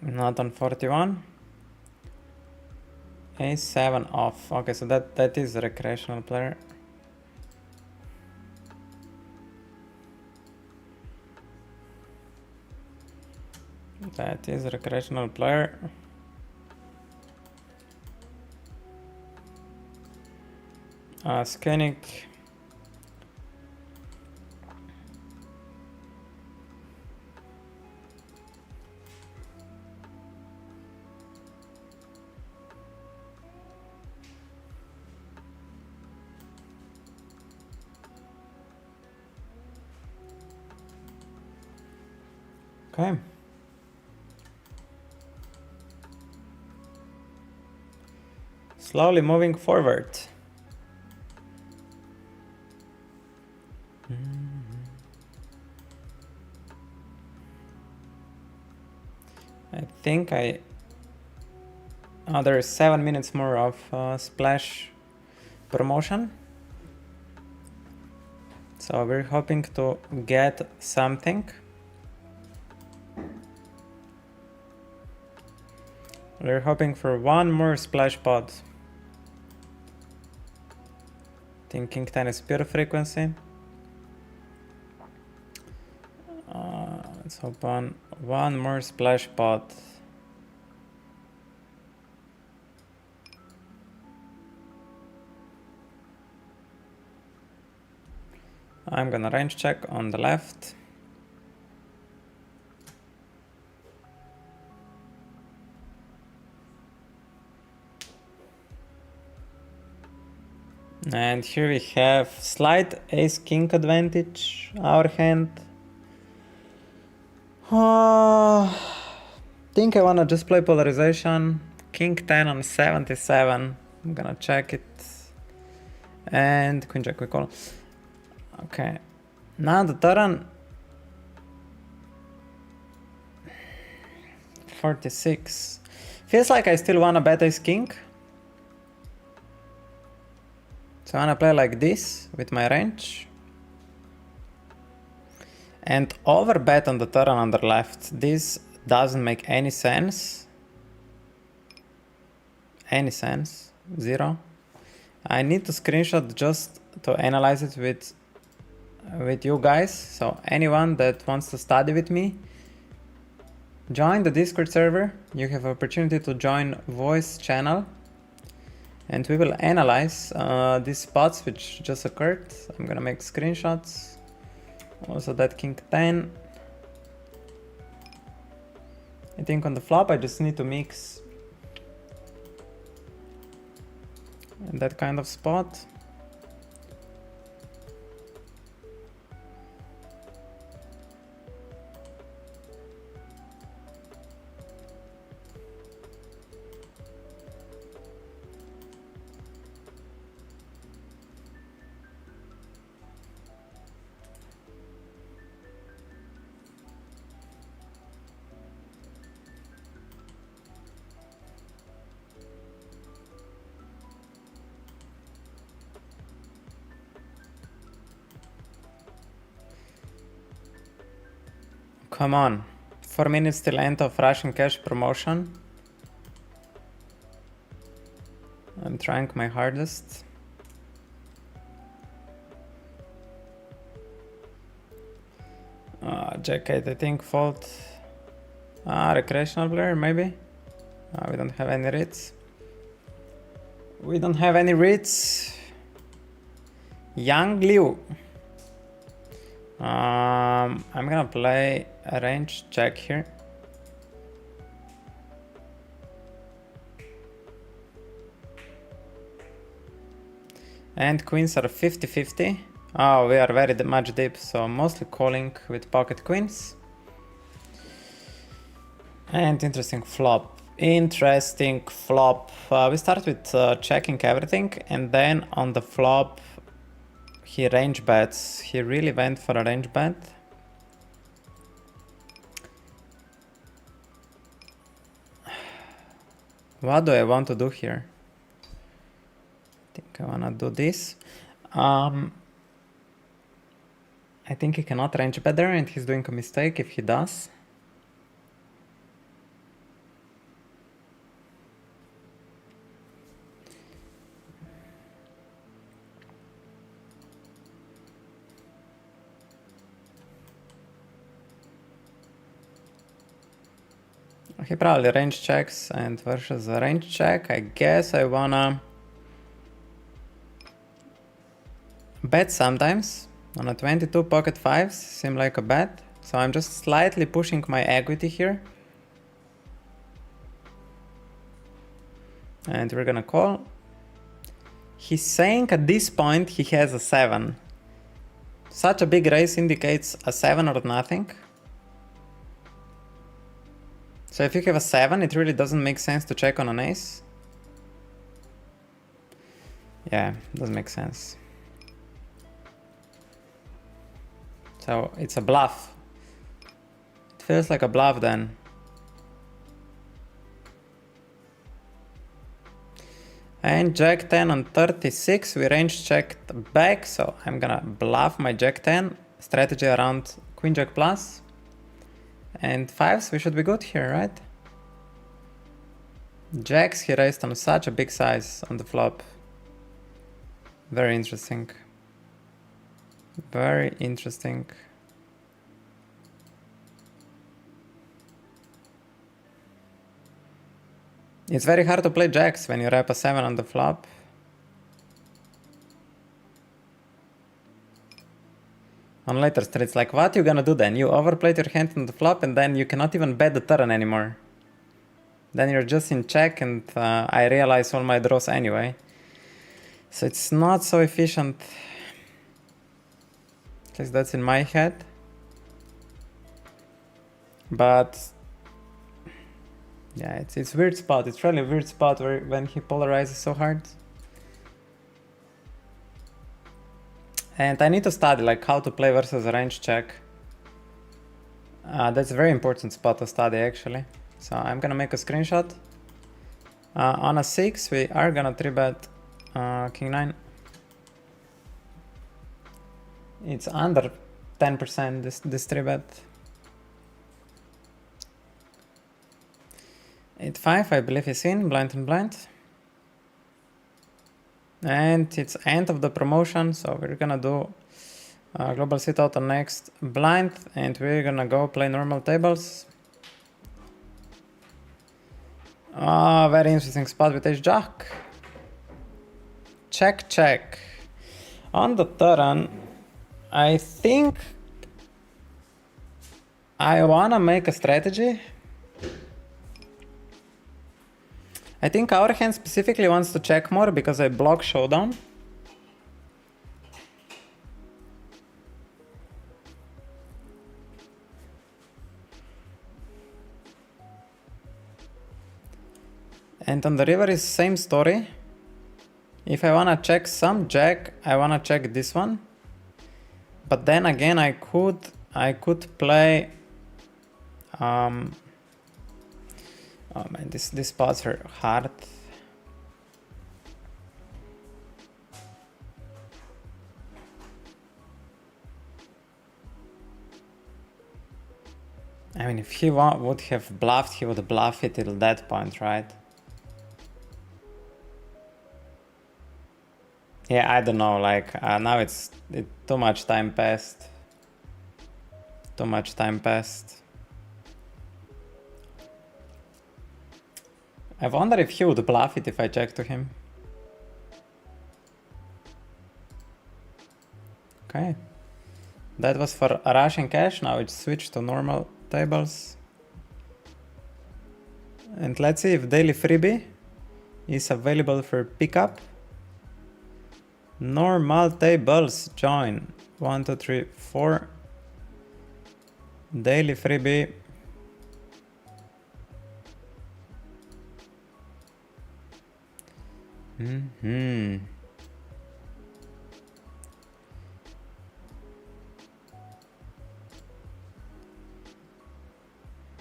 not on 41. Ace 7 off. Okay, so that is a recreational player. That is a recreational player. Scanning. Okay. Slowly moving forward. I think there is 7 minutes more of splash promotion. So we're hoping to get something. We're hoping for one more splash pod. I think King 10 is pure frequency. Let's open one more splash pod. I'm gonna range check on the left. And here we have slight ace king advantage, our hand. Think I wanna just play polarization. King 10 on 77. I'm gonna check it. And Queen Jack we call. Okay. Now the turn 46. Feels like I still wanna bet ace king. So I wanna play like this with my range. And overbet on the turn on the left. This doesn't make any sense. Any sense. Zero. I need to screenshot just to analyze it with you guys. So anyone that wants to study with me, join the Discord server. You have opportunity to join voice channel. And we will analyze these spots which just occurred. I'm gonna make screenshots. Also that King 10. I think on the flop I just need to mix in that kind of spot. Come on, 4 minutes till end of Russian cash promotion. I'm trying my hardest. Jack 8, I think, fault. Recreational player, maybe? We don't have any reads. We don't have any reads. Yang Liu. I'm gonna play a range check here. And queens are 50-50. Oh, we are very much deep, so mostly calling with pocket queens. And interesting flop. Interesting flop. We start with checking everything, and then on the flop he range bets. He really went for a range bet. What do I want to do here? I think I wanna do this. I think he cannot range better, and he's doing a mistake if he does. He probably range checks, and versus a range check, I guess I wanna bet sometimes. On a 22 pocket fives, seem like a bet. So I'm just slightly pushing my equity here. And we're gonna call. He's saying at this point he has a 7. Such a big raise indicates a 7 or nothing. So if you have a 7, it really doesn't make sense to check on an ace. Yeah, doesn't make sense. So it's a bluff. It feels like a bluff then. And Jack 10 on 36, we range checked back, so I'm gonna bluff my Jack 10, strategy around Queen Jack plus. And fives, we should be good here, right? Jacks, he raised on such a big size on the flop. Very interesting. Very interesting. It's very hard to play jacks when you wrap a 7 on the flop. On later streets, like what you gonna do then? You overplayed your hand on the flop and then you cannot even bet the turn anymore. Then you're just in check, and I realize all my draws anyway. So it's not so efficient. At least that's in my head. But yeah, it's a weird spot. It's really a weird spot where when he polarizes so hard. And I need to study like how to play versus a range check. That's a very important spot to study actually. So I'm gonna make a screenshot. On a 6, we are gonna 3-bet King 9. It's under 10% this 3-bet. 8-5, I believe he's in, blind and blind. And it's end of the promotion, so we're gonna do global sit out on next blind, and we're gonna go play normal tables. Very interesting spot with ace jack. Check, check. On the turn, I think I wanna make a strategy. I think our hand specifically wants to check more because I block showdown. And on the river is same story. If I wanna check some jack, I wanna check this one. But then again, I could play. Oh man, these spots are hard. I mean, if he would have bluffed, he would bluff it till that point, right? Yeah, I don't know, like, now it's too much time passed. Too much time passed. I wonder if he would bluff it if I check to him. Okay. That was for Russian cash, now it's switched to normal tables. And let's see if daily freebie is available for pickup. Normal tables, join. 1, 2, 3, 4. Daily freebie.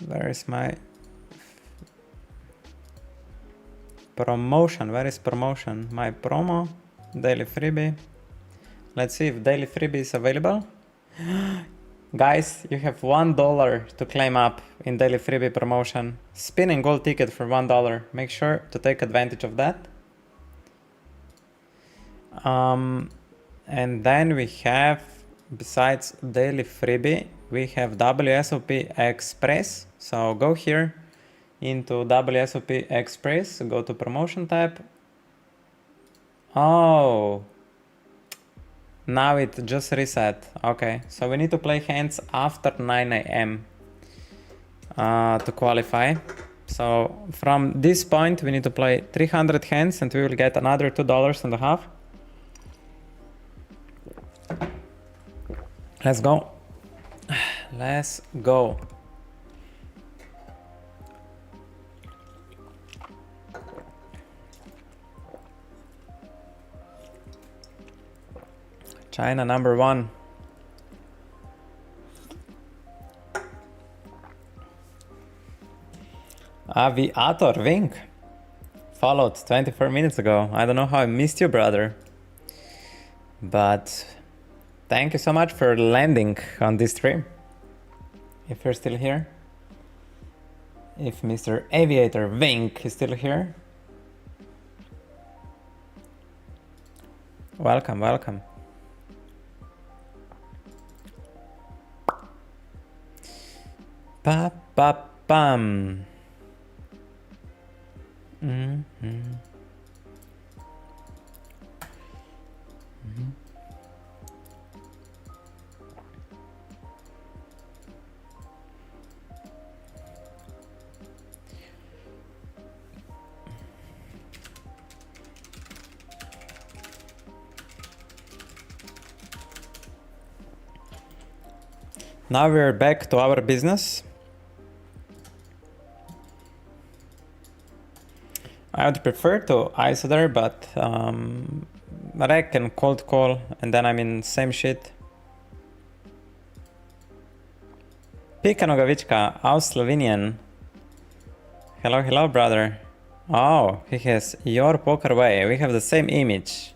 Where is my promotion? Where is promotion? My promo, daily freebie. Let's see if daily freebie is available. Guys, you have $1 to claim up in daily freebie promotion. Spinning gold ticket for $1. Make sure to take advantage of that. And then we have, besides daily freebie, we have WSOP Express. So go here into WSOP Express, go to promotion tab. Oh, now it just reset. Okay, so we need to play hands after 9 AM to qualify. So from this point we need to play 300 hands and we will get another $2.50. Let's go. Let's go. China number 1. Aviator Wink followed 24 minutes ago. I don't know how I missed you, brother. But thank you so much for landing on this stream. If you're still here. If Mr. Aviator Wink is still here. Welcome, welcome. Pa pa pam. Now we're back to our business. I would prefer to ISO there, but I can cold call and then I'm in same shit. Pika Nogavichka, aus Slovenian. Hello, hello, brother. Oh, he has your poker way. We have the same image.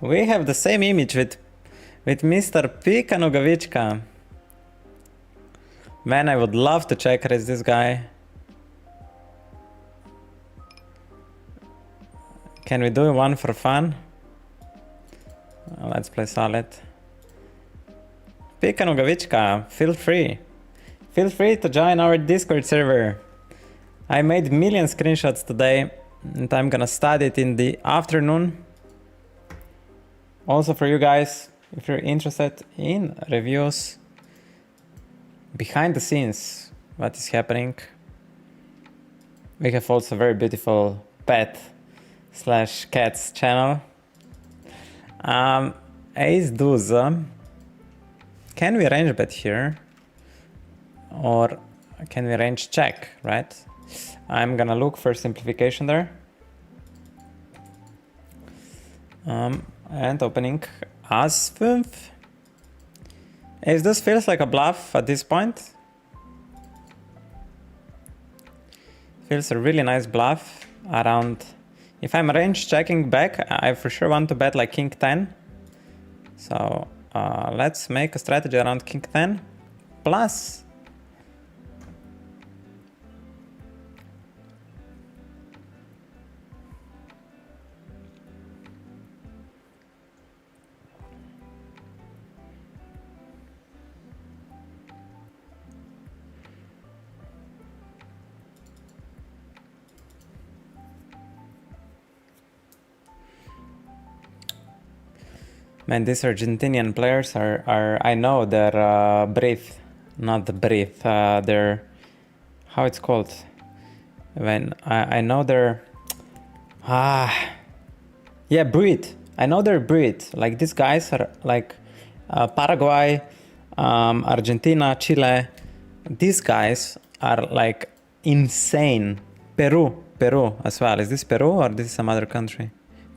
We have the same image with Mr. Pika Nogavichka. Man, I would love to check raise this guy. Can we do one for fun? Let's play solid. Pika Nogavichka, feel free. Feel free to join our Discord server. I made million screenshots today and I'm gonna study it in the afternoon. Also for you guys, if you're interested in reviews, behind the scenes, what is happening. We have also very beautiful pet slash cats channel. Ace deuce. Can we range bet here? Or can we range check, right? I'm gonna look for simplification there. And opening as 5. Ace deuce feels like a bluff at this point. Feels a really nice bluff around. If I'm range checking back, I for sure want to bet like king 10. So let's make a strategy around king 10 plus. Man, these Argentinian players are I know they're breathe, not the breathe, they're, how it's called? When I know they're, yeah, breathe. I know they're breathe. Like these guys are like Paraguay, Argentina, Chile. These guys are like insane. Peru as well. Is this Peru or this is some other country?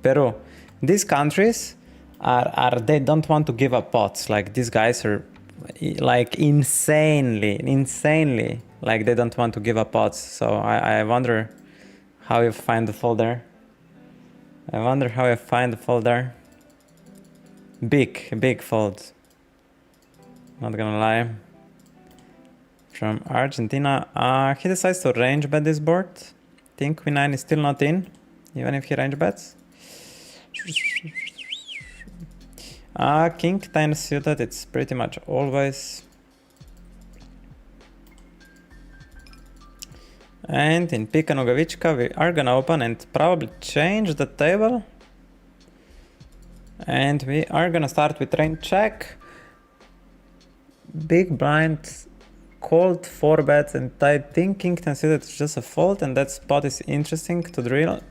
Peru. These countries are they don't want to give up pots. Like these guys are like insanely like they don't want to give up pots. So I wonder how you find the folder. I wonder how you find the folder. Big fold. Not gonna lie. From Argentina, he decides to range bet this board. I think queen 9 is still not in, even if he range bets. King 10 suited, it's pretty much always. And in Pika Nogavichka, we are gonna open and probably change the table. And we are gonna start with range check. Big blind called 4 bets, and I think King 10 suited is just a fold, and that spot is interesting to drill.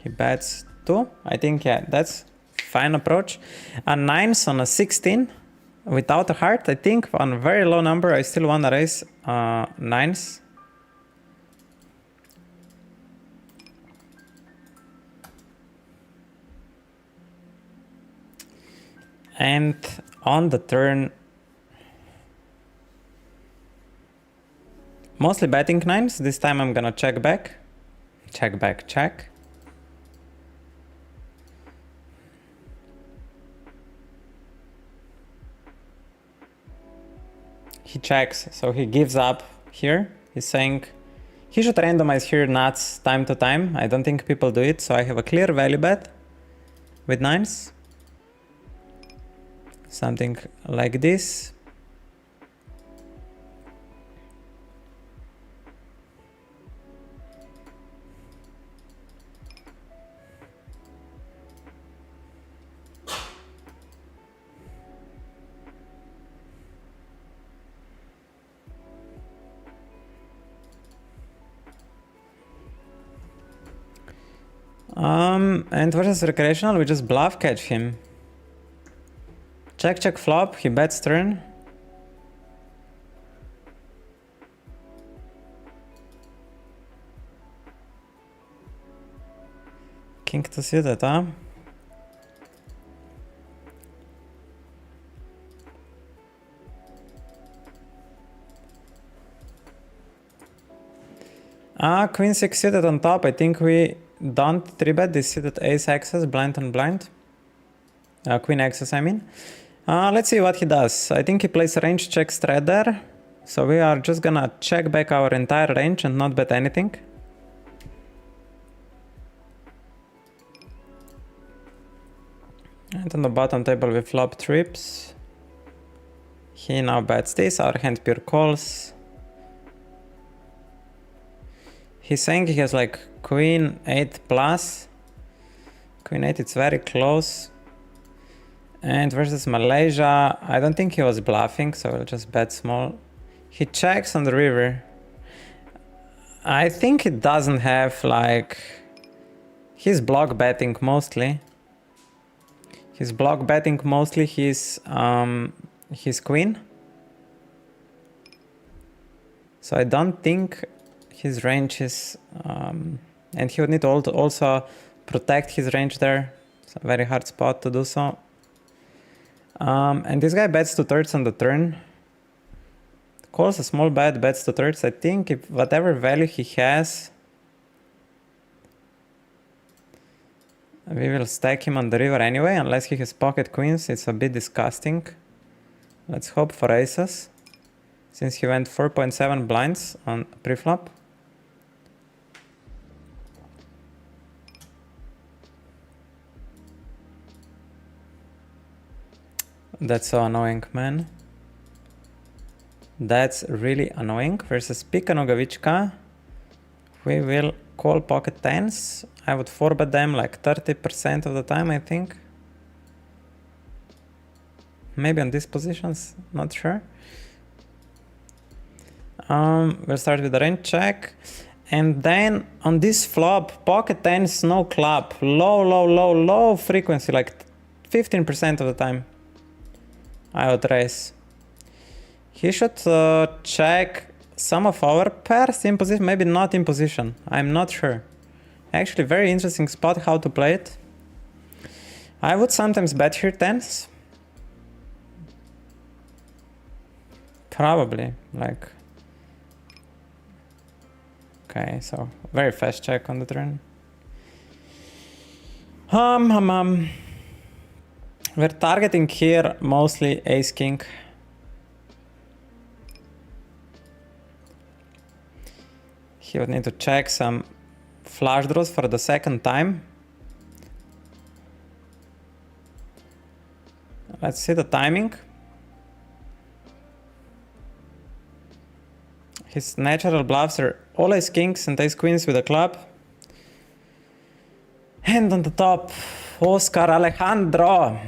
He bets 2. I think, yeah, that's fine approach. A 9s on a 16 without a heart. I think on a very low number, I still want to raise 9s. And on the turn, mostly betting 9s. This time I'm gonna check back. Check back, check. He checks, so he gives up here. He's saying he should randomize here nuts time to time. I don't think people do it, so I have a clear value bet with 9s. Something like this. And versus recreational, we just bluff catch him. Check flop, he bets turn. King to suited, huh? Queen 6 suited on top. I think we don't 3-bet this suited ace access, blind on blind. Queen access, I mean. Let's see what he does. I think he plays range check strat there. So we are just gonna check back our entire range and not bet anything. And on the bottom table we flop trips. He now bets this, our hand pure calls. He's saying he has like queen 8 plus. Queen 8, it's very close. And versus Malaysia, I don't think he was bluffing, so we'll just bet small. He checks on the river. I think it doesn't have like... He's block betting mostly. He's block betting mostly his queen. So I don't think his range is... and he would need to also protect his range there. It's a very hard spot to do so. And this guy bets 2/3 on the turn. Calls a small bet, bets 2/3. I think if whatever value he has, we will stack him on the river anyway, unless he has pocket queens. It's a bit disgusting. Let's hope for aces, since he went 4.7 blinds on preflop. That's so annoying, man. That's really annoying. Versus Pika Nogavichka, we will call pocket tens. I would 4-bet them like 30% of the time, I think. Maybe on these positions, not sure. We'll start with the range check. And then on this flop, pocket tens, no club. Low frequency, like 15% of the time. I would raise. He should check some of our pairs in position, maybe not in position. I'm not sure. Actually, very interesting spot how to play it. I would sometimes bet here tens. Probably, like... Okay, so very fast check on the turn. We're targeting here mostly ace-king. He would need to check some flush draws for the second time. Let's see the timing. His natural bluffs are all ace kings and ace queens with a club. And on the top, Oscar Alejandro.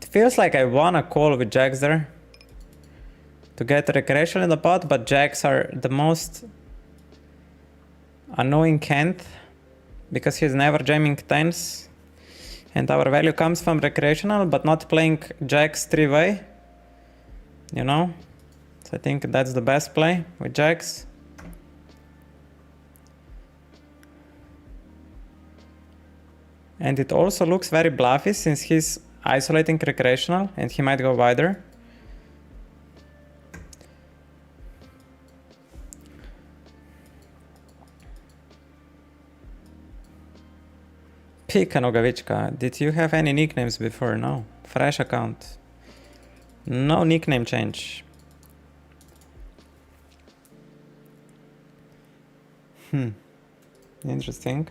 It feels like I wanna call with jacks there to get recreational in the pot, but jacks are the most annoying hand because he's never jamming tens. And our value comes from recreational, but not playing jacks three-way, you know? So I think that's the best play with jacks. And it also looks very bluffy since he's isolating recreational and he might go wider. Pika Nogavichka, did you have any nicknames before? No. Fresh account. No nickname change. Interesting.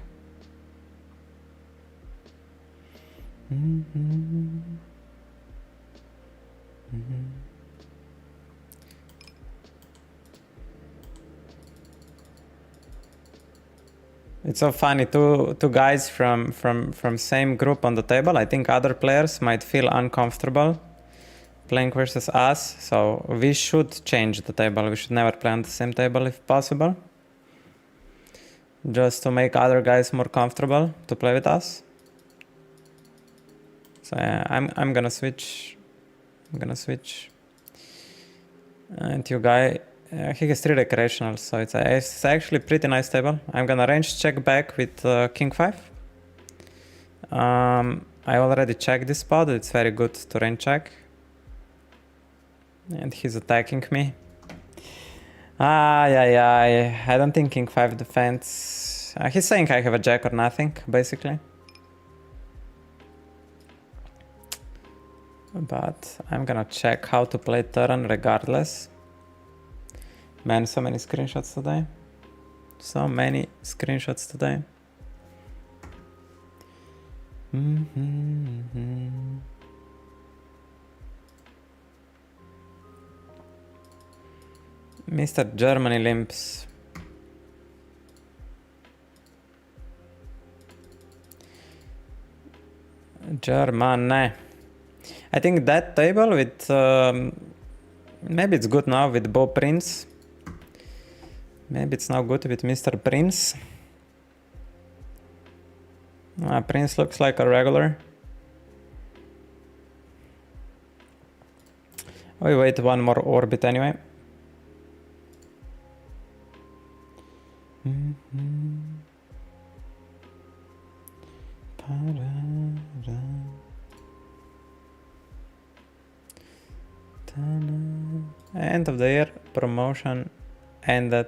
It's so funny, two guys from same group on the table. I think other players might feel uncomfortable playing versus us, so we should change the table. We should never play on the same table if possible, just to make other guys more comfortable to play with us. So yeah, I'm gonna switch. And you guy, he has 3 recreationals, so it's actually pretty nice table. I'm gonna range check back with king 5. I already checked this spot. It's very good to range check. And he's attacking me. I don't think king 5 defends. He's saying I have a jack or nothing, basically. But I'm gonna check how to play turn regardless. Man, so many screenshots today. So many screenshots today. Mr. Germany limps. Germany. I think that table with... maybe it's good now with Bo Prince. Maybe it's now good with Mr. Prince. Prince looks like a regular. We wait one more orbit anyway. End of the year promotion ended.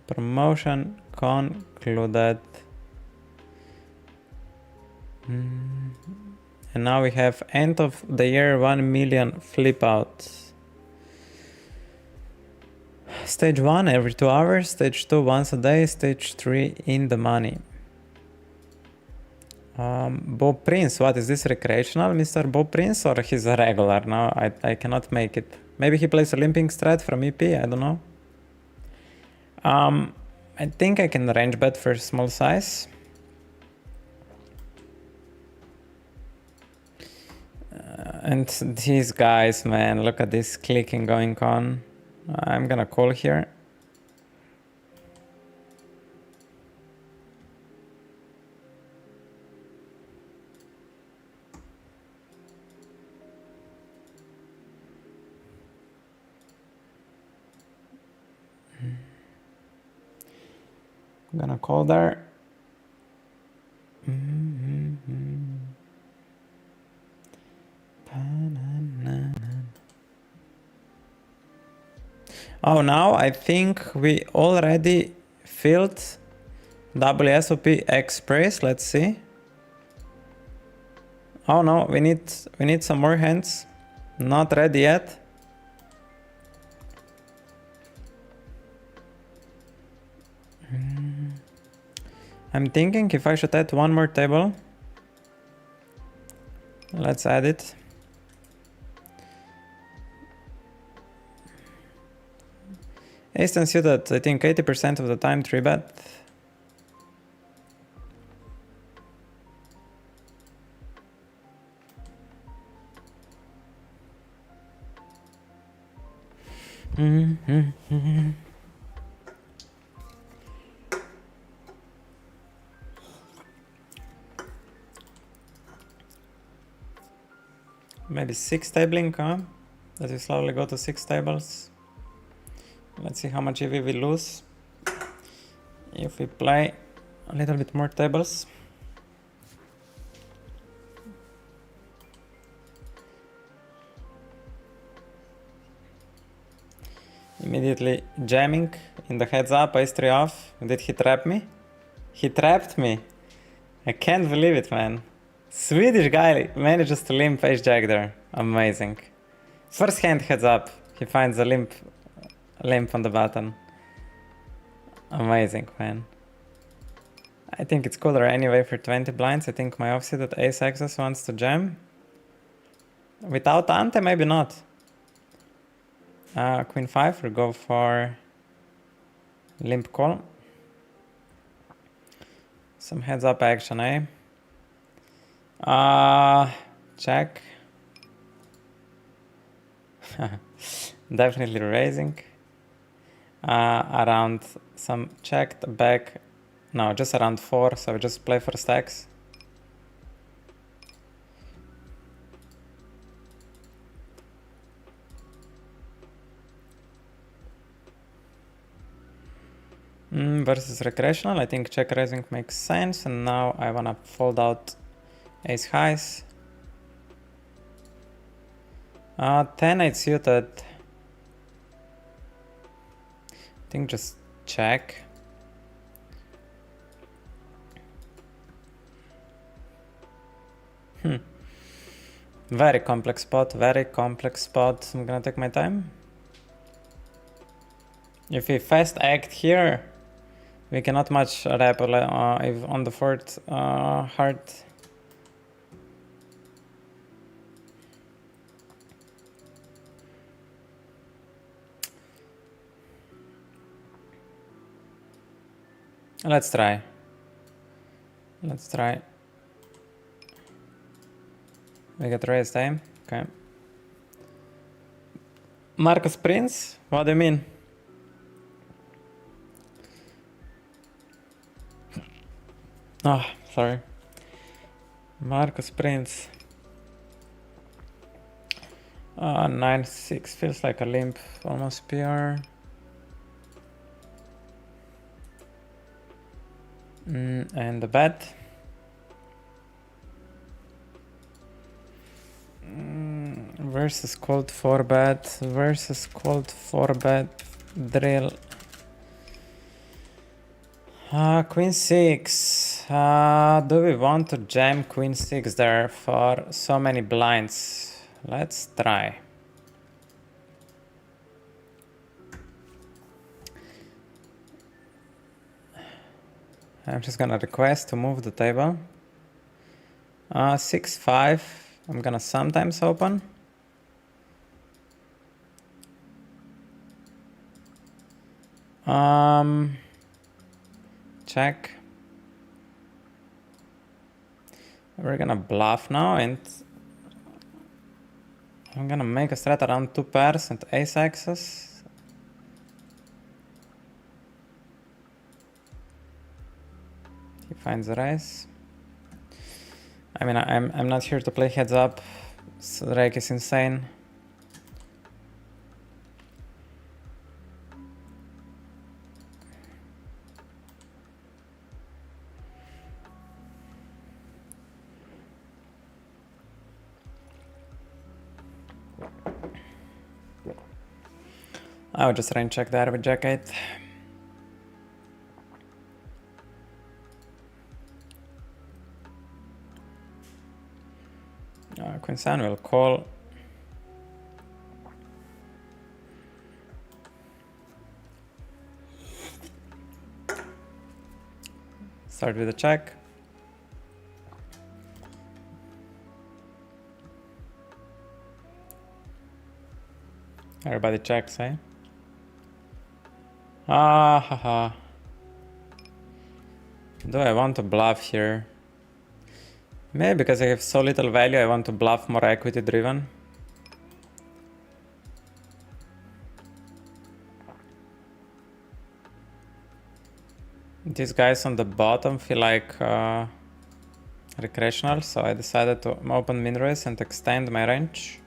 Promotion concluded. And now we have end of the year 1 million flip outs. Stage 1 every 2 hours, stage 2 once a day, stage 3 in the money. Bob Prince, what is this, recreational Mr. Bob Prince, or he's a regular? Now I cannot make it. Maybe he plays Olympic strat from EP, I don't know. I think I can range bet for small size. And these guys, man, look at this clicking going on. I'm gonna call here. I'm gonna call there. Oh, now I think we already filled WSOP Express. Let's see. Oh no, we need some more hands. Not ready yet. I'm thinking if I should add one more table. Let's add it. Ace and suited, I think 80% of the time 3-bet. Maybe 6 tabling, huh? That we slowly go to 6 tables. Let's see how much EV we lose if we play a little bit more tables. Immediately jamming in the heads up, ace 3 off. Did he trap me? He trapped me. I can't believe it, man. Swedish guy manages to limp ace jack there. Amazing. First hand heads up. He finds a limp on the button. Amazing, man. I think it's cooler anyway for 20 blinds. I think my offsuit at ace axis wants to jam. Without ante, maybe not. Queen 5, we'll go for limp call. Some heads up action, eh? Check. Definitely raising. Around some checked back. No, just around 4, so just play for stacks. Versus recreational, I think check raising makes sense, and now I wanna fold out ace highs. 10-8 suited. I think just check. Very complex spot, very complex spot. I'm gonna take my time. If we fast act here, we cannot much rap if on the fourth heart. Let's try. Let's try. We get raised, eh? Okay. Marcus Prince? What do you mean? Oh, sorry. Marcus Prince. 9-6 feels like a limp, almost PR. And the bet. Versus cold 4-bet. Versus cold 4-bet. Drill. Queen 6. Do we want to jam Queen 6 there for so many blinds? Let's try. I'm just gonna request to move the table. 6-5. I'm gonna sometimes open. Check. We're gonna bluff now, and I'm gonna make a strat around 2 pairs and ace axis. He finds a raise. I mean, I'm not here to play heads up. So rake is insane. I would just range check there with Jack 8. Queen 7 will call. Start with a check. Everybody checks, eh? Haha. Do I want to bluff here? Maybe because I have so little value, I want to bluff more equity driven. These guys on the bottom feel like recreational, so I decided to open min raise and extend my range.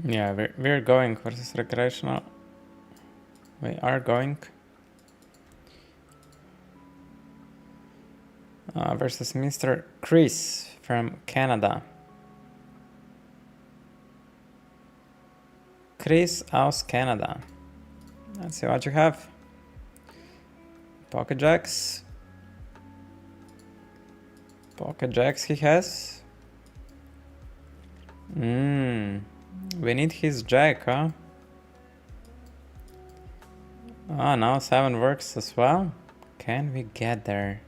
Yeah, we're going versus recreational. We are going. Versus Mr. Chris from Canada. Chris aus Canada. Let's see what you have. Pocket jacks. Pocket jacks he has. We need his jack, huh? Now 7 works as well. Can we get there?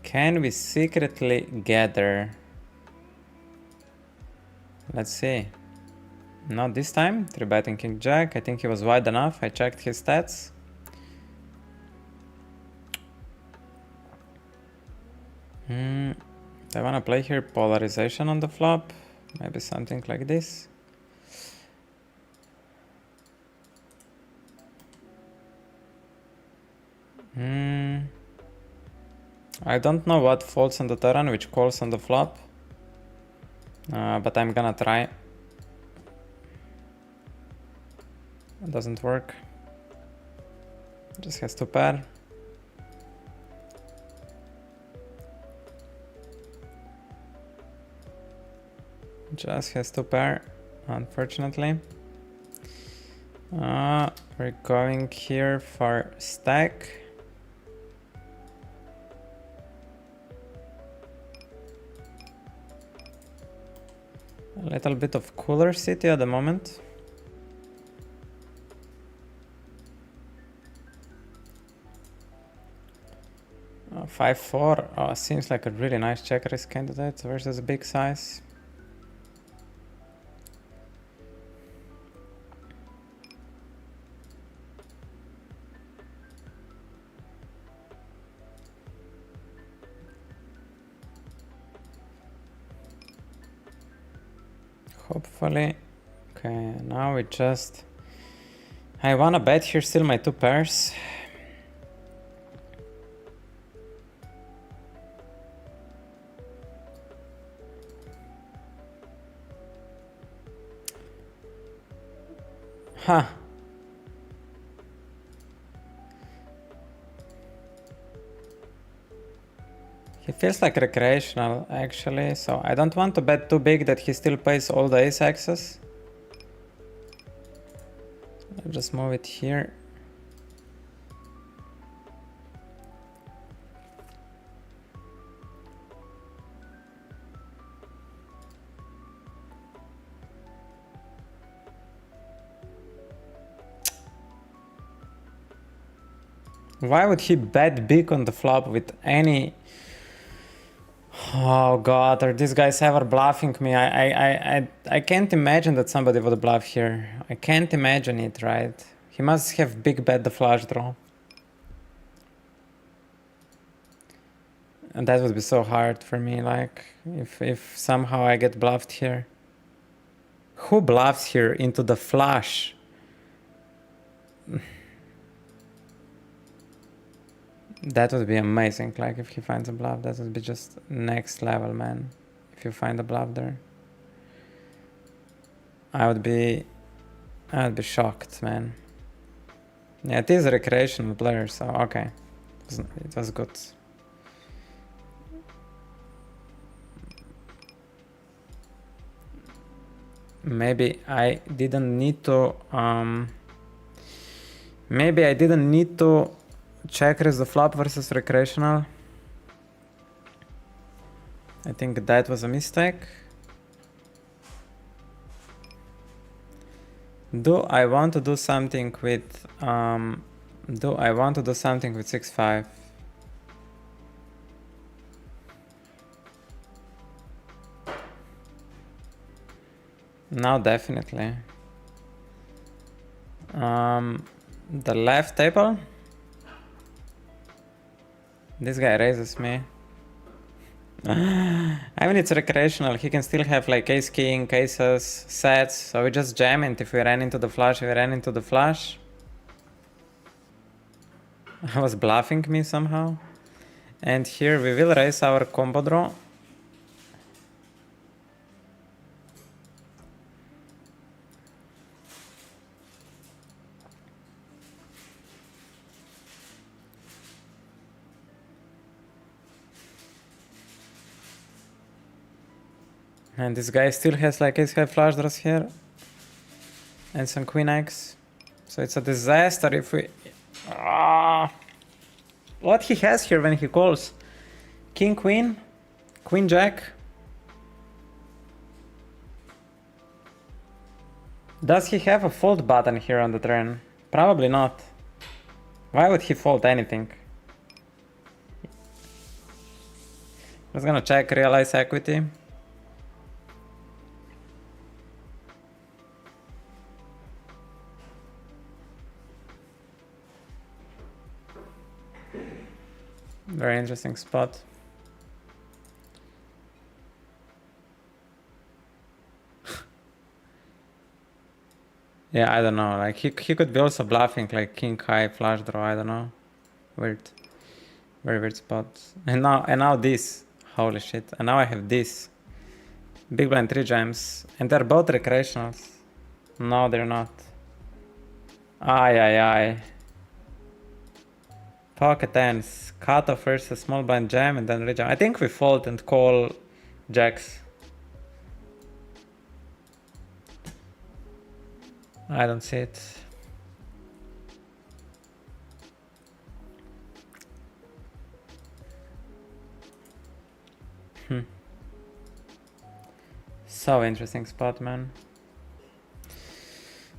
Can we secretly get there? Let's see. Not this time. 3-betting king jack. I think he was wide enough. I checked his stats. I wanna play here polarization on the flop. Maybe something like this. I don't know what folds on the turn, which calls on the flop. But I'm gonna try. It doesn't work. Just has to pair. Just has to pair, unfortunately. We're going here for stack. A little bit of cooler city at the moment. Oh, 5-4. Oh, seems like a really nice check raise candidate versus big size. Hopefully. Okay, now we just... I wanna bet here still my 2 pairs. Huh. He feels like recreational actually, so I don't want to bet too big that he still pays all the ace axes. I'll just move it here. Why would he bet big on the flop with any... Oh god, are these guys ever bluffing me? I can't imagine that somebody would bluff here. I can't imagine it, right? He must have big bet the flush draw. And that would be so hard for me, like, if somehow I get bluffed here. Who bluffs here into the flush? That would be amazing, like if he finds a bluff, that would be just next level, man. If you find a bluff there. I would be shocked, man. Yeah, it is a recreational player, so okay. It was good. Maybe I didn't need to check raise the flop versus recreational. I think that was a mistake. Do I want to do something with 6-5? Now definitely. The left table. This guy raises me. I mean, it's recreational. He can still have like ace king, aces, sets. So we just jam it. If we ran into the flush, we ran into the flush. I was bluffing me somehow. And here we will raise our combo draw. And this guy still has like ace-high flush draws here. And some queen X. So it's a disaster if we... What he has here when he calls? King, queen, queen, jack. Does he have a fold button here on the turn? Probably not. Why would he fold anything? Just gonna check realize equity. Very interesting spot. Yeah, I don't know. Like he could be also bluffing like king high flush draw. I don't know. Weird, very weird spot. And now this. Holy shit! And now I have this. Big blind 3 gems, and they're both recreationals. No, they're not. Ay. Pocket tens, cutoff versus small blind jam, and then rejam. I think we fold and call jacks. I don't see it. So interesting spot, man.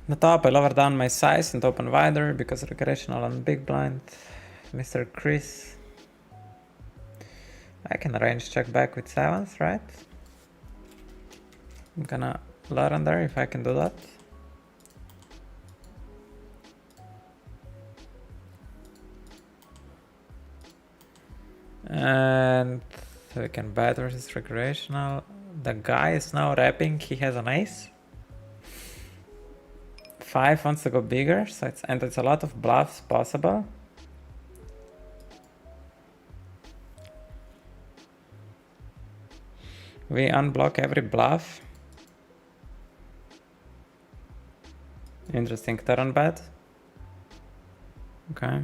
The top, I lower down my size and open wider because recreational on big blind. Mr. Chris. I can range check back with 7s, right? I'm gonna learn there if I can do that. And we can bet versus recreational. The guy is now repping, he has an ace. 5 wants to go bigger, so it's a lot of bluffs possible. We unblock every bluff. Interesting turn bet. Okay.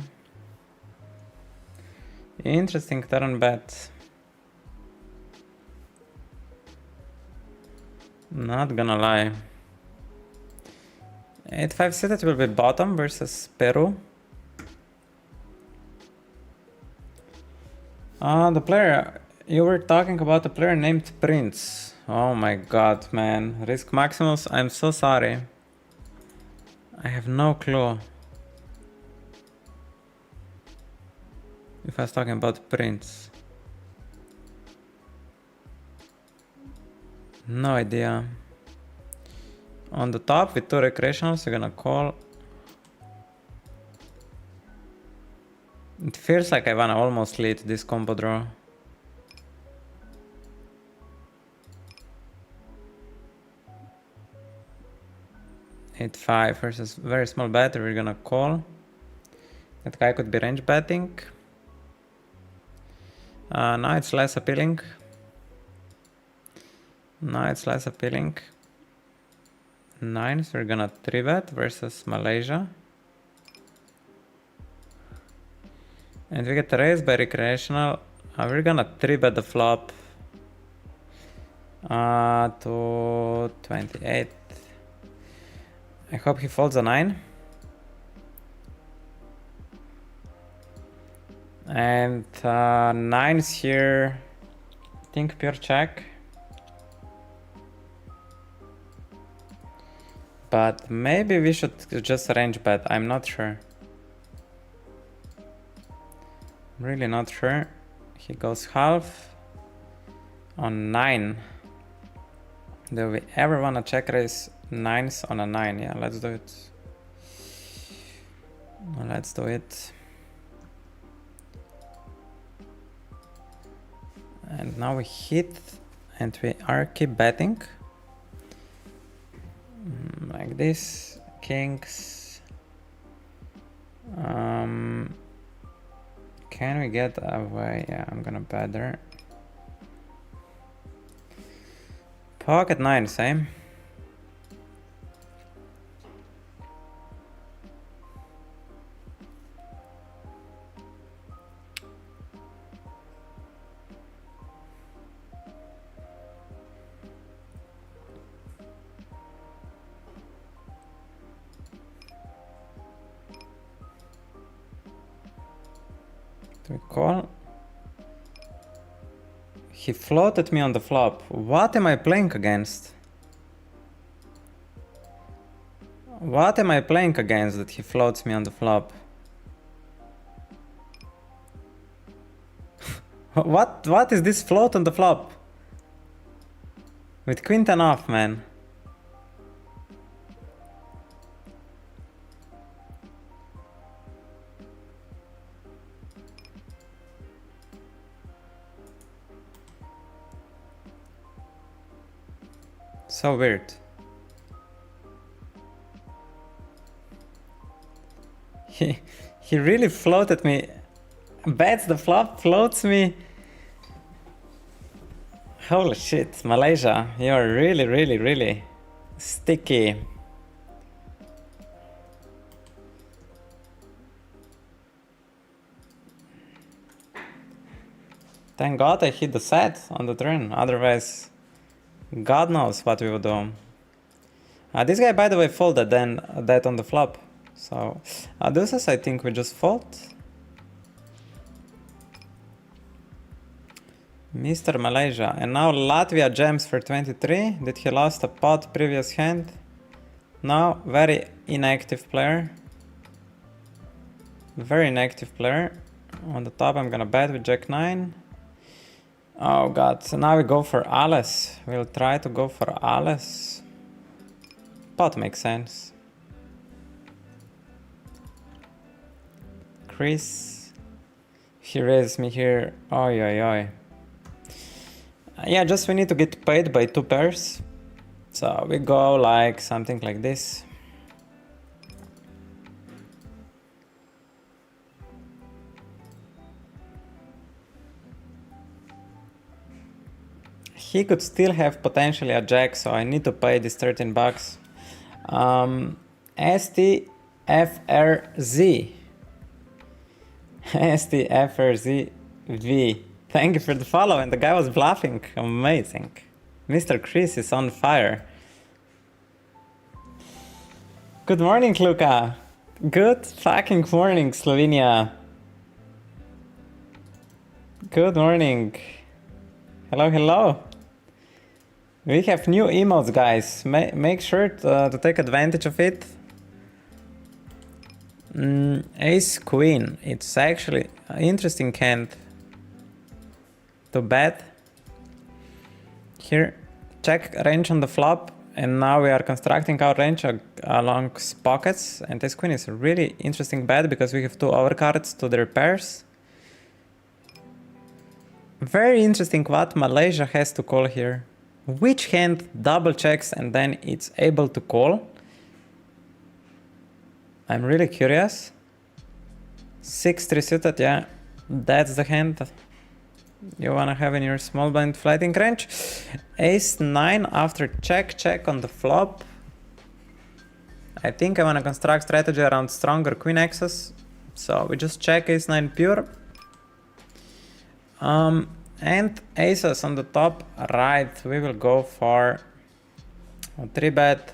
Interesting turn bet. Not gonna lie. 8-5 suited will be bottom versus Peru. The player, you were talking about a player named Prince. Oh my god, man. Risk Maximus, I'm so sorry. I have no clue if I was talking about Prince. No idea. On the top with 2 recreationals, you're gonna call. It feels like I wanna almost lead this combo draw. Eight five versus very small bet, we're gonna call. That guy could be range betting. Now it's less appealing. Now it's less appealing. 9s, we're gonna 3-bet versus Malaysia. And we get raised by recreational. We're gonna 3-bet the flop to 28. I hope he folds a 9. And 9s here. I think pure check. But maybe we should just range bet, I'm not sure. Really not sure. He goes half on 9. Do we ever wanna check raise 9s on a 9? Yeah, let's do it. Let's do it. And now we hit and we are keep betting. Like this, kings. Can we get away? Yeah, I'm gonna bet there. Pocket 9, same. We call. He floated me on the flop. What am I playing against? What am I playing against that he floats me on the flop? What is this float on the flop? With queen 10 off, man. So weird. He really floated me. Bets the flop, floats me. Holy shit, Malaysia, you're really sticky. Thank God I hit the set on the turn, otherwise God knows what we would do. This guy, by the way, folded then that on the flop. So, deuces, I think we just fold. Mr. Malaysia. And now Latvia jams for 23. Did he lost a pot previous hand? No, very inactive player. Very inactive player. On the top I'm gonna bet with Jack 9. Oh god, so now we go for Alice. We'll try to go for Alice. Pot makes sense. Chris. He raised me here. Oi oi oi. Yeah, just we need to get paid by 2 pairs. So we go like something like this. He could still have potentially a jack, so I need to pay this 13 bucks. STFRZ. STFRZV. Thank you for the follow, and the guy was bluffing. Amazing. Mr. Chris is on fire. Good morning, Luka. Good fucking morning, Slovenia. Good morning. Hello, hello. We have new emotes, guys. Make sure to take advantage of it. Ace Queen. It's actually an interesting hand to bet. Here, check range on the flop, and now we are constructing our range along pockets. And Ace Queen is a really interesting bet because we have 2 overcards to their pairs. Very interesting what Malaysia has to call here. Which hand double checks and then it's able to call? I'm really curious. 6-3 suited, yeah. That's the hand you wanna have in your small blind flighting range. Ace 9 after check on the flop. I think I wanna construct strategy around stronger queen axes. So we just check Ace 9 pure. And aces on the top right, we will go for a 3-bet.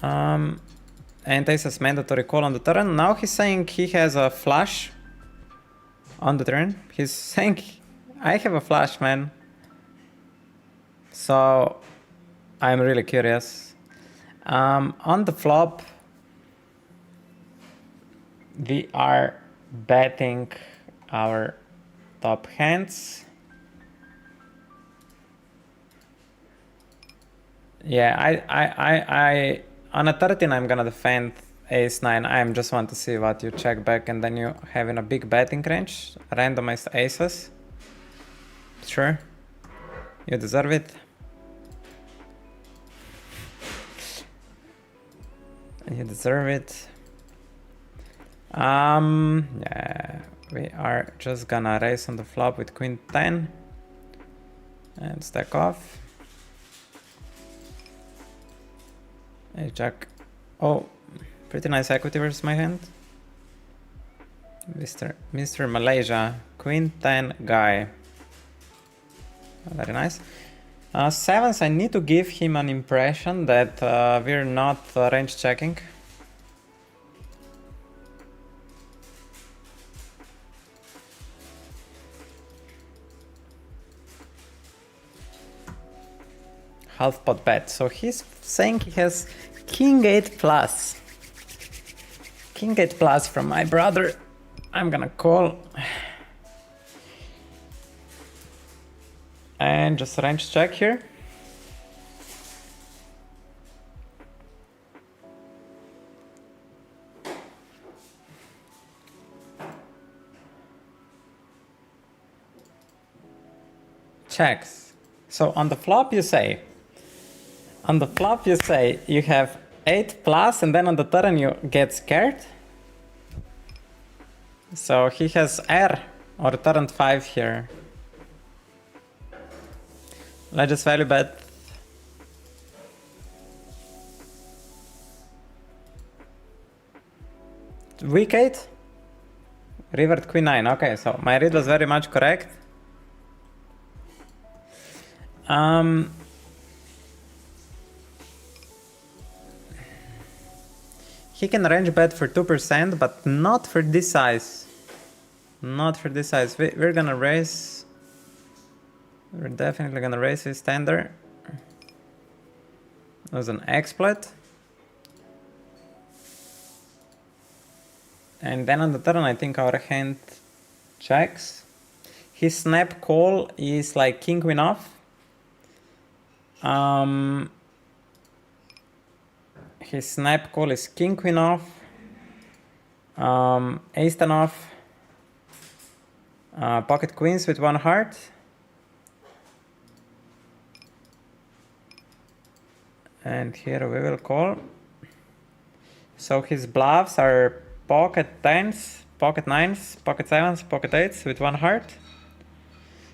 And aces mandatory call on the turn. Now he's saying he has a flush on the turn. He's saying, I have a flush, man. So I'm really curious. On the flop, we are betting our top hands. Yeah, I on a 13 I'm gonna defend Ace 9. I just want to see what you check back, and then you have in a big betting range. Randomized aces. Sure, you deserve it. You deserve it. Yeah, we are just gonna raise on the flop with Queen 10 and stack off. Hey, Jack. Oh, pretty nice equity versus my hand. Mr. Malaysia, Queen 10 guy. Very nice. Sevens, I need to give him an impression that we're not range checking. Half pot bet. So he's saying he has King 8 plus. King 8 plus from my brother. I'm gonna call. And just range check here. Checks. So on the flop you say you have 8 plus, and then on the turn you get scared. So he has R or turn 5 here. Let's just value bet. Weak 8? Rivered Queen 9. Okay, so my read was very much correct. He can range bet for 2%, but not for this size. Not for this size. We're gonna raise. We're definitely gonna raise his tender. That was an exploit. And then on the turn, I think our hand checks. His snap call is like king queen off. His snap call is king queen off, ace ten off, pocket queens with one heart, and here we will call. So his bluffs are pocket tens, pocket nines, pocket sevens, pocket eights with one heart,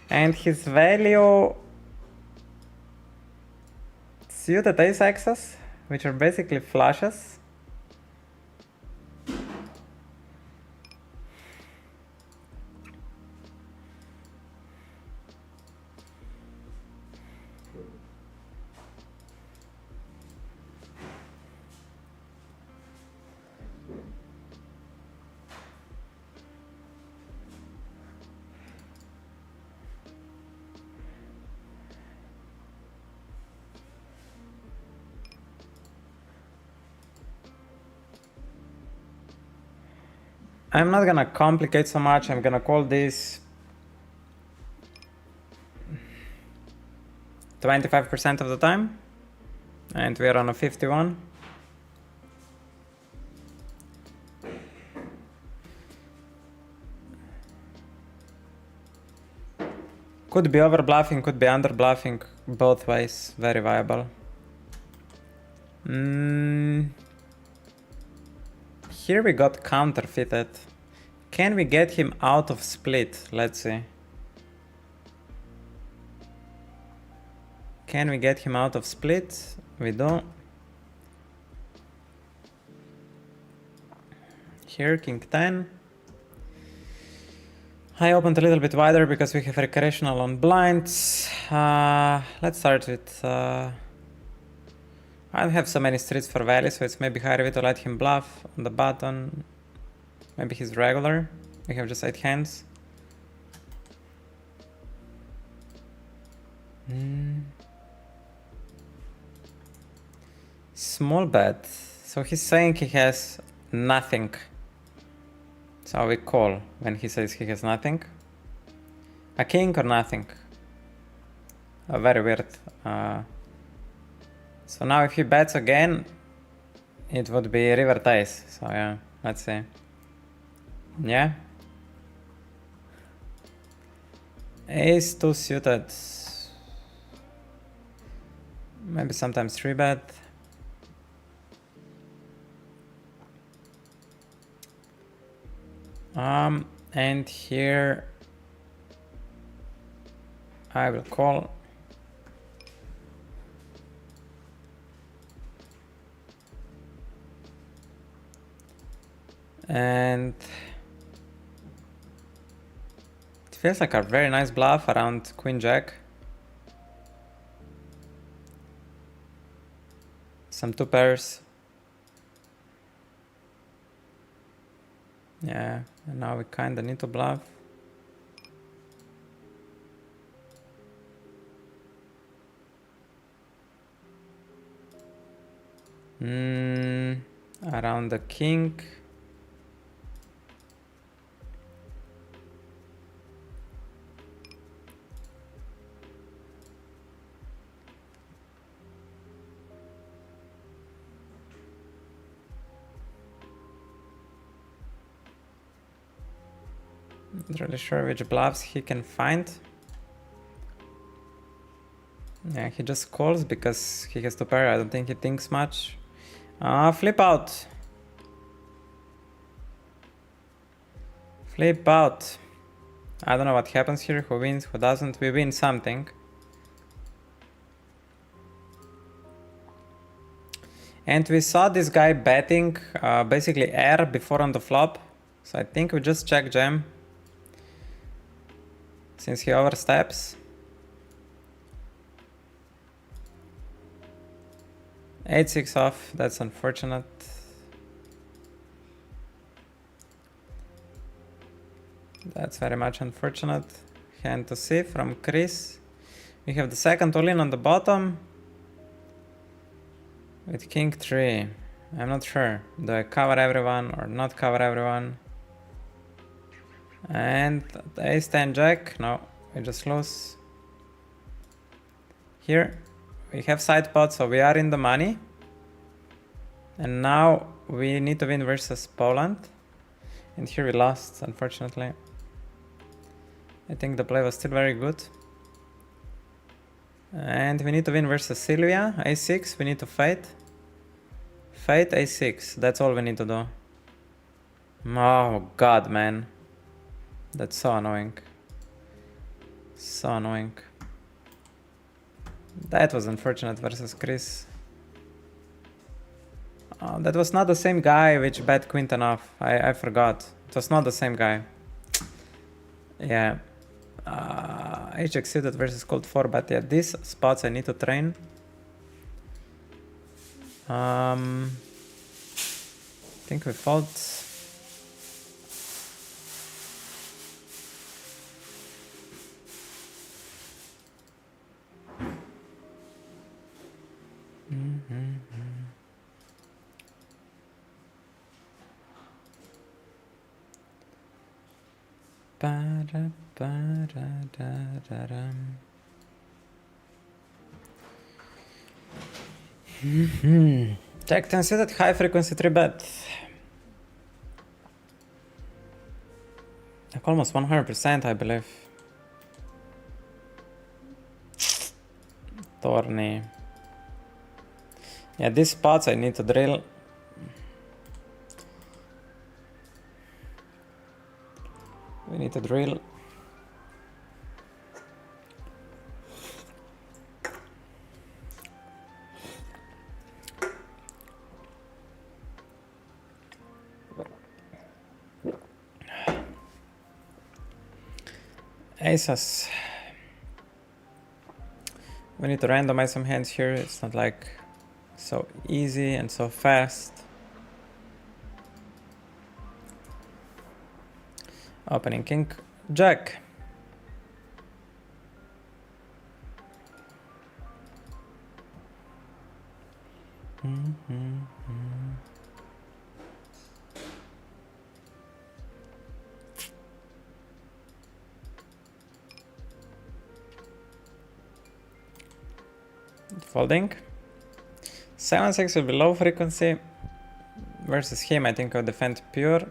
and his value suited ace X's, which are basically flushes. I'm not gonna complicate so much. I'm gonna call this 25% of the time, and we are on a 51. Could be over bluffing, could be under bluffing, both ways, very viable. Here we got counterfeited. Can we get him out of split? Let's see. Can we get him out of split? We do. Here, king 10. I opened a little bit wider because we have recreational on blinds. Let's start with... I don't have so many streets for value, so it's maybe higher to let him bluff on the button. Maybe he's regular. We have just 8 hands. Small bet. So he's saying he has nothing. So we call when he says he has nothing. A king or nothing. Very weird. So now if he bets again, it would be river ace. So yeah, let's see. Yeah. Ace 2 suited. Maybe sometimes 3 bet. And here I will call. And it feels like a very nice bluff around Queen Jack. Some 2 pairs. Yeah, and now we kinda need to bluff. Around the king. Not really sure which bluffs he can find. Yeah, he just calls because he has to pair. I don't think he thinks much. Flip out. Flip out. I don't know what happens here, who wins, who doesn't. We win something. And we saw this guy betting basically air before on the flop. So I think we just check jam. Since he oversteps. 8-6 off, that's unfortunate. That's very much unfortunate. Hand to see from Chris. We have the second all-in on the bottom. With King 3. I'm not sure. Do I cover everyone or not cover everyone? And the Ace 10 Jack. No, we just lose. Here we have side pot, so we are in the money. And now we need to win versus Poland. And here we lost, unfortunately. I think the play was still very good. And we need to win versus Sylvia. A6, we need to fight. Fight A6, that's all we need to do. Oh god, man. That's so annoying. So annoying. That was unfortunate versus Chris. That was not the same guy which bet queen ten off. I forgot. It was not the same guy. Yeah. HX suited versus cold 4, but yeah, these spots I need to train. I think we fold. Jack 10 suited high frequency 3 bet. Like almost 100%, I believe. Thorny. Yeah, these spots I need to drill. We need to drill. Aces. We need to randomize some hands here. It's not like so easy and so fast. Opening king, jack. Folding. 7-6 will be low frequency. Versus him, I think I'll defend pure.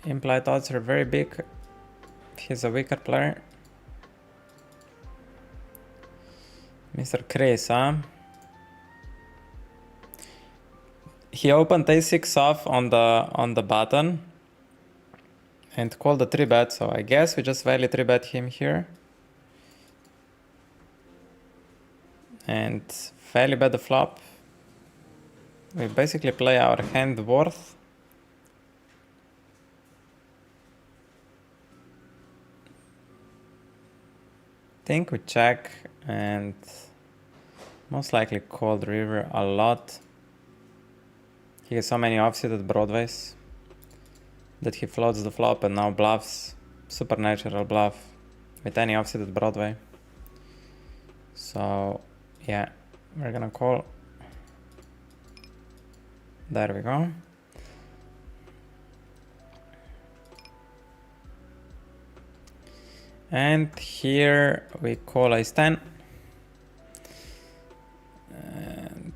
Implied odds are very big. He's a weaker player. Mr. Chris, huh? He opened a6 off on the button and called a 3-bet, so I guess we just value 3-bet him here. And value bet the flop. We basically play our hand worth. Think we check and most likely call the river a lot. He has so many offsuited broadways that he floats the flop and now bluffs. Supernatural bluff with any offsuited Broadway. So yeah, we're gonna call. There we go. And here we call ace 10. And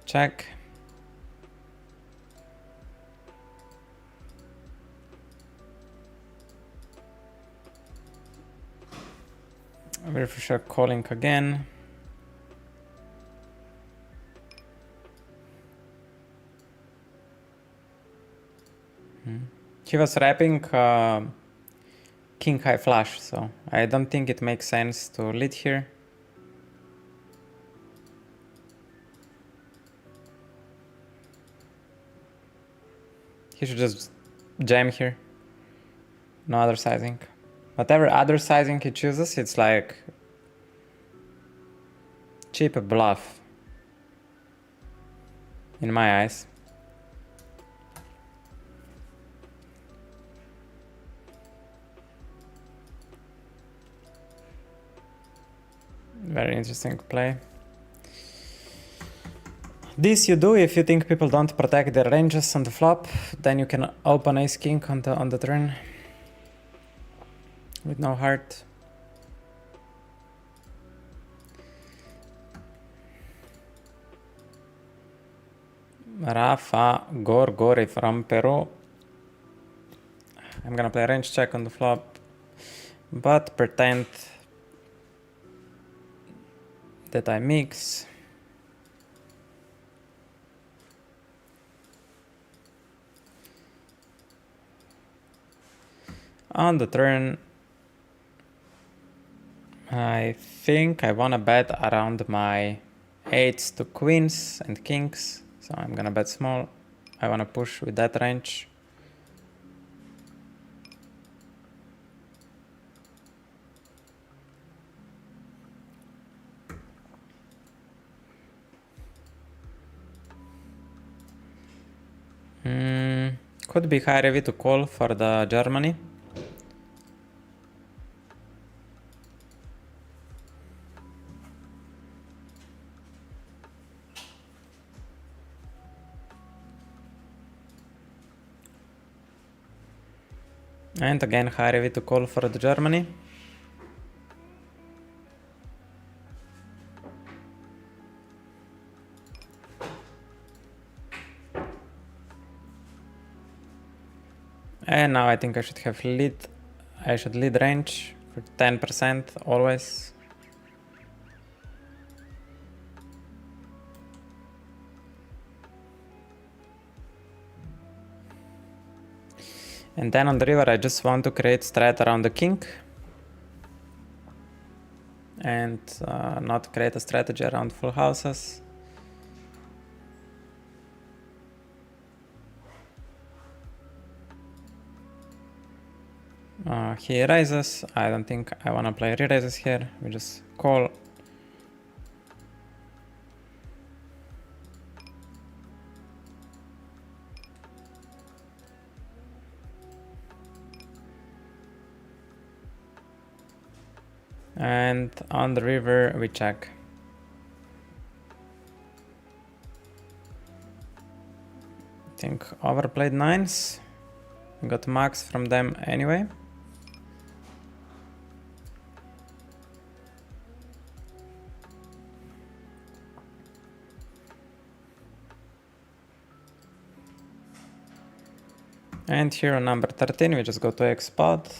check. We're for sure calling again. He was wrapping king high flush, so I don't think it makes sense to lead here. He should just jam here. No other sizing. Whatever other sizing he chooses, it's like cheap bluff. in my eyes. Very interesting play. This you do if you think people don't protect their ranges on the flop, then you can open ace king on the turn with no heart. Rafa Gorgori from Peru. I'm gonna play range check on the flop, but pretend that I mix. On the turn, I think I wanna bet around my 8s to queens and kings, so I'm gonna bet small. I wanna push with that range. Could be high heavy to call for the Germany. And again high heavy to call for the Germany. And now I think I should have lead. I should lead range for 10% always. And then on the river I just want to create strat around the king. And not create a strategy around full houses. He raises. I don't think I want to play re-raises here. We just call. And on the river we check. I think overplayed nines. We got max from them anyway. And here on number 13 we just go to X spot.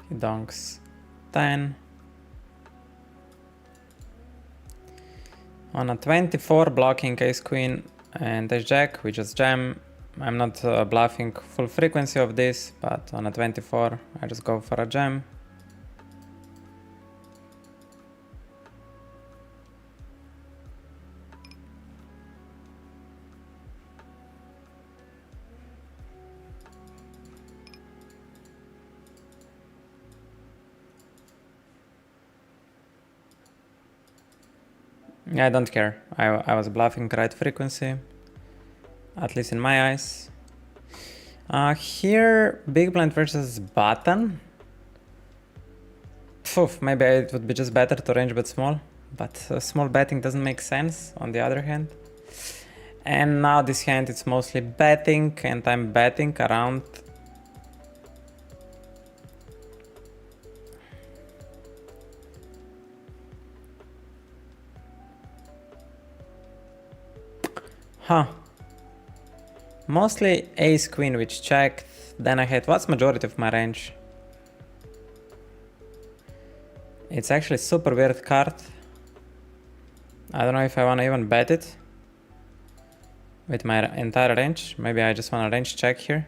He donks 10. On a 24 blocking ace queen and ace jack, we just jam. I'm not bluffing full frequency of this, but on a 24 I just go for a jam. I don't care. I was bluffing right frequency, at least in my eyes. Here, big blind versus button. Maybe it would be just better to range bet small, but small betting doesn't make sense on the other hand. And now this hand it's mostly betting, and I'm betting around. Mostly ace queen which checked, then I had what's majority of my range. It's actually super weird card. I don't know if I want to even bet it with my entire range. Maybe I just want to range check here.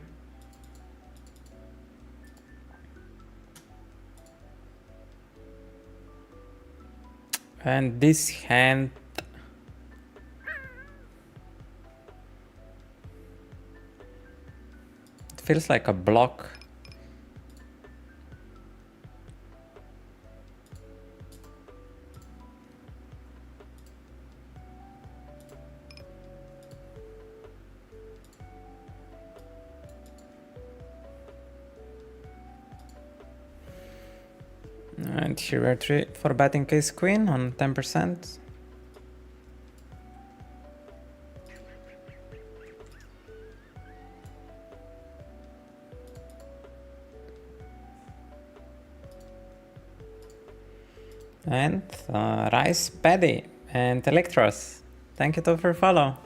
And this hand, it feels like a block. And here we're 3 for betting ace queen on 10%. And Rice, Paddy, and Electros. Thank you to for follow.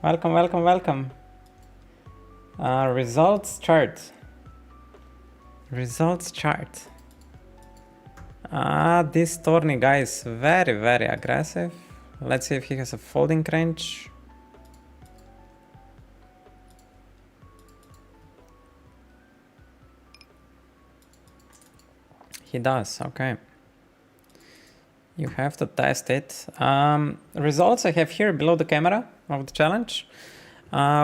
Welcome, welcome, welcome. Results chart. Results chart. This tourney guy is very, very aggressive. Let's see if he has a folding range. He does, okay. You have to test it. Results I have here below the camera of the challenge.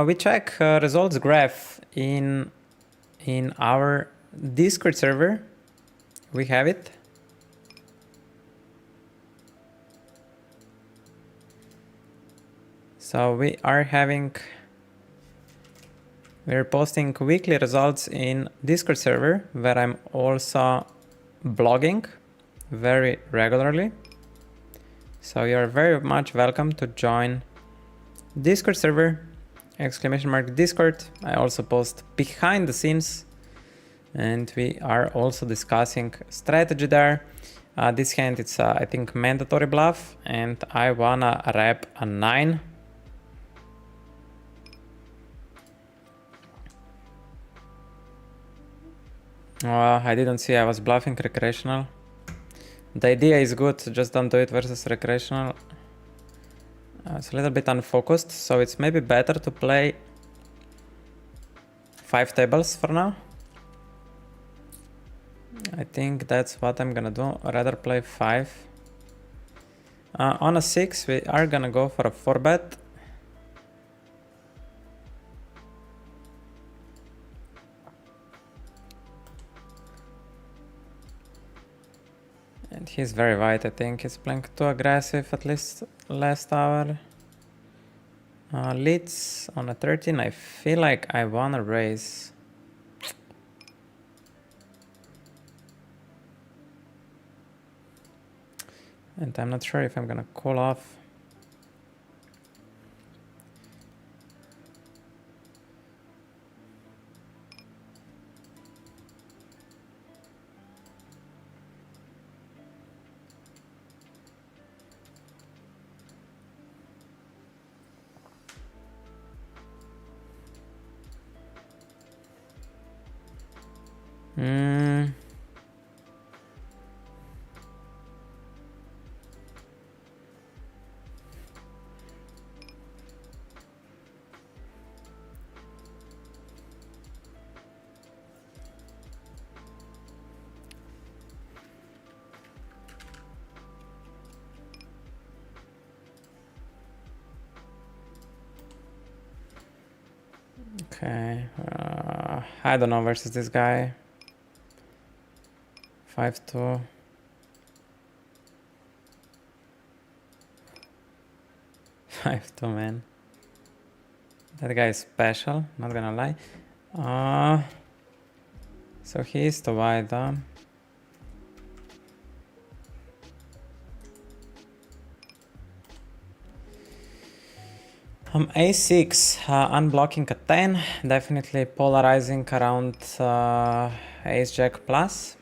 We check results graph in our Discord server. We have it. So we're posting weekly results in Discord server where I'm also blogging very regularly. So you're very much welcome to join Discord server, !Discord. I also post behind the scenes and we are also discussing strategy there. This hand it's I think mandatory bluff and I wanna rep a 9. I didn't see I was bluffing recreational. The idea is good, just don't do it versus recreational. It's a little bit unfocused, so it's maybe better to play 5 tables for now. I think that's what I'm gonna do, rather play 5. On a 6 we are gonna go for a 4 bet. And he's very wide, I think he's playing too aggressive, at least last hour. Leads on a 13, I feel like I wanna raise. And I'm not sure if I'm gonna call off. Okay, I don't know versus this guy. 5-2. Man. That guy is special, not gonna lie. So he is too wide. A6, unblocking a 10, definitely polarizing around ace jack plus.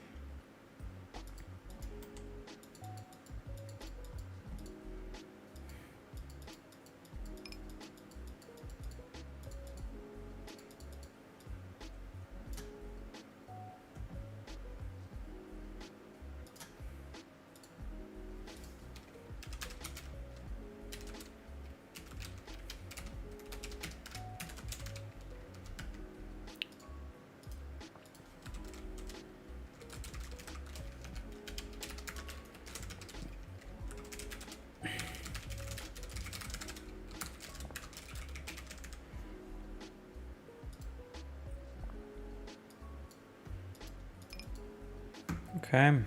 Okay.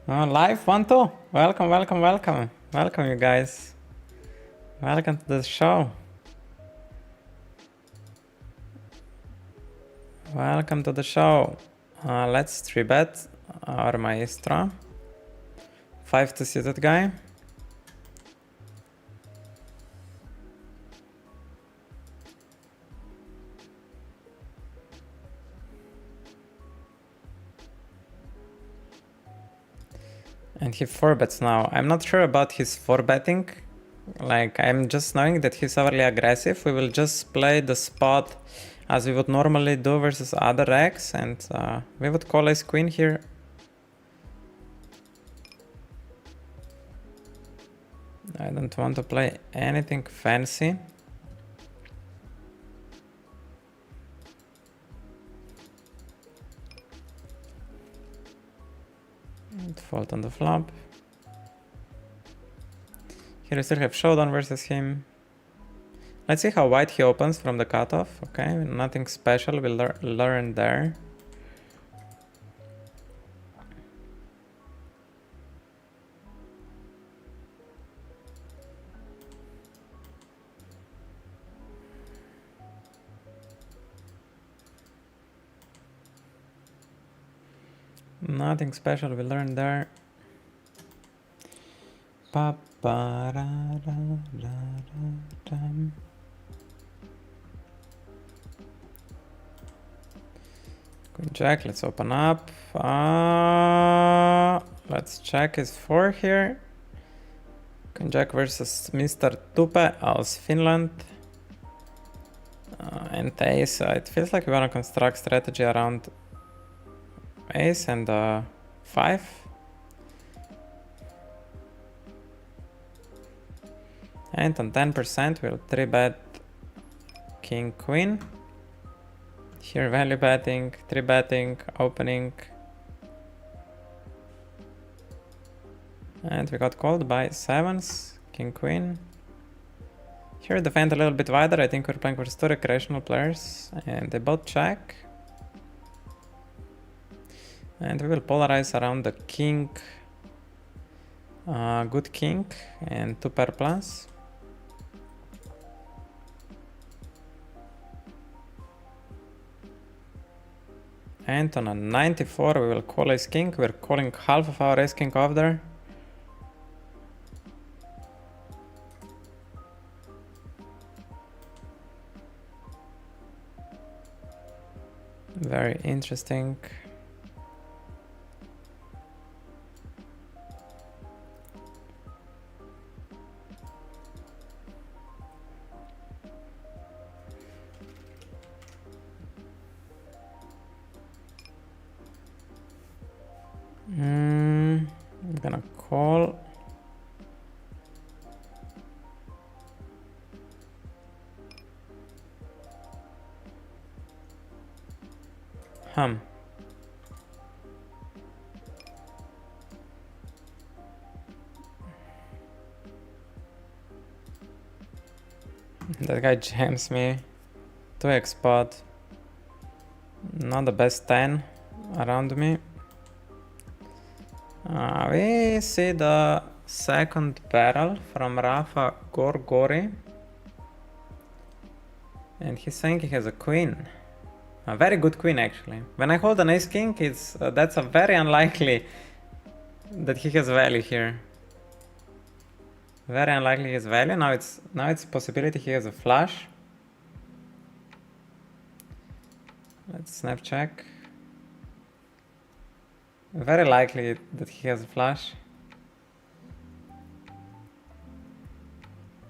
Live 1-2. Welcome, welcome, welcome. Welcome, you guys. Welcome to the show. Welcome to the show. Let's 3-bet our maestro. 5 suited guy. And he 4-bets now. I'm not sure about his 4-betting. Like, I'm just knowing that he's overly aggressive. We will just play the spot as we would normally do versus other decks, and we would call ace queen here. I don't want to play anything fancy. And fold on the flop. Here we still have showdown versus him. Let's see how wide he opens from the cutoff. Okay, nothing special. We'll learn there. Nothing special. We'll learn there. Pa pa ra ra ra ra dum. Queen jack, let's open up. Let's check his 4 here. Queen jack versus Mr. Tupe aus Finland. And ace, it feels like we want to construct strategy around ace and 5. And on 10% we'll 3-bet king queen. Here value betting, 3-betting, opening. And we got called by 7s, king queen. Here defend a little bit wider. I think we're playing versus 2 recreational players, and they both check. And we will polarize around the king, good king, and 2 pair plus. And on a 94 we will call ace king. We're calling half of our ace king off there. Very interesting. I'm gonna call. That guy jams me. 2x spot. Not the best 10 around me. We see the second barrel from Rafa Gorgori. And he's saying he has a queen. A very good queen, actually. When I hold an ace king, it's that's a very unlikely that he has value here. Very unlikely he has value. Now it's a possibility he has a flush. Let's snap check. Very likely that he has a flush.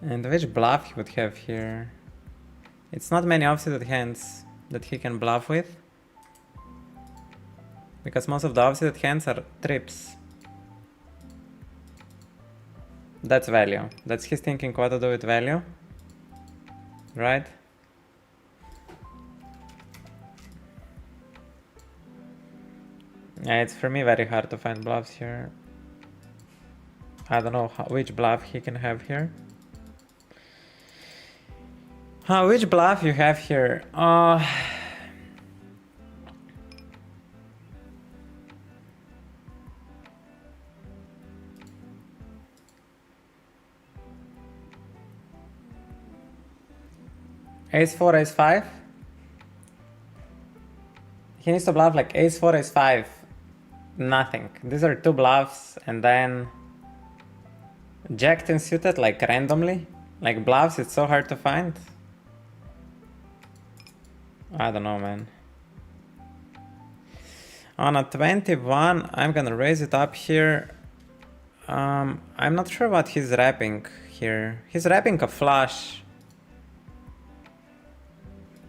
And which bluff he would have here? It's not many offsuited hands that he can bluff with, because most of the offsuited hands are trips. That's value. That's his thinking what to do with value, right? Yeah, it's for me very hard to find bluffs here. I don't know which bluff he can have here. Which bluff you have here? Ace 4, Ace 5. He needs to bluff like Ace 4, Ace 5. Nothing. These are 2 bluffs, and then Jack 10 suited like randomly. Like bluffs, it's so hard to find. I don't know, man. On a 21, I'm gonna raise it up here. I'm not sure what he's wrapping here. He's wrapping a flush.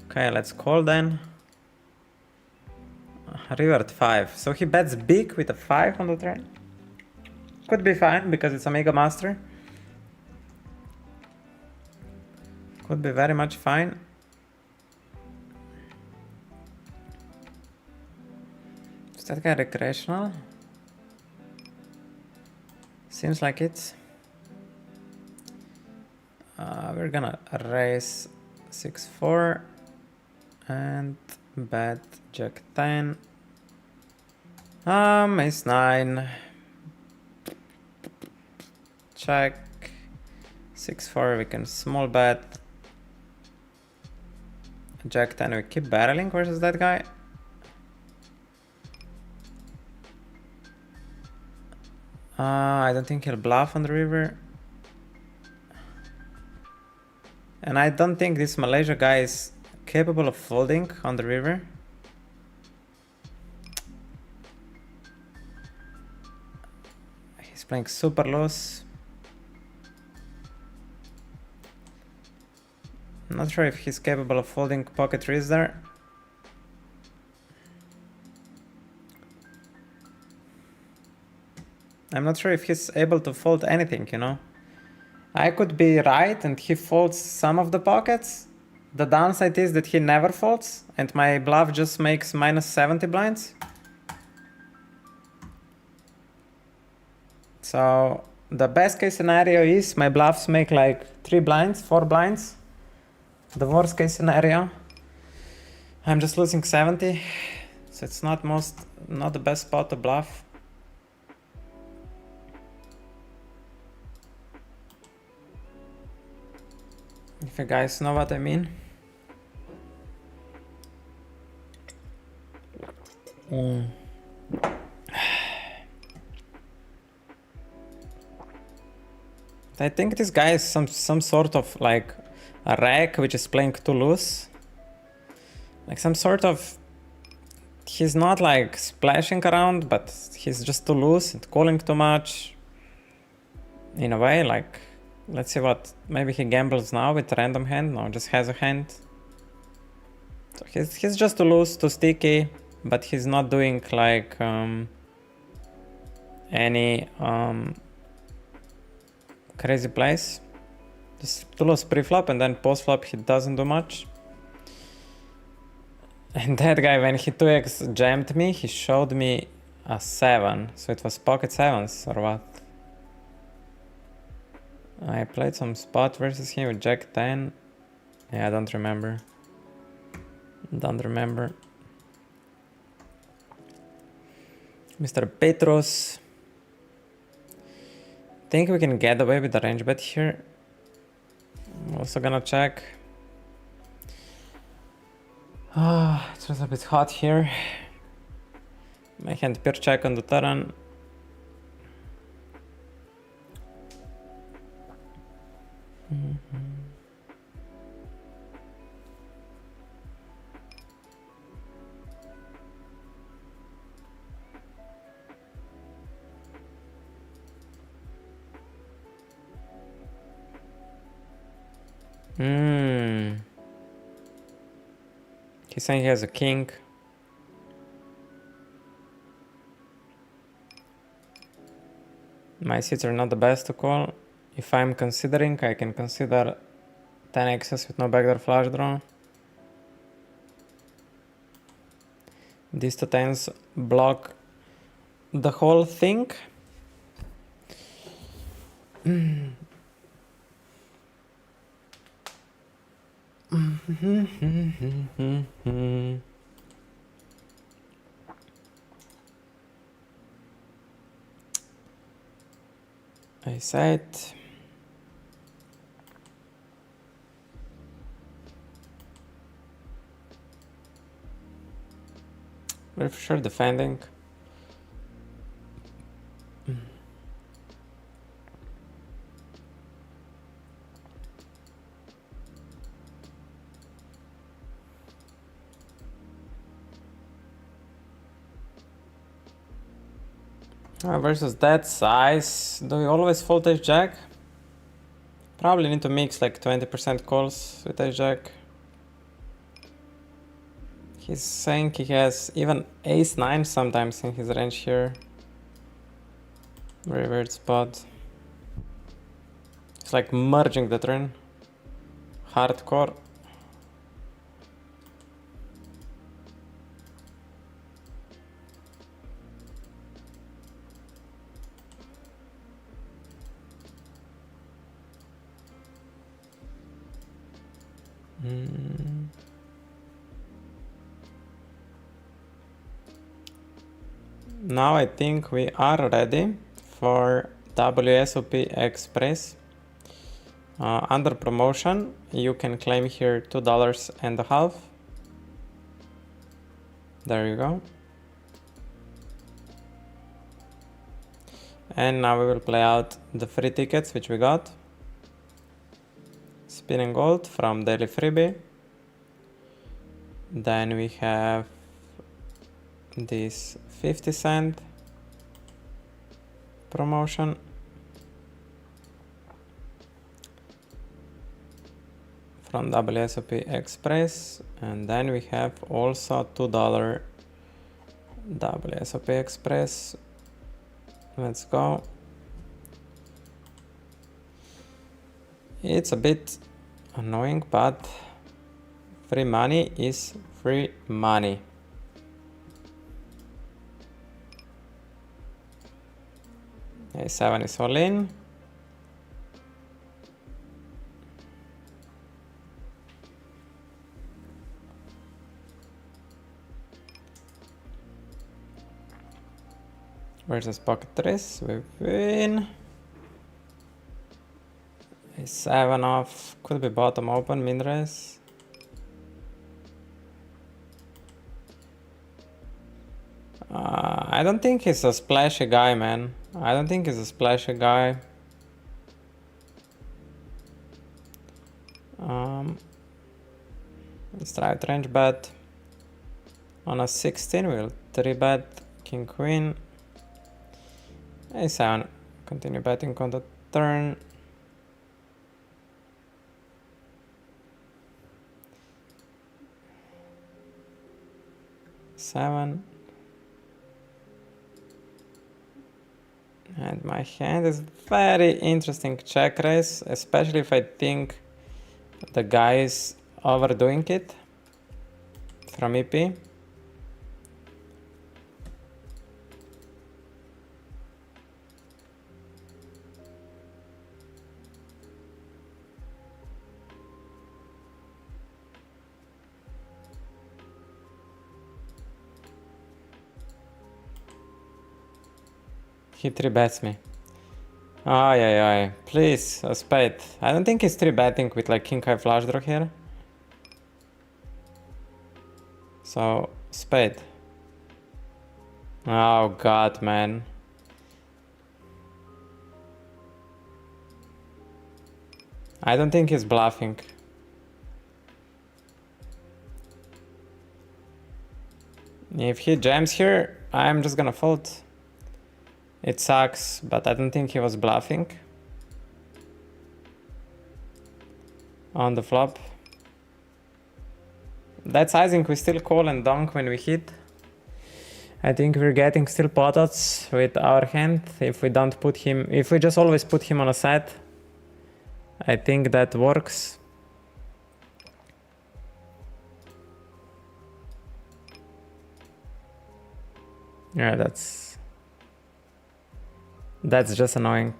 Okay, let's call then. River at 5. So he bets big with a 5 on the turn. Could be fine because it's a Mega Master. Could be very much fine. Is that guy recreational? Seems like it. We're gonna raise 6-4 and bet Jack 10. Ace 9. Check. 6-4, we can small bet. Jack 10, we keep barreling versus that guy. I don't think he'll bluff on the river. And I don't think this Malaysia guy is capable of folding on the river. He's playing super loose. I'm not sure if he's capable of folding pocket threes there. I'm not sure if he's able to fold anything, you know. I could be right and he folds some of the pockets. The downside is that he never folds and my bluff just makes minus 70 blinds. So the best case scenario is my bluffs make like 3 blinds, 4 blinds. The worst case scenario, I'm just losing 70. So it's not the best spot to bluff. If you guys know what I mean. I think this guy is some sort of like a rack which is playing too loose. Like some sort of... He's not like splashing around, but he's just too loose and calling too much. In a way, like... Let's see what... Maybe he gambles now with a random hand. No, just has a hand. So he's just too loose, too sticky. But he's not doing like... any... crazy plays. Just too loose pre-flop and then post-flop he doesn't do much. And that guy, when he 2x jammed me, he showed me a 7. So it was pocket 7s or what? I played some spot versus him with Jack 10. Yeah, I don't remember. Mr. Petros. Think we can get away with the range bet here. I'm also gonna check. It's just a bit hot here. My hand pure check on the turn. He's saying he has a king. My seats are not the best to call. If I'm considering, I can consider 10x's with no backdoor flush draw. These 2 10s block the whole thing. I said We're for sure defending. Versus that size, do we always fold ace jack? Probably need to mix like 20% calls with ace jack. He's saying he has even ace 9 sometimes in his range here. Very weird spot. It's like merging the turn. Hardcore. Now I think we are ready for WSOP Express. Under promotion, you can claim here $2.50. There you go. And now we will play out the free tickets which we got. Spinning gold from daily freebie. Then we have this 50-cent promotion. From WSOP Express. And then we have also $2 WSOP Express. Let's go. It's a bit annoying, but free money is free money. A7 is all in. Versus pocket 3s, we win. A7 off, could be bottom open, min raise. I don't think he's a splashy guy, man. I don't think he's a splashy guy. Let's try to range bet. On a 16, we'll 3-bet king queen. A7, continue betting on the turn. Seven. And my hand is very interesting check raise, especially if I think the guy is overdoing it from EP. He 3-bets me. Ay, ay, ay. Please, a spade. I don't think he's 3-betting with like king high flush draw here. So, spade. Oh god, man. I don't think he's bluffing. If he jams here, I'm just gonna fold. It sucks, but I don't think he was bluffing on the flop. That sizing we still call and donk when we hit. I think we're getting still pot odds with our hand. If we don't put him, if we just always put him on a set, I think that works. Yeah, that's just annoying.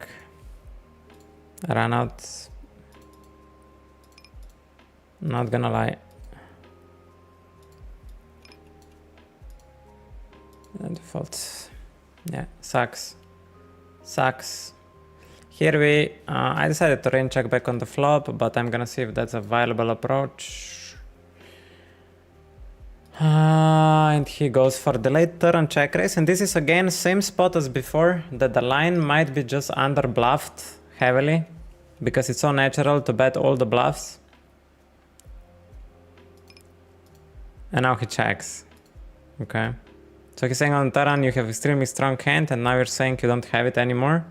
Run out. Not gonna lie. And default. Yeah, sucks. Sucks. Here I decided to rain check back on the flop, but I'm gonna see if that's a viable approach. And he goes for the late turn check raise, and this is again same spot as before, that the line might be just under bluffed heavily, because it's so natural to bet all the bluffs. And now he checks. Okay. So he's saying on turn you have extremely strong hand, and now you're saying you don't have it anymore.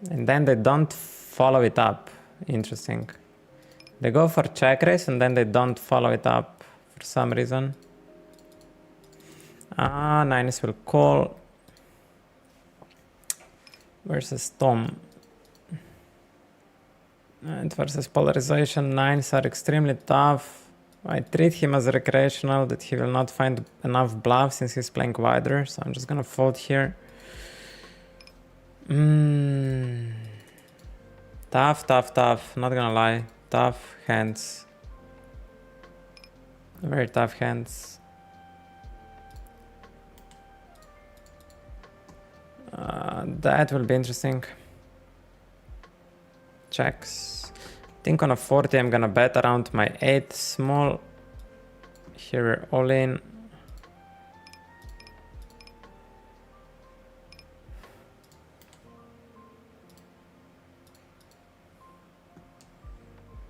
And then they don't follow it up. Interesting. They go for check raise and then they don't follow it up for some reason. Nines will call versus Tom. And versus polarization, nines are extremely tough. I treat him as recreational, that he will not find enough bluff since he's playing wider, so I'm just gonna fold here. Tough, not gonna lie. Tough hands. Very tough hands. That will be interesting. Checks. I think on a 40 I'm gonna bet around my 8 small. Here we're all in.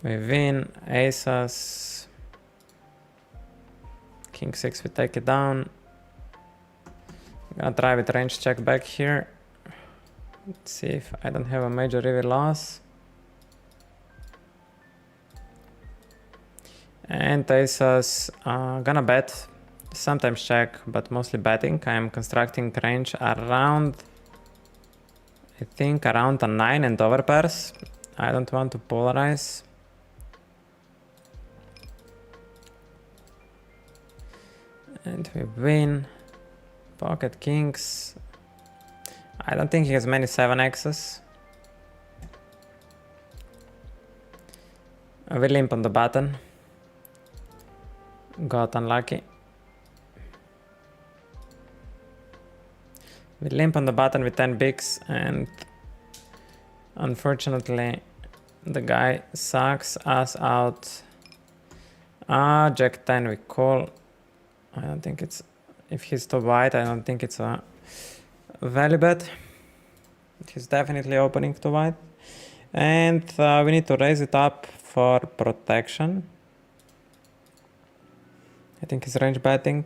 We win, aces, king 6, we take it down. I'm gonna try with range check back here. Let's see if I don't have a major river loss. And aces, gonna bet, sometimes check, but mostly betting. I am constructing range around, I think around a 9 and overpairs. I don't want to polarize. And we win. Pocket kings. I don't think he has many 7x's. We limp on the button. Got unlucky. We limp on the button with 10 bigs, and unfortunately the guy sucks us out. Jack 10 we call. I don't think it's, if he's too wide, I don't think it's a value bet. He's definitely opening too wide. And we need to raise it up for protection. I think he's range betting.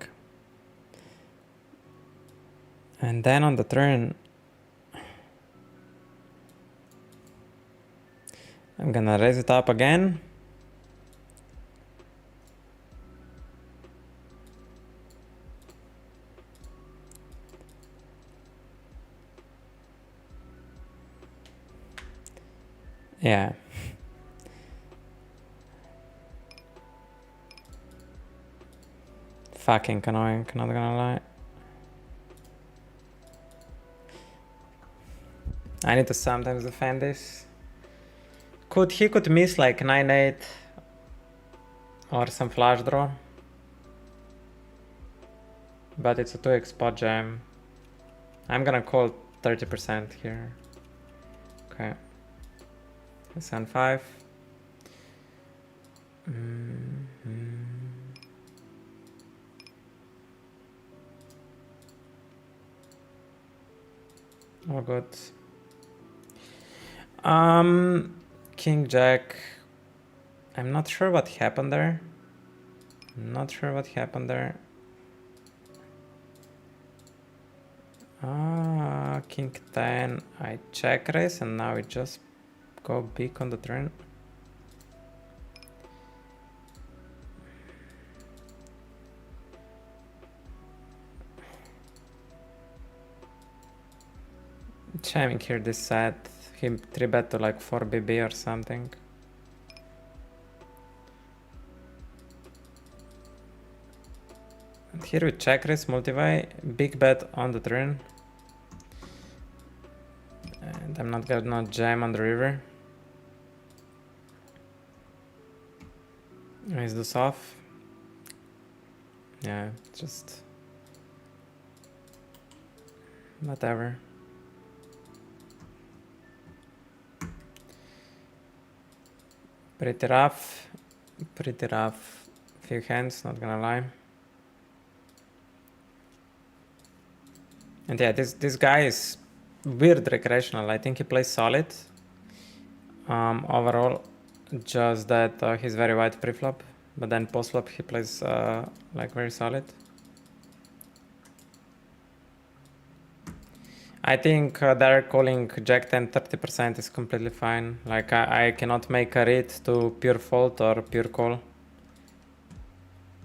And then on the turn, I'm gonna raise it up again. Yeah. Fucking annoying, not gonna lie. I need to sometimes defend this. He could miss like 9-8 or some flush draw. But it's a 2x spot jam. I'm gonna call 30% here. Okay. Sun 5. Oh good. King Jack. I'm not sure what happened there. King 10. I check raise and now we just go big on the turn. Jamming here this set. He 3-bet to like 4 BB or something. And here we check raise, multi-way, big bet on the turn. And I'm not gonna jam on the river. Ace deuce off. Yeah, just whatever. Pretty rough. Pretty rough. Few hands, not gonna lie. And yeah, this guy is weird recreational. I think he plays solid. Overall, just that he's very wide pre-flop, but then post-flop he plays like very solid. I think they're calling Jack 10 30% is completely fine. Like I cannot make a read to pure fold or pure call.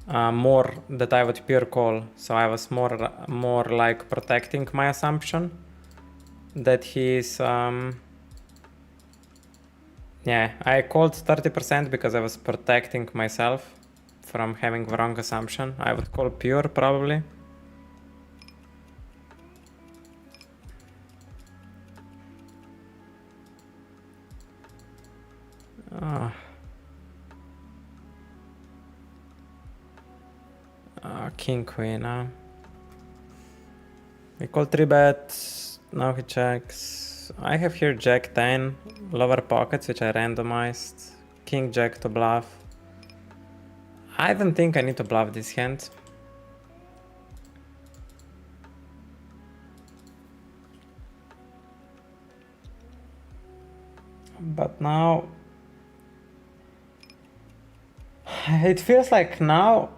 More that I would pure call, so I was more like protecting my assumption that he's yeah, I called 30% because I was protecting myself from having the wrong assumption. I would call pure probably. King queen. We call 3-bet. Now he checks. I have here Jack 10, lower pockets which I randomized. King Jack to bluff. I don't think I need to bluff this hand. But now it feels like now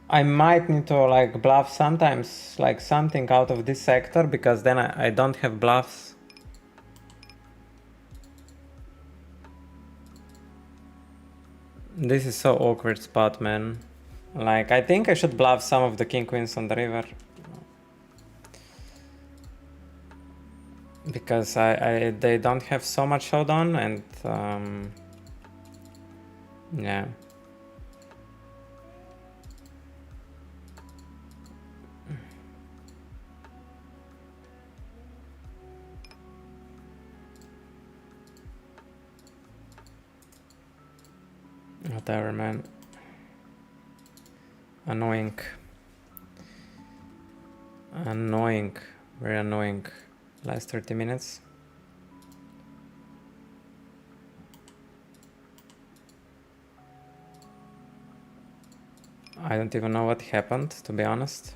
I might need to like bluff sometimes, like something out of this sector, because then I don't have bluffs. This is so awkward spot, man. Like I think I should bluff some of the king queens on the river. Because they don't have so much showdown and yeah. Whatever, man. Annoying. Annoying. Very annoying. Last 30 minutes. I don't even know what happened, to be honest.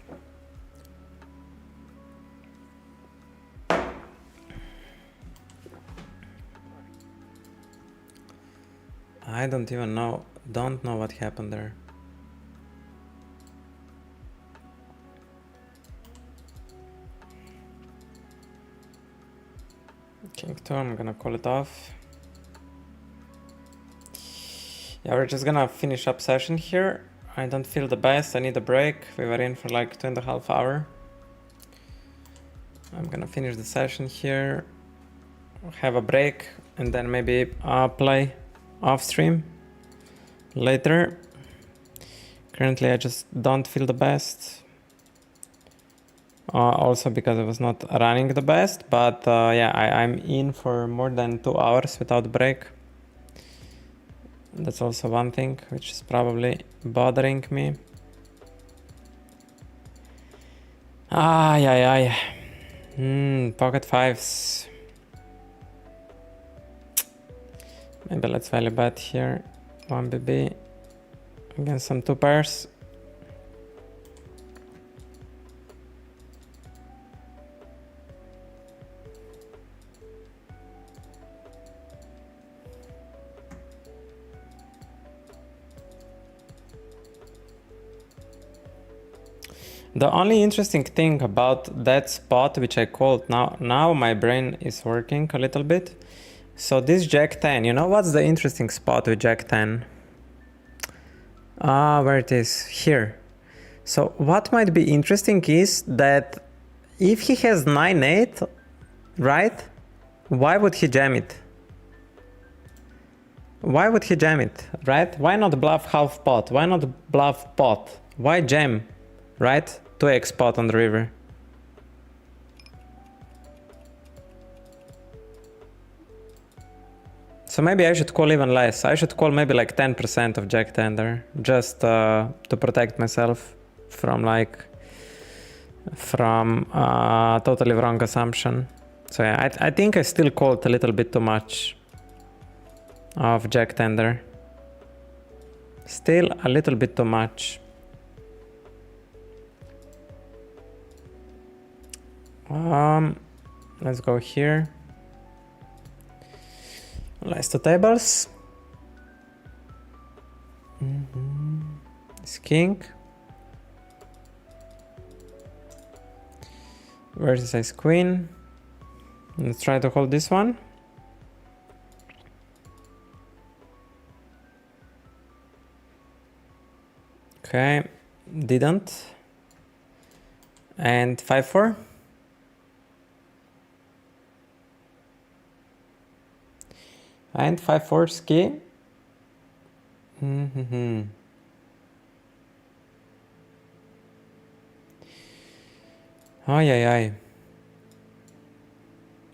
I don't even know, don't know what happened there. King 2, I'm gonna call it off. Yeah, we're just gonna finish up session here. I don't feel the best, I need a break. We were in for like 2.5 hours. I'm gonna finish the session here, have a break, and then maybe play off stream later. Currently I just don't feel the best. Also because I was not running the best, but yeah, I'm in for more than 2 hours without break. That's also one thing which is probably bothering me. Pocket fives. Maybe let's value bet here. 1 BB against some 2 pairs. The only interesting thing about that spot which I called, now my brain is working a little bit. So this Jack 10, you know what's the interesting spot with Jack 10? Where it is, here. So what might be interesting is that if he has 9-8, right? Why would he jam it? Why would he jam it, right? Why not bluff half pot? Why not bluff pot? Why jam, right? 2x pot on the river. So maybe I should call even less. I should call maybe like 10% of Jack 10 there, just to protect myself from totally wrong assumption. So yeah, I think I still called a little bit too much of Jack 10 there. Still a little bit too much. Let's go here. Last two tables. It's king. Versus ace queen. Let's try to hold this one. Okay, didn't. And 5-4. And 5-4 ski. Ay.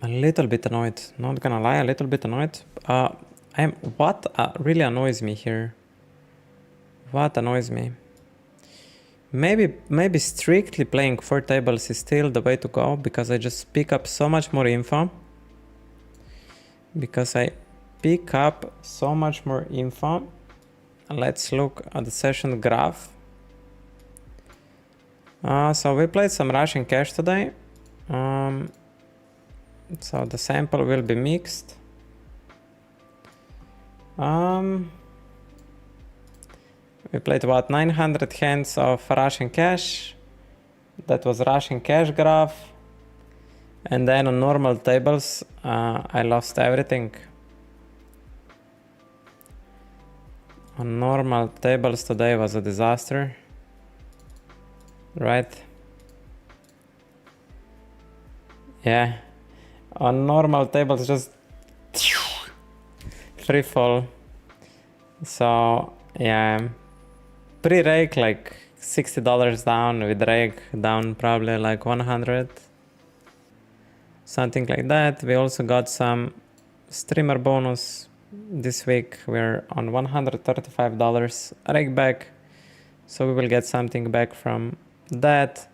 A little bit annoyed, not gonna lie, a little bit annoyed. What really annoys me here? What annoys me? Maybe strictly playing 4 tables is still the way to go, because I just pick up so much more info. Let's look at the session graph. So we played some Russian cash today. So the sample will be mixed. We played about 900 hands of Russian cash. That was Russian cash graph. And then on normal tables, I lost everything. On normal tables today was a disaster. Right? Yeah. On normal tables, just free fall. So, yeah. Pre-rake like $60 down, with rake down probably like 100. Something like that. We also got some streamer bonus this week. We're on $135 rake back. So we will get something back from that.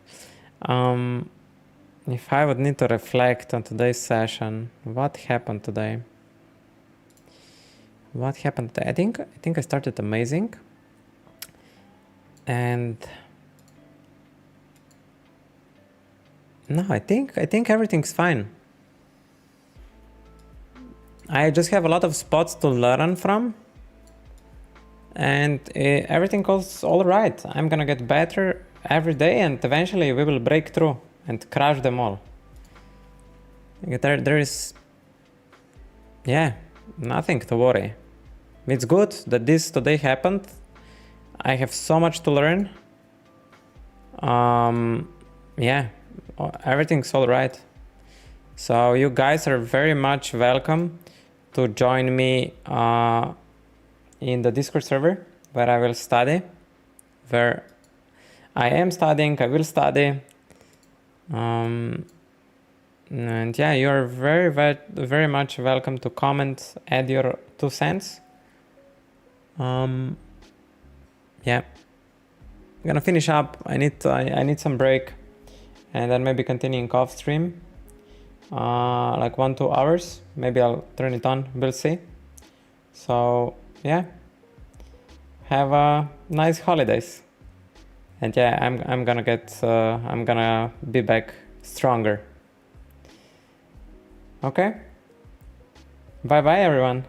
If I would need to reflect on today's session, what happened today? What happened today? I think I started amazing. And no, I think everything's fine. I just have a lot of spots to learn from, and everything goes all right. I'm gonna get better every day, and eventually we will break through and crush them all. There is, yeah, nothing to worry. It's good that this today happened. I have so much to learn. Yeah, everything's all right. So you guys are very much welcome to join me in the Discord server, where I will study, where I am studying, I will study. And yeah, you're very much welcome to comment, add your 2 cents. Yeah, I'm gonna finish up. I need some break, and then maybe continuing off stream, like 1-2 hours. Maybe I'll turn it on. We'll see. So yeah, have a nice holidays, and yeah, I'm gonna be back stronger. Okay. Bye bye everyone.